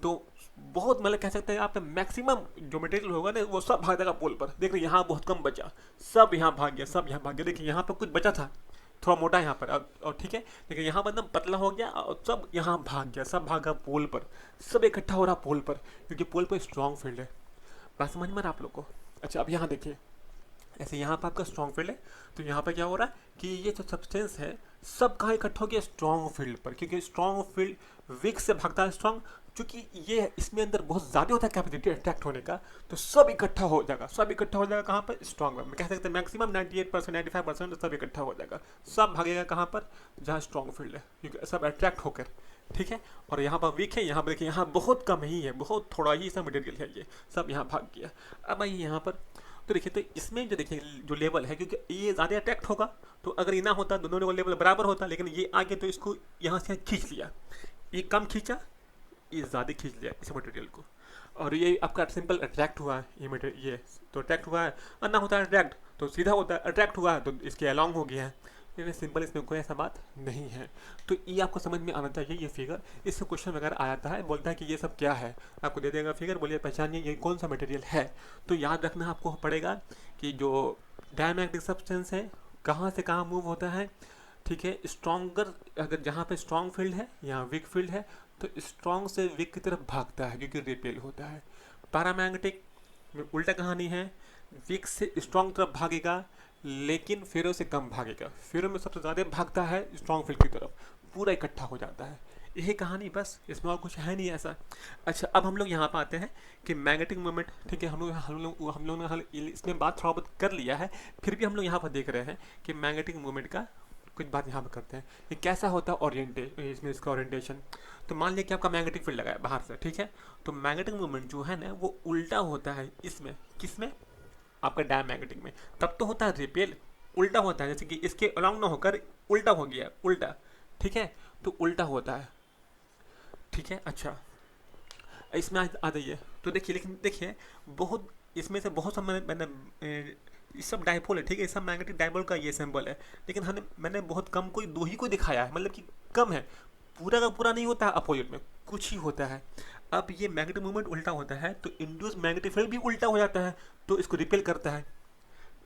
तो बहुत मतलब कह सकते हैं आप मैक्सिमम जो मटेरियल होगा ना वो सब भाग जाएगा पोल पर। देख रहे यहाँ बहुत कम बचा, सब यहाँ भाग गया, देखिए यहाँ पर कुछ बचा था थोड़ा मोटा यहाँ पर, और ठीक है, लेकिन यहाँ पर एकदम पतला हो गया और सब यहाँ भाग गया, सब भागा पोल पर, सब इकट्ठा हो रहा पोल पर, क्योंकि पोल पर स्ट्रॉन्ग फील्ड है। बात समझ में आ रहा आप लोग को? अच्छा अब यहाँ देखिए, ऐसे यहाँ पर आपका स्ट्रॉन्ग फील्ड है, तो यहाँ पर क्या हो रहा है कि ये जो सब्सटेंस है सब कहाँ इकट्ठा हो गया? स्ट्रॉन्ग फील्ड पर, क्योंकि स्ट्रॉन्ग फील्ड वीक से भागता है स्ट्रॉन्ग, क्योंकि ये इसमें अंदर बहुत ज़्यादा होता है कैपेसिटी अट्रैक्ट होने का, तो सब इकट्ठा हो जाएगा, कहाँ पर? स्ट्रॉन्ग में। कह सकते हैं मैक्सिमम 98% 95% सब इकट्ठा हो जाएगा, सब भागेगा कहाँ पर? जहाँ स्ट्रॉन्ग फील्ड है, क्योंकि सब अट्रैक्ट होकर, ठीक है। और यहाँ पर वीक है, यहाँ पर देखिए यहाँ बहुत कम ही है, बहुत थोड़ा ही सा मटेरियल है, ये सब यहाँ भाग गया। अब आइए यहाँ पर, तो देखिए तो इसमें जो देखिए जो लेवल है, क्योंकि ये ज़्यादा अट्रैक्ट होगा, तो अगर ये ना होता तो दोनों का लेवल बराबर होता, लेकिन ये आगे तो इसको यहाँ से खींच लिया, ये कम खींचा, ये ज़्यादा खींच लिया इस मटेरियल को। और ये आपका सिंपल अट्रैक्ट हुआ है, ये मीटर ये तो अट्रैक्ट हुआ है, और ना होता है अट्रैक्ट तो सीधा होता है, अट्रैक्ट हुआ है तो इसके अलॉन्ग हो गया है। ये सिंपल, इसमें कोई ऐसा बात नहीं है। तो ये आपको समझ में आना चाहिए ये फिगर। इससे क्वेश्चन वगैरह आ जाता है, बोलता है कि ये सब क्या है, आपको दे देगा फिगर, बोलिए पहचानिए ये कौन सा मटेरियल है। तो याद रखना आपको पड़ेगा कि जो डायमैग्नेटिक सब्सटेंस है कहाँ से कहाँ मूव होता है, ठीक है। स्ट्रॉन्गर, अगर जहाँ पे स्ट्रॉन्ग फील्ड है यहाँ वीक फील्ड है तो स्ट्रॉन्ग से वीक की तरफ भागता है क्योंकि रिपेल होता है। पैरामैग्नेटिक में उल्टा कहानी है, वीक से स्ट्रॉन्ग तरफ भागेगा लेकिन फेरो से कम भागेगा, फेरो में सबसे ज़्यादा भागता है स्ट्रॉन्ग फील्ड की तरफ, पूरा इकट्ठा हो जाता है। यही कहानी, बस इसमें और कुछ है नहीं ऐसा। अच्छा, अब हम लोग यहाँ पर आते हैं कि मैग्नेटिक मोमेंट, ठीक है। हम लोग ने इसमें बात थोड़ा बहुत कर लिया है, फिर भी हम लोग यहाँ पर देख रहे हैं कि मैग्नेटिक मोमेंट का कुछ बात यहाँ पर करते हैं कि कैसा होता है इसमें इसका ओरिएंटेशन। तो मान लिया कि आपका मैग्नेटिक फील्ड लगा है बाहर से, ठीक है। तो मैग्नेटिक मोमेंट जो है ना वो उल्टा होता है इसमें, किसमें, आपका डायमैग्नेटिक में। तब तो होता है रिपेल, उल्टा होता है, जैसे कि इसके अलॉन्ग ना होकर उल्टा हो गया, उल्टा, ठीक है। तो उल्टा होता है, ठीक है। अच्छा, इसमें आ जाइए तो देखिए, लेकिन देखिए बहुत इसमें से बहुत सब मैंने ये सब डायपोल है, ठीक है, ये सब मैग्नेटिक डायपोल का ये सिंबल है, लेकिन मैंने बहुत कम कोई दो ही को दिखाया है, मतलब कि कम है, पूरा का पूरा नहीं होता है, अपोजिट में कुछ ही होता है। अब ये मैग्नेटिक मूवमेंट उल्टा होता है तो इंड्यूस मैग्नेटिक फील्ड भी उल्टा हो जाता है, तो इसको रिपेल करता है,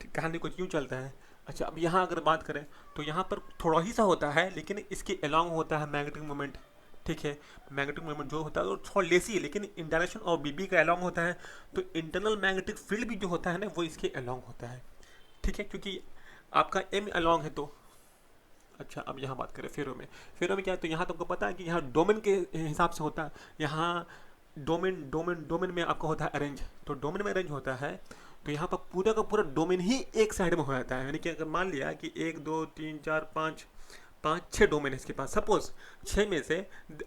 ठीक, कहानी कुछ यूँ चलता है। अच्छा, अब यहाँ अगर बात करें तो यहाँ पर थोड़ा ही सा होता है लेकिन इसके अलॉन्ग होता है मैग्नेटिक मोमेंट, ठीक है। मैग्नेटिक मोमेंट जो होता है वो थोड़ा लेसी है लेकिन इन डायरेक्शन और बीबी का अलॉन्ग होता है, तो इंटरनल मैग्नेटिक फील्ड भी जो होता है ना वो इसके अलॉन्ग होता है, ठीक है, क्योंकि आपका एम अलॉन्ग है तो। अच्छा, अब यहाँ बात करें फेरो में। फेरो में क्या है, तो यहाँ तुमको पता है कि यहाँ डोमेन के हिसाब से होता है, यहाँ डोमेन में आपका होता है अरेंज, तो डोमेन में अरेंज होता है तो यहाँ पर पूरा का पूरा डोमेन ही एक साइड में हो जाता है, यानी कि अगर मान लिया कि 1 2 3 4 5 5 6 डोमेन है इसके पास, सपोज 6 में से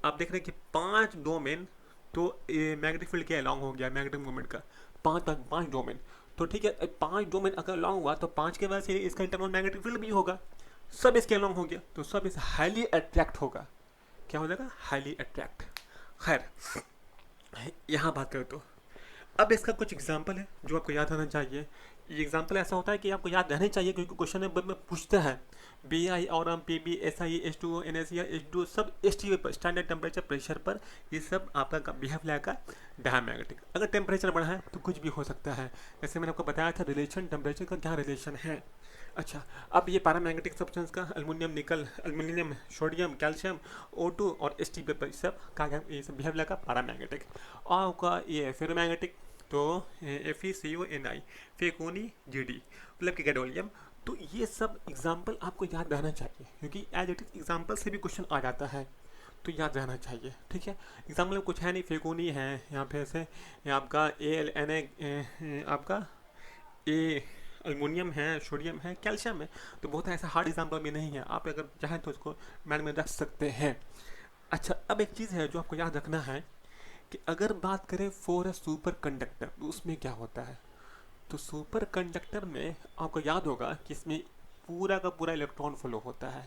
आप देख रहे हैं कि 5 डोमेन तो मैग्नेटिक फील्ड के अलॉन्ग हो गया मैग्नेटिक मूवमेंट का, 5 डोमेन, तो ठीक है। 5 डोमेन अगर अलॉन्ग हुआ तो 5 के बाद से इसका इंटरनल मैग्नेटिक फील्ड भी होगा, सब इसके अलॉन्ग हो गया तो सब इस हाईली अट्रैक्ट होगा, क्या हो जाएगा, हाईली अट्रैक्ट। खैर, यहाँ बात करें तो अब इसका कुछ एग्जाम्पल है जो आपको याद रहना चाहिए। ये एग्जाम्पल ऐसा होता है कि आपको याद रहने चाहिए क्योंकि क्वेश्चन में पूछता है बी आई और M P B S I H two N S H two सब एस टी पर स्टैंडर्ड टेम्परेचर प्रेशर पर, ये सब आपका बिहेव लाएगा डायमैग्नेटिक। अगर टेम्परेचर बढ़ा है तो कुछ भी हो सकता है, जैसे मैंने आपको बताया था रिलेशन टेम्परेचर का क्या रिलेशन है। अच्छा, अब ये पैरामैग्नेटिक सब्सटेंस का एल्युमिनियम, निकल, एल्युमिनियम, सोडियम, कैल्शियम, O2 और एस पर सब का ये सब बिहेव लगा पैरामैग्नेटिक। और आपका ये फेरोमैग्नेटिक तो FeCO Ni, फेकोनी GD, मतलब कि गैडोलियम। तो ये सब एग्जाम्पल आपको याद रहना चाहिए क्योंकि एज इट इज एग्जाम्पल से भी क्वेश्चन आ जाता है, तो याद रहना चाहिए, ठीक है। एग्जाम्पल में कुछ है नहीं, फेकोनी है यहाँ पे ऐसे, आपका AlNa, आपका ए अल्मोनियम है, सोडियम है, कैल्शियम है, तो बहुत ऐसा हार्ड एग्जाम्पल भी नहीं है, आप अगर चाहें तो इसको मैन में रख सकते हैं। अच्छा, अब एक चीज़ है जो आपको याद रखना है कि अगर बात करें फॉर अ सुपर कंडक्टर तो उसमें क्या होता है, तो सुपर कंडक्टर में आपको याद होगा कि इसमें पूरा का पूरा इलेक्ट्रॉन फ्लो होता है,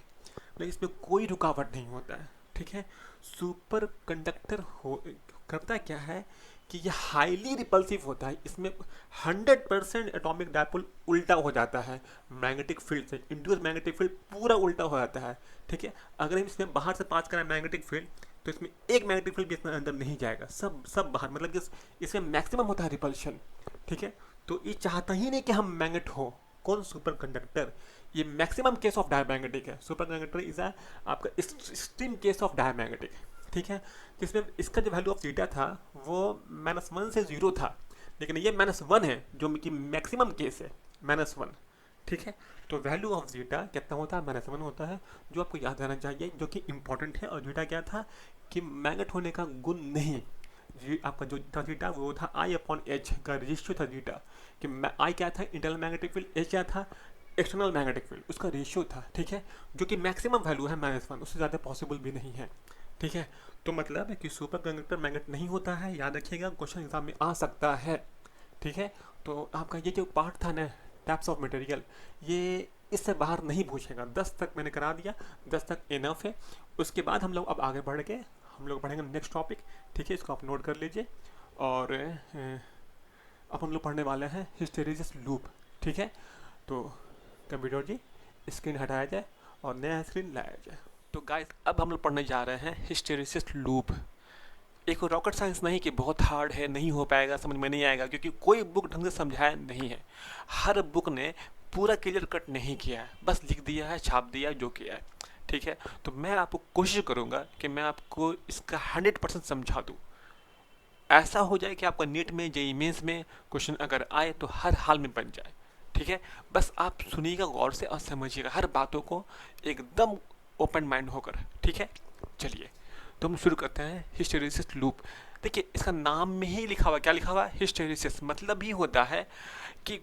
लेकिन इसमें कोई रुकावट नहीं होता है, ठीक है। सुपर कंडक्टर हो करता क्या है कि ये हाईली रिपल्सिव होता है, इसमें 100% एटॉमिक डायपोल उल्टा हो जाता है मैग्नेटिक फील्ड से, इंड्यूस मैग्नेटिक फील्ड पूरा उल्टा हो जाता है, ठीक है। अगर हम इसमें बाहर से पास करें मैग्नेटिक फील्ड तो इसमें एक मैग्नेटिक फील्ड भी इसमें अंदर नहीं जाएगा, सब बाहर, मतलब कि इसमें मैक्सिमम होता है रिपल्शन, ठीक है। तो ये चाहता ही नहीं कि हम मैग्नेट हो, कौन, सुपर कंडक्टर। ये मैक्सिमम केस ऑफ डायमैग्नेटिक है, सुपर कंडक्टर इज आपका एक्सट्रीम केस ऑफ डायमैग्नेटिक, ठीक है। जिसमें इसका जो वैल्यू ऑफ थीटा था वो -1 से 0 था, लेकिन ये -1 है जो कि मैक्सिमम केस है, -1, ठीक है। तो वैल्यू ऑफ जीटा कितना होता है, -1 होता है, जो आपको याद रहना चाहिए, जो कि इंपॉर्टेंट है। और जीटा क्या था कि मैग्नेट होने का गुण नहीं, जी आपका जो था जीटा वो था I/H का रेशियो था जीटा, कि I क्या था, इंटरनल मैग्नेटिक फील्ड, H क्या था, एक्सटर्नल मैग्नेटिक फील्ड, उसका रेशियो था, ठीक है, जो कि मैक्सिमम वैल्यू है -1, उससे ज़्यादा पॉसिबल भी नहीं है, ठीक है। तो मतलब है कि सुपर कंडक्टर मैग्नेट नहीं होता है, याद रखिएगा, क्वेश्चन एग्जाम में आ सकता है, ठीक है। तो आपका ये जो पार्ट था ना टाइप्स ऑफ मटेरियल, ये इससे बाहर नहीं पूछेगा, 10 तक मैंने करा दिया, 10 तक इनफ है। उसके बाद हम लोग अब आगे बढ़ के हम लोग पढ़ेंगे नेक्स्ट टॉपिक, ठीक है, इसको आप नोट कर लीजिए। और अब हम लोग पढ़ने वाले हैं हिस्टैरिसीस लूप। ठीक है, तो कंप्यूटर जी स्क्रीन हटाया जाए और नया स्क्रीन लाया जाए। तो गाइस अब हम लोग पढ़ने जा रहे हैं हिस्टैरिसीस लूप। एक रॉकेट साइंस नहीं कि बहुत हार्ड है, नहीं हो पाएगा, समझ में नहीं आएगा, क्योंकि कोई बुक ढंग से समझाया नहीं है। हर बुक ने पूरा क्लियर कट नहीं किया है, बस लिख दिया है, छाप दिया है, जो किया है। ठीक है, तो मैं आपको कोशिश करूंगा कि मैं आपको इसका 100% समझा दूँ। ऐसा हो जाए कि आपका नीट में, जेईई मेंस में क्वेश्चन अगर आए तो हर हाल में बन जाए। ठीक है, बस आप सुनिएगा गौर से और समझिएगा हर बातों को एकदम ओपन माइंड होकर। ठीक है, चलिए तो हम शुरू करते हैं हिस्टैरिसीस लूप। देखिए इसका नाम में ही लिखा हुआ, क्या लिखा हुआ है, हिस्टैरिसीस। मतलब ही होता है कि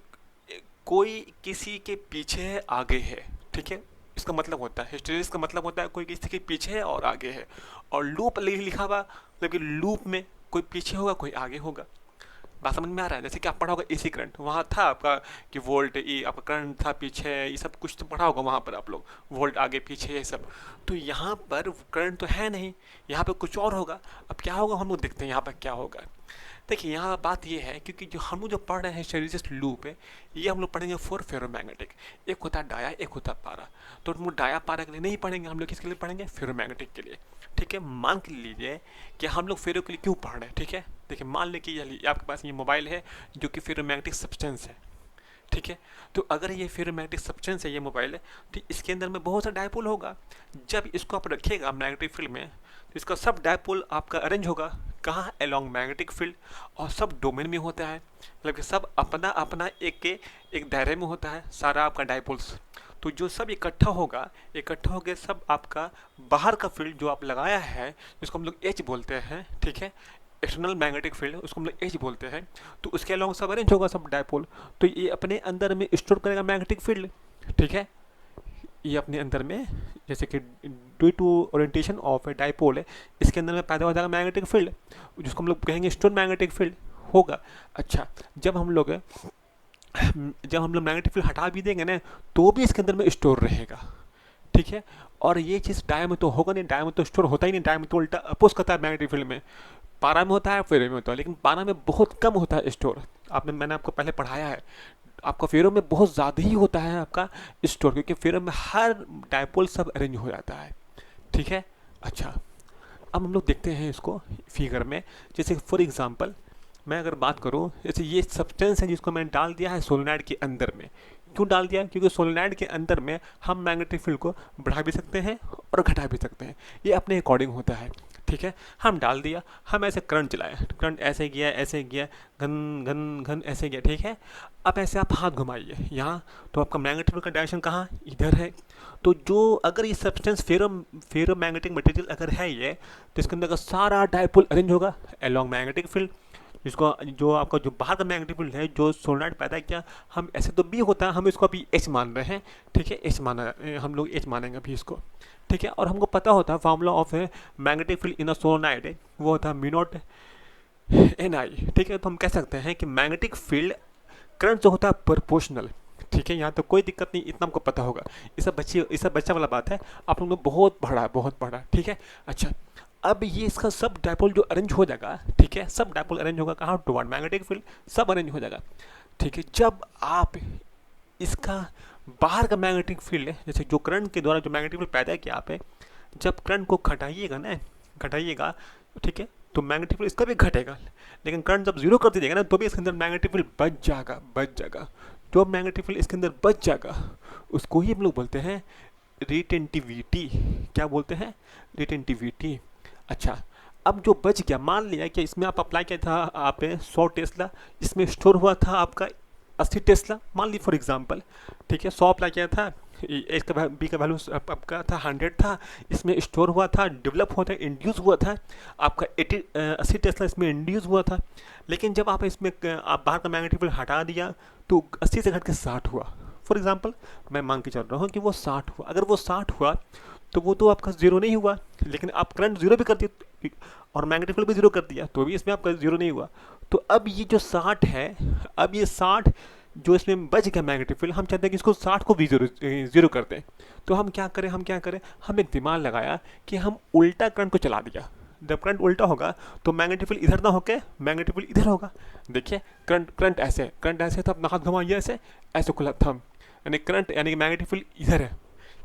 कोई किसी के पीछे है, आगे है। ठीक है, इसका मतलब होता है हिस्टैरिसीस का मतलब होता है कोई किसी के पीछे है और आगे है। और लूप लिखा हुआ मतलब कि लूप में कोई पीछे होगा, कोई आगे होगा। बात समझ में आ रहा है? जैसे कि आप पढ़ा होगा एसी करंट, वहाँ था आपका कि वोल्ट, ये आपका करंट था पीछे, ये सब कुछ तो पढ़ा होगा वहाँ पर आप लोग, वोल्ट आगे पीछे ये सब। तो यहाँ पर करंट तो है नहीं, यहाँ पर कुछ और होगा। अब क्या होगा हम लोग देखते हैं यहाँ पर क्या होगा। देखिए यहाँ बात ये है, क्योंकि जो हम लोग जो पढ़ रहे हैं हिस्टैरिसीस लूप है, ये हम लोग पढ़ेंगे फॉर फेरोमैग्नेटिक। एक होता है डाया, एक होता है पारा। तो हम लोग डाया पारा के लिए नहीं पढ़ेंगे, हम लोग किसके लिए पढ़ेंगे, फेरोमैग्नेटिक के लिए। ठीक है, मान के लीजिए कि हम लोग फेरो के लिए क्यों पढ़ रहे हैं। ठीक है, देखिए मान लें कि आपके पास ये मोबाइल है जो कि फेरोमैग्नेटिक सब्सटेंस है। ठीक है, तो अगर ये फेरोमैग्नेटिक सब्सटेंस है, ये मोबाइल है, तो इसके अंदर में बहुत सा डायपोल होगा। जब इसको आप रखिएगा मैग्नेटिक फील्ड में, तो इसका सब डायपोल आपका अरेंज होगा कहाँ, अलोंग मैग्नेटिक फील्ड। और सब डोमेन में होता है, मतलब कि सब अपना अपना एक दायरे में होता है सारा आपका डायपोल्स। तो जो सब इकट्ठा होगा, इकट्ठा होकर सब आपका बाहर का फील्ड जो आप लगाया है, जिसको हम लोग एच बोलते हैं। ठीक है, एक्सटर्नल मैग्नेटिक फील्ड, उसको हम लोग एच बोलते हैं। तो उसके अलावा सब अरेंज होगा, सब डायपोल। तो ये अपने अंदर में स्टोर करेगा मैग्नेटिक फील्ड। ठीक है, ये अपने अंदर में, जैसे कि due to orientation of a dipole है, इसके अंदर में पैदा हो जाएगा मैग्नेटिक फील्ड, जिसको हम लोग कहेंगे स्टोर मैग्नेटिक फील्ड होगा। अच्छा, जब हम लोग मैग्नेटिक फील्ड हटा भी देंगे ना, तो भी इसके अंदर में स्टोर रहेगा। ठीक है, और ये चीज़ डाया में तो होगा नहीं, डाया में तो स्टोर होता ही नहीं, डाया में तो उल्टा अपोज करता है मैग्नेटिक फील्ड में। पारा में होता है, फेरो में होता है, लेकिन पारा में बहुत कम होता है स्टोर। मैंने आपको पहले पढ़ाया है, आपका फेरो में बहुत ज़्यादा ही होता है आपका स्टोर, क्योंकि फेरो में हर डायपोल सब अरेंज हो जाता है। ठीक है, अच्छा अब हम लोग देखते हैं इसको फिगर में। जैसे फॉर एग्जांपल मैं अगर बात करूं, जैसे ये सब्सटेंस है जिसको मैंने डाल दिया है सोलेनॉइड के अंदर में। क्यों डाल दिया? क्योंकि सोलेनॉइड के अंदर में हम मैग्नेटिक फील्ड को बढ़ा भी सकते हैं और घटा भी सकते हैं, ये अपने अकॉर्डिंग होता है। ठीक है, हम डाल दिया, हम ऐसे करंट चलाए, करंट ऐसे गया, ऐसे गया, घन घन घन ऐसे गया। ठीक है, अब ऐसे आप हाथ घुमाइए यहाँ, तो आपका मैग्नेटिक फील्ड का डायरेक्शन कहाँ, इधर है। तो जो अगर ये सब्सटेंस फेरो मैग्नेटिक मटेरियल अगर है ये, तो इसके अंदर का सारा डायपोल अरेंज होगा अलोंग मैग्नेटिक फील्ड। जिसको जो आपका जो बाहर का मैग्नेटिक फील्ड है, जो सोलेनॉइड पैदा किया, हम ऐसे तो बी होता है, हम इसको अभी एच मान रहे हैं। ठीक है, एच माना, हम लोग एच मानेंगे अभी इसको। ठीक है, और हमको पता होता है formula of magnetic field in a solenoid, वो होता है म्यू नॉट एन आई। ठीक है, तो हम कह सकते हैं कि मैग्नेटिक फील्ड करंट जो होता है प्रोपोर्शनल। ठीक है, यहाँ तो कोई दिक्कत नहीं, इतना हमको पता होगा। ये सब बच्चा वाला बात है, आप लोगों ने बहुत पढ़ा है, बहुत पढ़ा। ठीक है, अच्छा अब ये इसका सब डायपोल जो अरेंज हो जाएगा, ठीक है, सब डायपोल अरेंज होगा कहाँ, टुवर्ड मैग्नेटिक फील्ड, सब अरेंज हो जाएगा। ठीक है, जब आप इसका बाहर का मैग्नेटिक फील्ड है, जैसे जो करंट के द्वारा जो मैग्नेटिक फील्ड पैदा किया आप, जब करंट को घटाइएगा ना, घटाइएगा, ठीक है, तो मैग्नेटिक फील्ड इसका भी घटेगा। लेकिन करंट जब जीरो कर दीजिएगा ना, तो भी इसके अंदर मैग्नेटिक फील्ड बच जाएगा। जो मैग्नेटिक फील्ड इसके अंदर बच जाएगा, उसको ही हम लोग बोलते हैं रिटेंटिविटी। क्या बोलते हैं? रिटेंटिविटी। अच्छा, अब जो बच गया, मान लिया कि इसमें आप अप्लाई किया था, आप 100 टेस्ला, इसमें स्टोर हुआ था आपका 80 टेस्ला, मान ली फॉर एग्जांपल। ठीक है, 100 अप्लाई किया था, ए का बी का वैल्यू आपका था 100 था, इसमें स्टोर हुआ था, डेवलप हुआ था, इंड्यूस हुआ था आपका 80 टेस्ला इसमें इंड्यूस हुआ था। लेकिन जब आप इसमें आप बाहर का मैग्नेटिक फील्ड हटा दिया, तो 80 से घट के 60 हुआ। फॉर एग्जांपल मैं मान के चल रहा हूँ कि वो 60 हुआ। अगर वो 60 हुआ तो वो तो आपका जीरो नहीं हुआ, लेकिन आप करंट जीरो भी कर दिए और मैग्नेटिक फील्ड भी जीरो कर दिया, तो भी इसमें आपका जीरो नहीं हुआ। तो अब ये जो 60 है, अब ये 60 जो इसमें बच गया मैग्नेटिक फील्ड, हम चाहते हैं कि इसको 60 को भी जीरो करते हैं। तो हम क्या करें, हम एक दिमाग लगाया कि हम उल्टा करंट को चला दिया। जब करंट उल्टा होगा तो मैग्नेटिक फील्ड इधर ना होके मैग्नेटिक फील्ड इधर होगा। देखिए करंट ऐसे तो अपना हाथ घुमाइए ऐसे, ऐसे खुला थंब, यानी करंट यानी कि मैग्नेटिक फील्ड इधर है,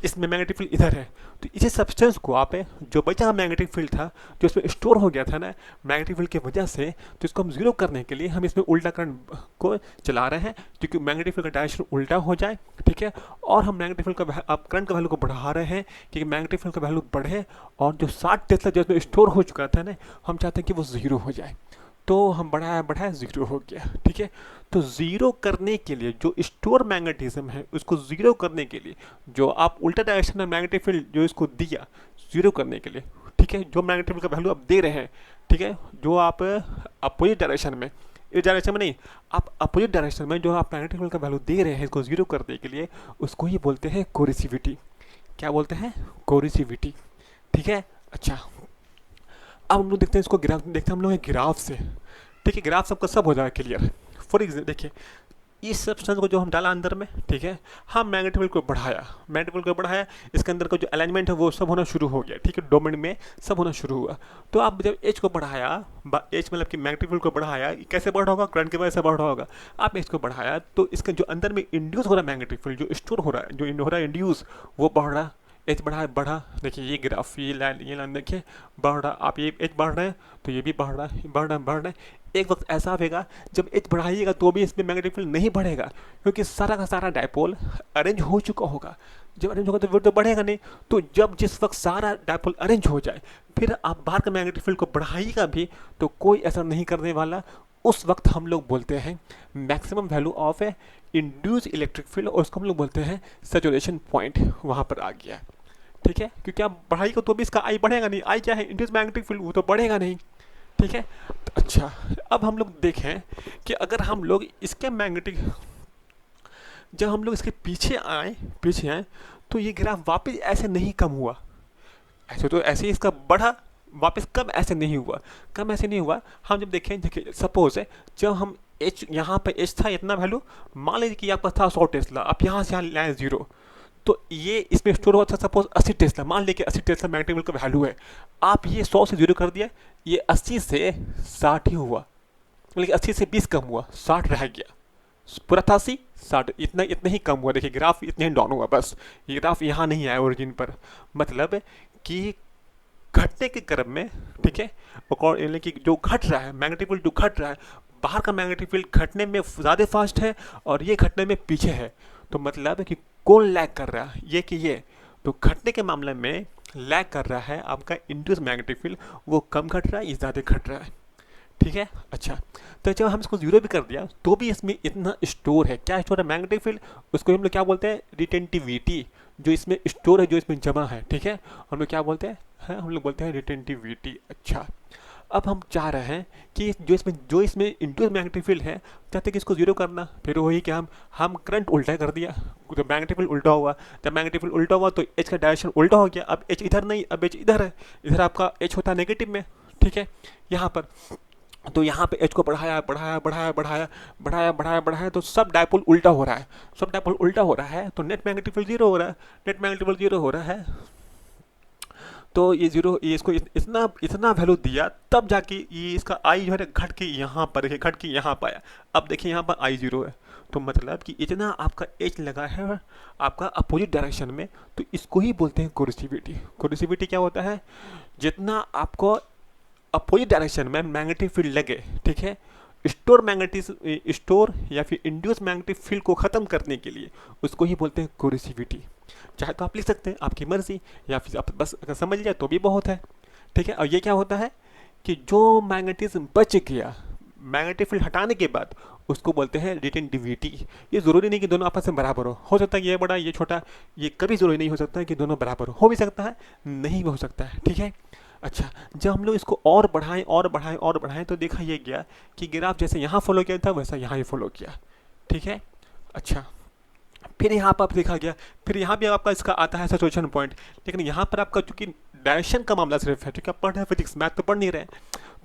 इसमें मैग्नेटिक फील्ड इधर है। तो इसी सब्सटेंस को आप जो बचा मैग्नेटिक फील्ड था जो इसमें स्टोर हो गया था ना मैग्नेटिक फील्ड की वजह से, तो इसको हम जीरो करने के लिए हम इसमें उल्टा करंट को चला रहे हैं क्योंकि मैग्नेटिक फील्ड का डायरेक्शन उल्टा हो जाए, ठीक है। और हम मैग्नेटिक फील्ड का आप करंट का वैल्यू को बढ़ा रहे हैं क्योंकि मैग्नेटिक फील्ड का वैल्यू बढ़े और जो 60 टेस्ला जो इसमें स्टोर हो चुका था ना हम चाहते हैं कि वो ज़ीरो हो जाए। तो हम बढ़ाया ज़ीरो हो गया, ठीक है। तो ज़ीरो करने के लिए जो स्टोर मैग्नेटिज्म है उसको ज़ीरो करने के लिए जो आप उल्टा डायरेक्शन में मैग्नेटिक फील्ड जो इसको दिया ज़ीरो करने के लिए, ठीक है, जो मैग्नेटिक फील्ड का वैल्यू आप दे रहे हैं, ठीक है, जो आप अपोजिट डायरेक्शन में, इस डायरेक्शन में नहीं, आप अपोजिट डायरेक्शन में जो आप मैग्नेटिक फील्ड का वैल्यू दे रहे हैं इसको ज़ीरो करने के लिए, उसको ही बोलते हैं कोरिसिविटी। क्या बोलते हैं? कोरिसिविटी, ठीक है। अच्छा, अब हम लोग देखते हैं इसको ग्राफ, देखते हैं हम लोग ग्राफ से, ठीक है। ग्राफ सबका सब हो जाएगा क्लियर। फॉर एग्जाम्पल देखिए इस सब्सटेंस को जो हम डाला अंदर में, ठीक है, हम मैग्नेटिक फील्ड को बढ़ाया, इसके अंदर का जो अलाइनमेंट है वो सब होना शुरू हो गया, ठीक है, डोमेन में सब होना शुरू हुआ। तो आप जब एच को बढ़ाया, एच मतलब कि मैग्नेटिक फील्ड को बढ़ाया, कैसे बढ़ा होगा? करंट की वजह से बढ़ा होगा। आप एच को बढ़ाया तो इसके जो अंदर में इंड्यूस हो रहा है मैग्नेटिक फील्ड जो स्टोर हो रहा है, जो हो रहा है इंड्यूस, वो बढ़ रहा, एच बढ़ा। देखिए ये ग्राफ, ये लाइन देखिए बढ़ रहा, आप ये एच बढ़ रहे हैं तो ये भी बढ़ रहा है। एक वक्त ऐसा आएगा जब एच बढ़ाइएगा तो भी इसमें मैग्नेटिक फील्ड नहीं बढ़ेगा क्योंकि सारा का सारा डायपोल अरेंज हो चुका होगा। जब अरेंज होगा तो फिर तो बढ़ेगा नहीं। तो जब जिस वक्त सारा डायपोल अरेंज हो जाए फिर आप बाहर का मैग्नेटिक फील्ड को बढ़ाइएगा भी तो कोई असर नहीं करने वाला। उस वक्त हम लोग बोलते हैं maximum value of A induce electric field और उसको हम लोग बोलते हैं सैचुरेशन पॉइंट, वहाँ पर आ गया, ठीक है। क्योंकि आप बढ़ाइएगा तो भी इसका आई बढ़ेगा नहीं। आई क्या है? इंड्यूस मैग्नेटिक फील्ड, वो तो बढ़ेगा नहीं, ठीक है। अच्छा, अब हम लोग देखें कि अगर हम लोग इसके मैग्नेटिक, जब हम लोग इसके पीछे आए तो ये ग्राफ वापस ऐसे नहीं कम हुआ, ऐसे तो ऐसे ही इसका बढ़ा, वापस कम ऐसे नहीं हुआ। हम जब देखें, देखिए सपोज है जब हम एच, यहाँ पे एच था इतना वैल्यू, मान लीजिए कि आपका था 100 टेस्ला, आप यहाँ से यहाँ लाए ज़ीरो, तो ये इसमें स्टोर हुआ था सपोज 80 टेस्ला, मान लीजिए कि 80 टेस्ला मैग्नेटिक फील्ड का वैल्यू है। आप ये 100 से 0 कर दिया, ये 80 से 60 ही हुआ, मतलब 80 से 20 कम हुआ, 60 रह गया, पूरा था 80 60, इतना ही कम हुआ। देखिए ग्राफ इतना ही डाउन हुआ, बस ये ग्राफ यहाँ नहीं आया ओरिजिन पर, मतलब कि घटने के क्रम में, ठीक है, यानी कि जो घट रहा है मैग्नेटिक फील्ड, जो घट रहा है बाहर का मैग्नेटिक फील्ड घटने में ज़्यादा फास्ट है और ये घटने में पीछे है। तो मतलब कि कौन लैग कर रहा है? ये कि ये, तो घटने के मामले में लैग कर रहा है आपका इंड्यूस मैग्नेटिक फील्ड, वो कम घट रहा है, ये ज़्यादा घट रहा है, ठीक है। अच्छा, तो जब हम इसको जीरो भी कर दिया तो भी इसमें इतना स्टोर है। क्या स्टोर है? Magnetic field. उसको हम लोग क्या बोलते हैं? रिटेंटिविटी, जो इसमें स्टोर है, जो इसमें जमा है, ठीक है, हम लोग क्या बोलते हैं? हम लोग बोलते हैं रिटेंटिविटी। अच्छा, अब हम चाह रहे हैं कि जो इसमें इंड्यूस मैग्नेटिक फील्ड है, चाहते हैं कि इसको जीरो करना। फिर वही कि हम करंट उल्टा कर दिया, तो मैग्नेटिक फील्ड उल्टा हुआ। जब मैग्नेटिक फील्ड उल्टा हुआ तो एच का डायरेक्शन उल्टा हो गया। अब एच इधर नहीं, अब एच इधर है, इधर आपका एच होता है नेगेटिव में, ठीक है, यहाँ पर। तो यहाँ पे एच को बढ़ाया तो सब डायपोल उल्टा हो रहा है, तो नेट मैग्नेटिक फील्ड जीरो हो रहा है। तो ये जीरो, ये इसको इतना वैल्यू दिया, तब जाके ये इसका आई जो है घट के यहाँ पर आया। अब देखिए यहाँ पर आई जीरो है, तो मतलब कि इतना आपका एच लगा है आपका अपोजिट डायरेक्शन में, तो इसको ही बोलते हैं कोरिसिविटी। कोरिसिविटी क्या होता है? जितना आपको अपोजिट डायरेक्शन में मैग्नेटिक फील्ड लगे, ठीक है, स्टोर या फिर इंड्यूस मैग्नेटिक फील्ड को ख़त्म करने के लिए उसको ही बोलते हैं कोरिसिविटी। चाहे तो आप लिख सकते हैं, आपकी मर्जी, या फिर आप बस अगर समझ लिया तो भी बहुत है, ठीक है। और ये क्या होता है कि जो मैग्नेटिज्म बच गया मैग्नेटिक फील्ड हटाने के बाद, उसको बोलते हैं रिटेंटिविटी। ये ज़रूरी नहीं कि दोनों आपस में बराबर हो सकता है कि ये बड़ा ये छोटा, ये कभी ज़रूरी नहीं हो सकता है कि दोनों बराबर हो भी सकता है, नहीं भी हो सकता है, ठीक है। अच्छा, जब हम लोग इसको और बढ़ाएं तो देखा ये गया कि ग्राफ जैसे यहाँ फॉलो किया था वैसा यहाँ ही फॉलो किया, ठीक है। अच्छा, फिर यहाँ पर देखा गया, फिर यहाँ भी आपका इसका आता है सैचुरेशन पॉइंट, लेकिन यहाँ पर आपका चूंकि डायरेक्शन का मामला सिर्फ है, ठीक है, पढ़ रहे हैं फिजिक्स, मैथ तो पढ़ नहीं रहे,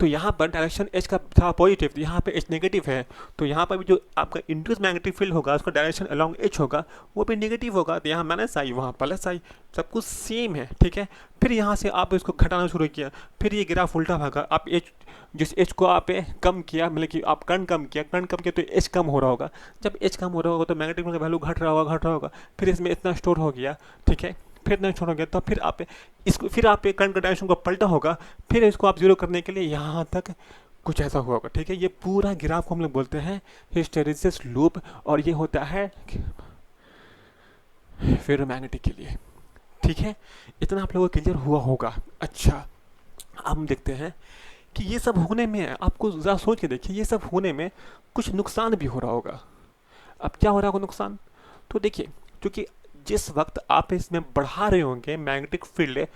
तो यहाँ पर डायरेक्शन एच का था पॉजिटिव, यहाँ पे एच नेगेटिव है, तो यहाँ पर भी जो आपका इंड्यूस मैग्नेटिक फील्ड होगा उसका डायरेक्शन अलॉन्ग एच होगा, वो भी नेगेटिव होगा। तो यहाँ माइनस आई, वहाँ प्लस आई, सब कुछ सेम है, ठीक है। फिर यहाँ से आप इसको घटाना शुरू किया, फिर ये ग्राफ उल्टा भागा। आप एच, जिस एच को आप कम किया, मतलब कि आप करंट कम किया तो एच कम हो रहा होगा। जब एच कम हो रहा होगा तो मैग्नेटिक फील्ड का वैल्यू घट रहा होगा। फिर इसमें इतना स्टोर हो गया, ठीक है। फिर नहीं छोड़ोगे तो फिर आप इसको, फिर आप करंट का डायरेक्शन को पलटा होगा, फिर इसको आप जीरो करने के लिए यहाँ तक कुछ ऐसा हुआ होगा, ठीक है। ये पूरा ग्राफ को हम लोग बोलते हैं हिस्टैरिसीस लूप, और ये होता है फेरोमैग्नेटिक के लिए, ठीक है। इतना आप लोगों को क्लियर हुआ होगा। अच्छा, अब हम देखते हैं कि ये सब होने में, आपको ज़रा सोच के देखिए, ये सब होने में कुछ नुकसान भी हो रहा होगा। अब क्या हो रहा होगा नुकसान? तो देखिए, क्योंकि जिस वक्त आप इसमें बढ़ा रहे होंगे मैग्नेटिक फील्ड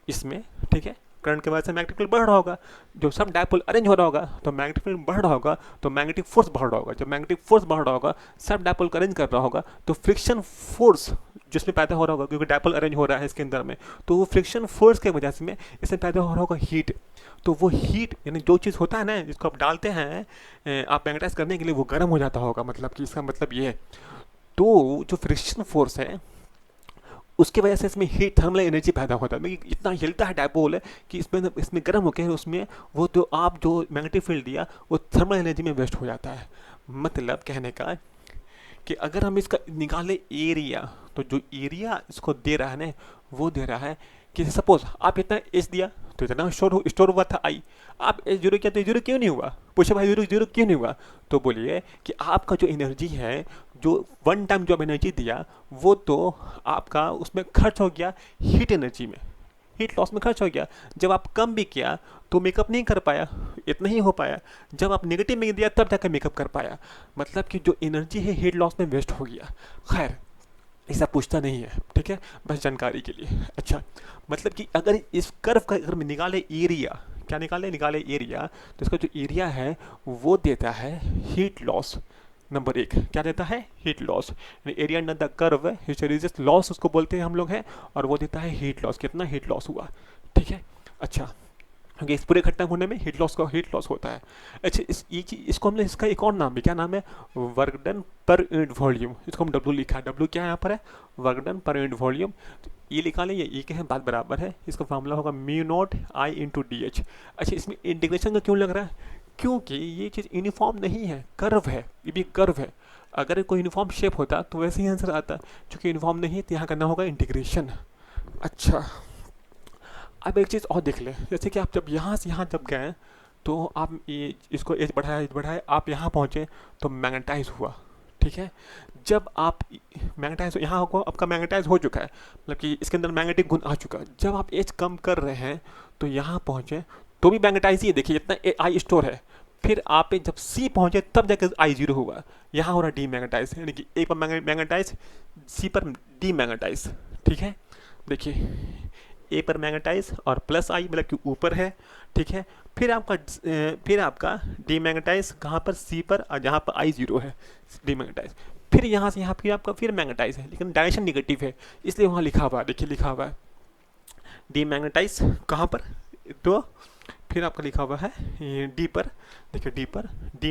इसमें, ठीक है, करंट के वजह से मैग्नेटिक फील्ड बढ़ रहा होगा, जो सब डायपोल अरेंज हो रहा होगा तो मैग्नेटिक फील्ड बढ़ रहा होगा, तो मैग्नेटिक फोर्स बढ़ रहा होगा। जब मैग्नेटिक फोर्स बढ़ रहा होगा, सब डायपोल अरेंज कर रहा होगा, तो फ्रिक्शन फोर्स जिसमें पैदा हो रहा होगा, क्योंकि डायपोल अरेंज हो रहा है इसके अंदर में, तो वो फ्रिक्शन फोर्स के वजह से में इसमें पैदा हो रहा होगा हीट। तो वो हीट, यानी जो चीज़ होता है ना जिसको आप डालते हैं आप मैग्नेटाइज करने के लिए, वो गर्म हो जाता होगा, मतलब कि इसका मतलब ये है। तो जो फ्रिक्शन फोर्स है उसकी वजह से इसमें हीट, थर्मल एनर्जी पैदा होता है। मतलब इतना हिलता है डायपोल कि इसमें गर्म होकर उसमें वो जो आप जो मैग्नेटिक फील्ड दिया वो थर्मल एनर्जी में वेस्ट हो जाता है। मतलब कहने का कि अगर हम इसका निकाले एरिया, तो जो एरिया इसको दे रहा है ना, वो दे रहा है कि सपोज आप इतना एच दिया तो इतना स्टोर हुआ था आई, आप एच जीरो किया तो जीरो क्यों नहीं हुआ? पूछे भाई जीरो क्यों नहीं हुआ? तो बोलिए कि आपका जो एनर्जी है, जो वन टाइम जो एनर्जी दिया, वो तो आपका उसमें खर्च हो गया हीट एनर्जी में, हीट लॉस में खर्च हो गया। जब आप कम भी किया तो मेकअप नहीं कर पाया, इतना ही हो पाया। जब आप नेगेटिव में दिया तब जाकर मेकअप कर पाया। मतलब कि जो एनर्जी है हीट लॉस में वेस्ट हो गया। खैर, ऐसा पूछता नहीं है, ठीक है, बस जानकारी के लिए। अच्छा, मतलब कि अगर इस कर्व का अगर निकाले एरिया, क्या निकाले एरिया, तो इसका जो एरिया है वो देता है हीट लॉस। नंबर एक क्या देता है? Heat loss. Area under the curve hysteresis loss उसको बोलते हैं हम लोग हैं, और वो देता है हीट लॉस, कितना हीट लॉस हुआ, ठीक है। अच्छा, क्योंकि इस पूरे खत्म होने में हीट लॉस होता है। अच्छा, इसको हमने, इसका एक और नाम है, क्या नाम है? Work done per unit volume. इसको हम डब्ल्यू लिखा है, डब्ल्यू क्या है यहाँ पर है? Work done per unit volume. ये लिखा लें, ये के हैं, बात बराबर है। इसका फार्मूला होगा mu not I into D H. अच्छा, इसमें इंटीग्रेशन का क्यों लग रहा है? क्योंकि ये चीज़ यूनिफॉर्म नहीं है, कर्व है, ये भी कर्व है। अगर कोई यूनिफॉर्म शेप होता तो वैसे ही आंसर आता, क्योंकि यूनिफॉर्म नहीं है तो यहाँ करना होगा इंटीग्रेशन। अच्छा, अब एक चीज़ और देख ले, जैसे कि आप जब यहाँ से यहाँ जब गए तो आप ये इसको एज बढ़ाए आप यहाँ पहुँचे तो मैग्नेटाइज हुआ, ठीक है। जब आप मैग्नेटाइज, यहाँ को आपका मैग्नेटाइज हो चुका है, मतलब कि इसके अंदर मैग्नेटिक गुण आ चुका है। जब आप एज कम कर रहे हैं तो यहाँ पहुँचे तो भी मैग्नेटाइज ही है, देखिए इतना आई स्टोर है। फिर आप जब सी पहुँचे तब जाकर आई जीरो हुआ, यहाँ हो रहा डी मैग्नेटाइज, यानी कि ए पर मैग्नेटाइज, सी पर डी मैग्नेटाइज, ठीक है। देखिए ए पर मैग्नेटाइज और प्लस आई, मतलब कि ऊपर है, ठीक है। फिर आपका डी मैग्नेटाइज कहाँ पर? सी पर, और जहाँ पर आई जीरो है डी मैग्नेटाइज। फिर यहाँ से यहाँ फिर आपका फिर मैग्नेटाइज है, लेकिन डायरेक्शन निगेटिव है, इसलिए वहाँ लिखा हुआ है, देखिए लिखा हुआ है डी मैग्नेटाइज कहाँ पर? तो फिर आपका लिखा हुआ है डी पर, देखिए डी पर डी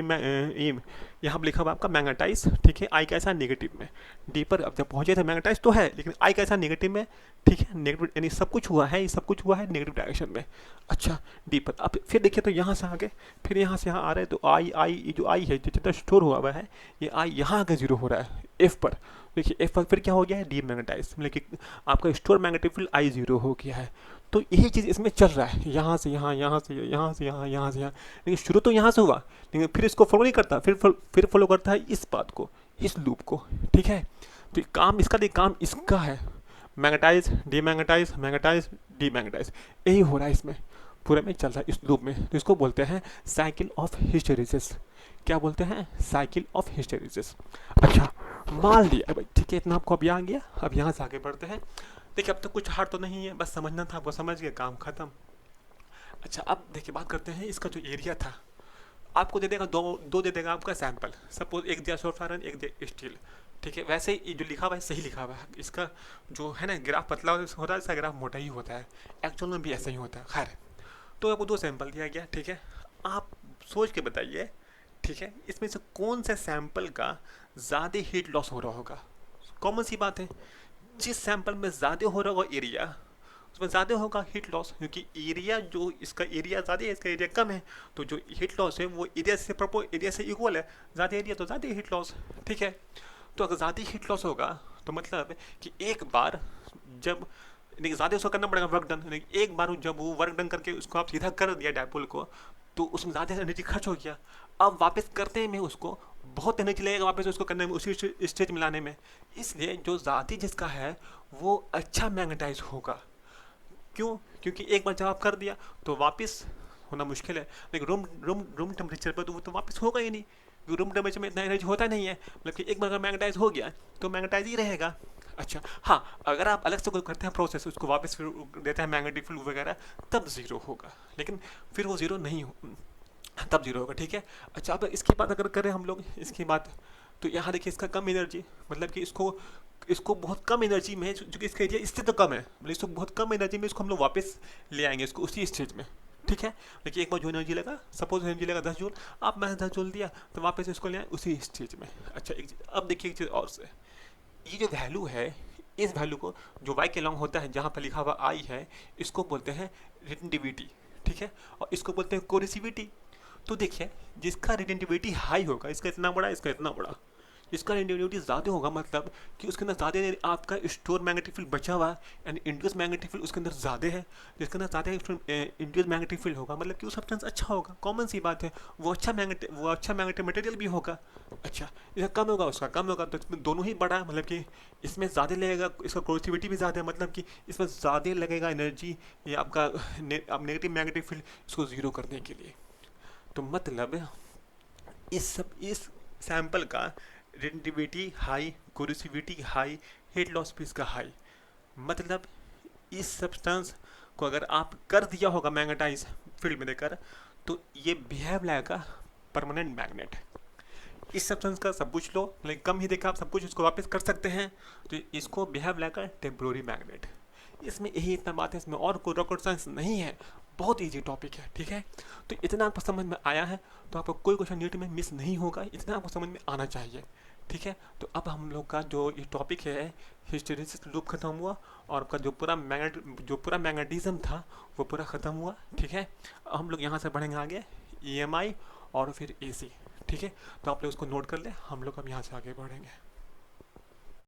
यहाँ पर लिखा हुआ आपका मैग्नेटाइज, ठीक है। आई कैसा? नेगेटिव में। डी पर अब जब पहुँचे थे मैग्नेटाइज तो है, लेकिन आई कैसा? नेगेटिव में, ठीक है। नेगेटिव यानी सब कुछ हुआ है, ये सब कुछ हुआ है नेगेटिव डायरेक्शन में। अच्छा, डी पर अब फिर देखिए तो यहाँ से आगे, फिर यहाँ से यहाँ आ रहे हैं तो आई जो आई है, जो जितना स्टोर हुआ है, ये आई यहाँ आगे जीरो हो रहा है एफ पर। देखिए एफ पर फिर क्या हो गया है? डी मैग्नेटाइज, मतलब कि आपका store magnetic field I zero हो गया है। तो यही चीज़ इसमें चल रहा है, यहाँ से यहाँ, यहाँ से यहाँ से यहाँ, यहाँ से यहाँ। लेकिन शुरू तो यहाँ से हुआ, लेकिन फिर इसको फॉलो नहीं करता, फिर फॉलो करता है इस बात को, इस लूप को, ठीक है। तो काम इसका नहीं, काम इसका है, मैग्नेटाइज डीमैग्नेटाइज, मैग्नेटाइज डीमैग्नेटाइज, यही हो रहा है इसमें पूरे में चल रहा है इस लूप में। तो इसको बोलते हैं साइकिल ऑफ हिस्टैरिसीस। क्या बोलते हैं? Cycle of hysteresis. अच्छा, मान लिया भाई, ठीक है, इतना आपको अब यहाँ आ गया। अब यहाँ से आगे बढ़ते हैं। देखिए अब तो कुछ हार्ड तो नहीं है, बस समझना था, आपको समझ गए, काम खत्म। अच्छा, अब देखिए बात करते हैं इसका जो एरिया था। आपको दे देगा दो दे देगा आपका सैंपल, सपोज एक दिया सोल्फर आयरन, एक दिया स्टील, ठीक है। वैसे ही जो लिखा हुआ है सही लिखा हुआ है, इसका जो है ना ग्राफ पतला होता है, इसका ग्राफ मोटा ही होता है, एक्चुअल में भी ऐसा ही होता है। खैर, तो आपको दो सैंपल दिया गया, ठीक है। आप सोच के बताइए, ठीक है, इसमें से कौन से सैंपल का ज़्यादा हीट लॉस हो रहा होगा। कॉमन सी बात है, जिस सैंपल में ज़्यादा हो रहा होगा एरिया, उसमें ज़्यादा होगा हीट लॉस, क्योंकि एरिया जो इसका एरिया ज़्यादा है, इसका एरिया कम है, तो जो हीट लॉस है वो एरिया से इक्वल है। ज़्यादा एरिया तो ज़्यादा हीट लॉस, ठीक है। तो अगर ज़्यादा हीट लॉस होगा तो मतलब कि एक बार जब ज़्यादा उसको करना पड़ेगा वर्क डन, एक बार जब वो वर्क डन करके उसको आप सीधा कर दिया डायपोल को, तो उसमें ज़्यादा एनर्जी खर्च हो गया। अब वापस करने में उसको बहुत एनर्जी लगेगा, वापस उसको करने में, उसी स्टेज में लाने में। इसलिए जो ज़्यादा जिसका है वो अच्छा मैग्नेटाइज होगा। क्यों? क्योंकि एक बार जब आप कर दिया तो वापस होना मुश्किल है, लेकिन रूम रूम रूम टेम्परेचर पर तो वो तो वापस होगा ही नहीं, क्योंकि रूम टेम्परेचर में इतना एनर्जी होता नहीं है। मतलब कि एक बार अगर मैग्नेटाइज हो गया तो मैग्नेटाइज ही रहेगा। अच्छा हाँ, अगर आप अलग से कोई करते हैं प्रोसेस, उसको वापस फिर देते हैं मैग्नेटिक फील्ड वगैरह, तब ज़ीरो होगा, लेकिन फिर वो ज़ीरो नहीं हो, तब जीरो होगा, ठीक है। अच्छा, अब इसकी बात अगर करें हम लोग इसकी बात, तो यहाँ देखिए इसका कम एनर्जी, मतलब कि इसको इसको बहुत कम एनर्जी में, जो कि इसका एरिया इससे तो कम है, मतलब इसको बहुत कम एनर्जी में इसको हम लोग वापस ले आएंगे इसको उसी स्टेज में, ठीक है। देखिए एक बार जो एनर्जी लगा, सपोज एनर्जी लगा 10 जूल, आप मैंने 10 जूल दिया तो वापस इसको ले आए उसी स्टेज में। अच्छा एक चीज़ अब देखिए, एक चीज़ और से, ये जो वैल्यू है, इस वैल्यू को जो वाई के लॉन्ग होता है, जहाँ पर लिखा हुआ आई है, इसको बोलते हैं रिटेंटिविटी, ठीक है, और इसको बोलते हैं कोरिसिविटी। तो देखिए, जिसका रिटेंटिविटी हाई होगा, इसका इतना बड़ा, इसका इतना बड़ा, जिसका रिटेंटिविटी ज़्यादा होगा, मतलब कि उसके अंदर ज़्यादा आपका स्टोर मैग्नेटिक फील्ड बचा हुआ है, एंड इंड्यूस मैग्नेटिक फील्ड उसके अंदर ज़्यादा है। जिसके अंदर ज़्यादा इंड्यूस मैग्नेटिक फील्ड होगा, मतलब कि वो सब्सटेंस अच्छा होगा, कॉमन सी बात है, वो अच्छा मैग्नेटिक मटेरियल भी होगा। अच्छा, इसका कम होगा, उसका कम होगा, तो इसमें दोनों ही बड़ा है, मतलब कि इसमें ज़्यादा लगेगा, इसका कोरिसिविटी भी ज़्यादा है, मतलब कि इसमें ज़्यादा लगेगा एनर्जी, या आपका नेगेटिव मैग्नेटिक फील्ड इसको ज़ीरो करने के लिए। तो मतलब इस सैंपल का retentivity high, coercivity high, heat loss भी इसका हाई, मतलब इस सब्सटेंस को अगर आप कर दिया होगा मैग्नेटाइज फील्ड में देकर, तो ये बिहेव लाएगा परमानेंट मैग्नेट। इस सब्सटेंस का सब कुछ लो, लेकिन कम ही देखा, आप सब कुछ इसको वापस कर सकते हैं, तो इसको बिहेव लाएगा टेम्प्रोरी मैग्नेट। इसमें यही इतना बात है, इसमें और कोई रॉकेट साइंस नहीं है, बहुत इजी टॉपिक है, ठीक है। तो इतना आपको समझ में आया है तो आपको कोई क्वेश्चन नीट में मिस नहीं होगा, इतना आपको समझ में आना चाहिए, ठीक है। तो अब हम लोग का जो ये टॉपिक है, हिस्टैरिसीस लूप खत्म हुआ, और आपका जो पूरा मैग्नेटिज्म था वो पूरा ख़त्म हुआ, ठीक है। हम लोग यहाँ से बढ़ेंगे आगे EMI और फिर AC, ठीक है। तो आप लोग उसको नोट कर ले, हम लोग अब यहाँ से आगे बढ़ेंगे।